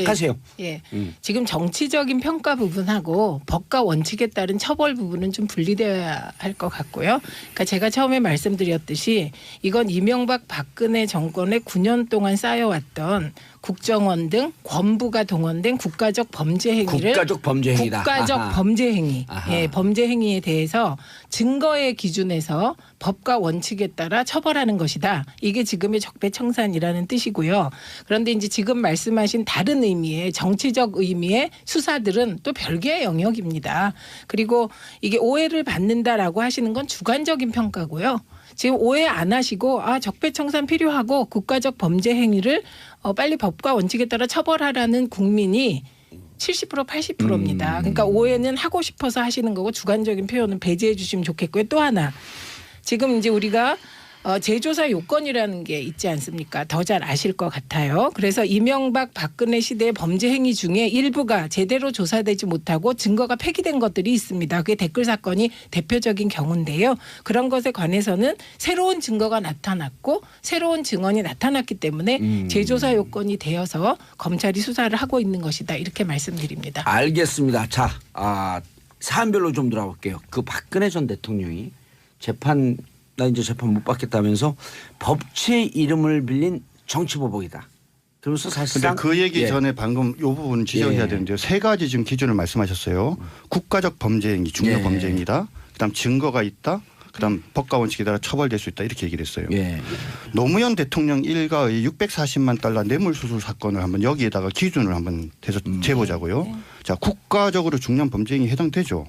하세요. 예. 지금 정치적인 평가 부분하고 법과 원칙에 따른 처벌 부분은 좀 분리되어야 할 것 같고요. 그러니까 제가 처음에 말씀드렸듯이 이건 이명박 박근혜 정권의 9년 동안 쌓여왔던 국정원 등 권부가 동원된 국가적 범죄 행위를 국가적 범죄 행위다. 국가적 아하. 범죄 행위, 아하. 예, 범죄 행위에 대해서 증거의 기준에서 법과 원칙에 따라 처벌하는 것이다. 이게 지금의 적폐청산이라는 뜻이고요. 그런데 이제 지금 말씀하신 다른 의미의 정치적 의미의 수사들은 또 별개의 영역입니다. 그리고 이게 오해를 받는다라고 하시는 건 주관적인 평가고요. 지금 오해 안 하시고 적폐청산 필요하고 국가적 범죄 행위를 빨리 법과 원칙에 따라 처벌하라는 국민이 70% 80%입니다. 그러니까 오해는 하고 싶어서 하시는 거고 주관적인 표현은 배제해 주시면 좋겠고요. 또 하나 지금 이제 우리가 재조사 요건이라는 게 있지 않습니까? 더 잘 아실 것 같아요. 그래서 이명박 박근혜 시대의 범죄 행위 중에 일부가 제대로 조사되지 못하고 증거가 폐기된 것들이 있습니다. 그게 댓글 사건이 대표적인 경우인데요. 그런 것에 관해서는 새로운 증거가 나타났고 새로운 증언이 나타났기 때문에 재조사 요건이 되어서 검찰이 수사를 하고 있는 것이다. 이렇게 말씀드립니다. 알겠습니다. 자, 사안별로 좀 들어볼게요. 그 박근혜 전 대통령이 나 이제 재판 못 받겠다면서 법치의 이름을 빌린 정치보복이다. 그러면서 사실상 근데 그 얘기 전에 방금 이 부분 지적해야 되는데요. 세 가지 지금 기준을 말씀하셨어요. 국가적 범죄 행위, 중요 범죄 행위다. 그다음 증거가 있다. 그다음 법과 원칙에 따라 처벌될 수 있다. 이렇게 얘기를 했어요. 노무현 대통령 일가의 640만 달러 뇌물수수 사건을 한번 여기에다가 기준을 한번 대서 재보자고요. 자, 국가적으로 중요한 범죄 행위에 해당되죠.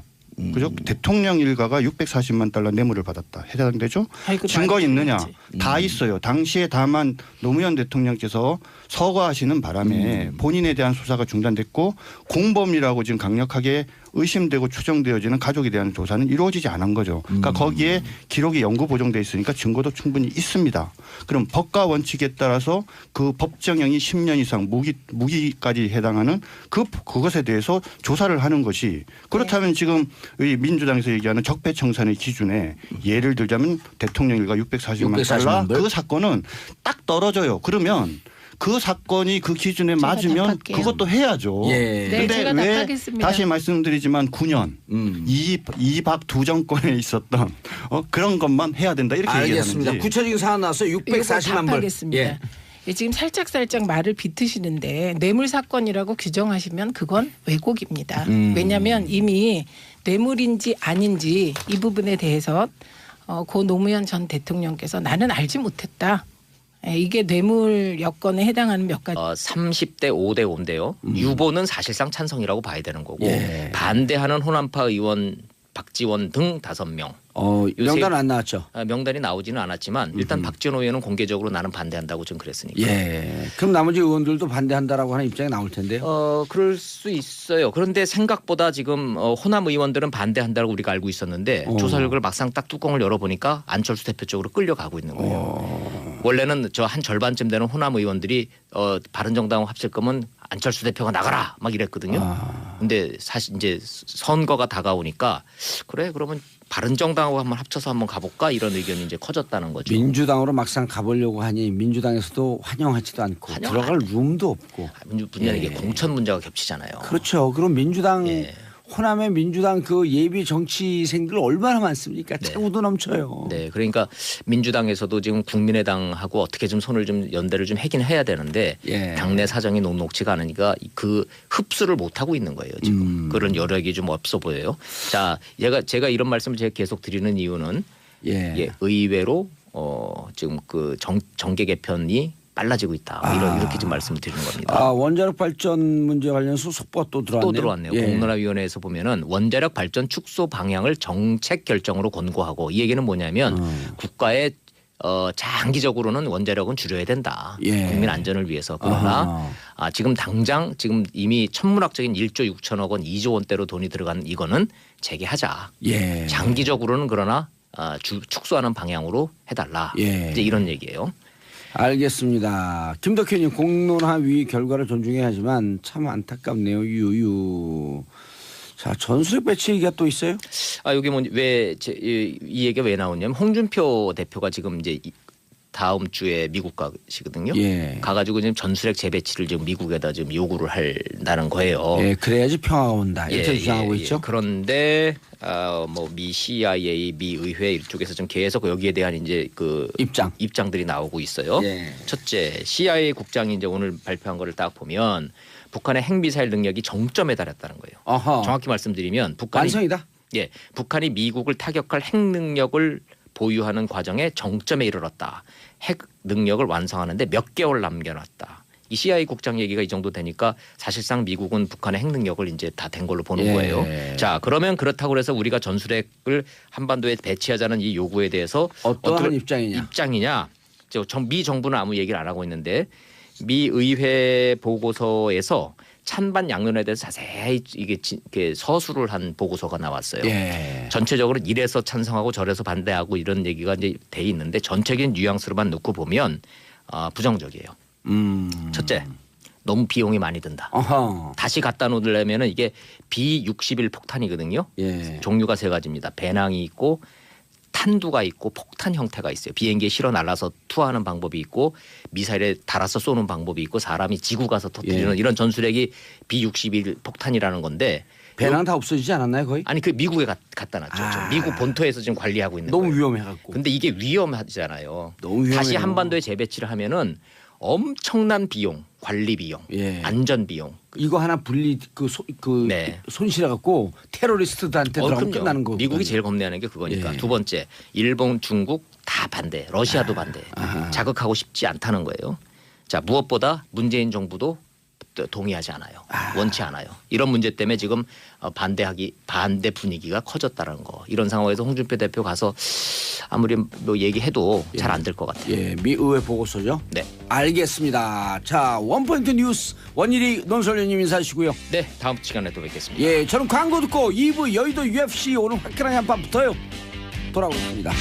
그죠? 대통령 일가가 640만 달러 뇌물을 받았다. 해당되죠? 증거 있느냐? 다 있어요. 당시에 다만 노무현 대통령께서 서거하시는 바람에 본인에 대한 수사가 중단됐고 공범이라고 지금 강력하게 의심되고 추정되어지는 가족에 대한 조사는 이루어지지 않은 거죠. 그러니까 거기에 기록이 영구 보존돼 있으니까 증거도 충분히 있습니다. 그럼 법과 원칙에 따라서 그 법정형이 10년 이상 무기까지 해당하는 그것에 대해서 조사를 하는 것이 그렇다면 지금 이 민주당에서 얘기하는 적폐청산의 기준에 예를 들자면 대통령 일가 640만 달러 그 사건은 딱 떨어져요. 그러면 그 사건이 그 기준에 맞으면 답할게요. 그것도 해야죠. 네, 제가 왜 답하겠습니다. 다시 말씀드리지만 9년 이박 두 정권에 있었던 그런 것만 해야 된다 이렇게 알겠습니다. 얘기하는지. 구체적인 사안 나왔어요. 640만 불. 답하겠습니다. 지금 살짝 말을 비트시는데 뇌물 사건이라고 규정하시면 그건 왜곡입니다. 왜냐하면 이미 뇌물인지 아닌지 이 부분에 대해서 고 노무현 전 대통령께서 나는 알지 못했다. 이게 뇌물 여건에 해당하는 몇 가지. 30대 5대 5인데요. 유보는 사실상 찬성이라고 봐야 되는 거고 반대하는 호남파 의원 박지원 등 5명. 명단 안 나왔죠. 명단이 나오지는 않았지만 일단 박지원 의원은 공개적으로 나는 반대한다고 좀 그랬으니까. 그럼 나머지 의원들도 반대한다라고 하는 입장이 나올 텐데요. 그럴 수 있어요. 그런데 생각보다 지금 호남 의원들은 반대한다고 우리가 알고 있었는데 조사 결과를 막상 딱 뚜껑을 열어보니까 안철수 대표 쪽으로 끌려가고 있는 거예요. 원래는 저 한 절반쯤 되는 호남 의원들이 바른정당 합칠 거면 안철수 대표가 나가라 막 이랬거든요. 근데 사실 이제 선거가 다가오니까 그래 그러면 바른정당하고 한번 합쳐서 한번 가볼까 이런 의견이 이제 커졌다는 거죠. 민주당으로 막상 가보려고 하니 민주당에서도 환영하지도 않고 들어갈 룸도 없고. 문제는 이게 공천 문제가 겹치잖아요. 그렇죠. 그럼 민주당 호남의 민주당 그 예비 정치생들 얼마나 많습니까? 차고도 넘쳐요. 네, 그러니까 민주당에서도 지금 국민의당하고 어떻게 좀 손을 좀 연대를 좀 하긴 해야 되는데 당내 사정이 녹록지가 않으니까 그 흡수를 못 하고 있는 거예요. 지금 그런 여력이 좀 없어 보여요. 자, 제가 이런 말씀을 제가 계속 드리는 이유는 의외로 지금 그 정계 개편이 빨라지고 있다. 이렇게 좀 말씀을 드리는 겁니다. 원자력 발전 문제 관련해서 속보가 또 들어왔네요. 또 들어왔네요. 공론화위원회에서 보면은 원자력 발전 축소 방향을 정책 결정으로 권고하고 이 얘기는 뭐냐면 국가의 장기적으로는 원자력은 줄여야 된다. 예. 국민 안전을 위해서. 그러나 지금 당장 지금 이미 천문학적인 1조 6천억 원 2조 원대로 돈이 들어간 이거는 재개하자. 예. 장기적으로는 그러나 축소하는 방향으로 해달라. 예. 이제 이런 얘기예요. 알겠습니다. 김덕현님 공론화위 결과를 존중해야 하지만 참 안타깝네요. 유유. 자 전술핵 배치 얘기가 또 있어요? 여기 이 얘기가 왜 나오냐면 홍준표 대표가 지금 이제 다음 주에 미국 가시거든요. 예. 가가지고 지금 전술핵 재배치를 지금 미국에다 지금 요구를 한다는 거예요. 예, 그래야지 평화가 온다. 이렇게 주장하고 있죠. 그런데 미 CIA, 미 의회 이쪽에서 좀 계속 여기에 대한 이제 그 입장들이 나오고 있어요. 예. 첫째, CIA 국장이 이제 오늘 발표한 거를 딱 보면 북한의 핵미사일 능력이 정점에 달했다는 거예요. 어허. 정확히 말씀드리면 북한이 완성이다. 예, 북한이 미국을 타격할 핵 능력을 보유하는 과정에 정점에 이르렀다. 핵 능력을 완성하는데 몇 개월 남겨놨다. 이 CIA 국장 얘기가 이 정도 되니까 사실상 미국은 북한의 핵 능력을 이제 다 된 걸로 보는 예. 거예요. 자, 그러면 그렇다고 해서 우리가 전술핵을 한반도에 배치하자는 이 요구에 대해서 어떠한 입장이냐? 미 정부는 아무 얘기를 안 하고 있는데 미 의회 보고서에서 찬반 양론에 대해서 자세히 이게 서술을 한 보고서가 나왔어요. 예. 전체적으로 이래서 찬성하고 저래서 반대하고 이런 얘기가 이제 돼 있는데 전체적인 뉘앙스로만 놓고 보면 부정적이에요. 첫째, 너무 비용이 많이 든다. 어허. 다시 갖다 놓으려면 이게 B-61 폭탄이거든요. 예. 종류가 세 가지입니다. 배낭이 있고 탄두가 있고 폭탄 형태가 있어요. 비행기에 실어 날라서 투하하는 방법이 있고 미사일에 달아서 쏘는 방법이 있고 사람이 지구 가서 터뜨리는 이런 전술핵이 B-61 폭탄이라는 건데 배낭 다 없어지지 않았나요 거의? 아니 그 미국에 갖다 놨죠. 미국 본토에서 지금 관리하고 있는 너무 거예요. 위험해갖고. 근데 이게 위험하잖아요. 너무 위험해요. 다시 한반도에 재배치를 하면은 엄청난 비용, 관리 비용, 예. 안전 비용. 이거 하나 손실해갖고 테러리스트들한테 들어가면 그럼요. 끝나는 거. 미국이 제일 겁내하는 게 그거니까. 예. 두 번째, 일본, 중국 다 반대, 러시아도 반대. 자극하고 싶지 않다는 거예요. 자, 무엇보다 문재인 정부도 동의하지 않아요. 원치 않아요. 이런 문제 때문에 지금 반대 분위기가 커졌다는 거. 이런 상황에서 홍준표 대표 가서 아무리 뭐 얘기해도 잘 안 될 것 같아요. 예, 미 의회 보고서죠. 네. 알겠습니다. 자, 원포인트 뉴스 원일이 논설위원님 인사하시고요. 네, 다음 시간에 또 뵙겠습니다. 예, 저는 광고 듣고 2부 여의도 UFC 오늘 화끈하게 한판 붙어요. 돌아오겠습니다.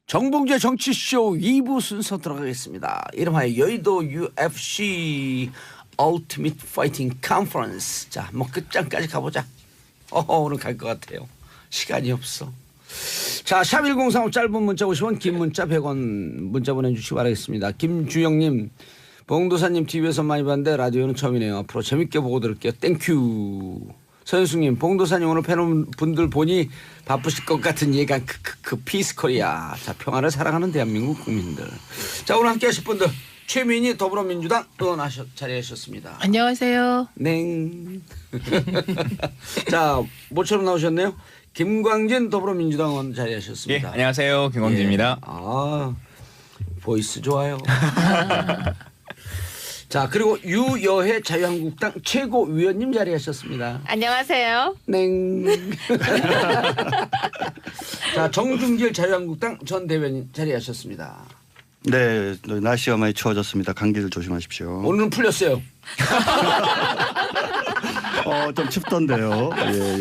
정봉재 정치쇼 2부 순서 들어가겠습니다. 이름하여 여의도 UFC Ultimate Fighting Conference. 자, 뭐 끝장까지 가보자. 오늘 갈 것 같아요. 시간이 없어. 자, 샵1035 짧은 문자 50원, 긴 문자 100원 문자 보내주시기 바라겠습니다. 김주영님, 봉도사님 TV에서 많이 봤는데 라디오는 처음이네요. 앞으로 재밌게 보고 들을게요. 땡큐. 서현숙님, 봉도사님 오늘 팬분들 보니 바쁘실 것 같은 예감. 피스코리아. 자, 평화를 사랑하는 대한민국 국민들. 자, 오늘 함께 하실 분들 최민희 더불어민주당 의원 자리하셨습니다. 안녕하세요. 네. 자, 모처럼 나오셨네요. 김광진 더불어민주당 의원 자리하셨습니다. 예, 안녕하세요. 김광진입니다. 보이스 좋아요. 자, 그리고 유여혜 자유한국당 최고위원님 자리하셨습니다. 안녕하세요. 네. 자, 정준길 자유한국당 전 대변인 자리하셨습니다. 네, 날씨가 많이 추워졌습니다. 감기들 조심하십시오. 오늘은 풀렸어요. 좀 춥던데요. 예.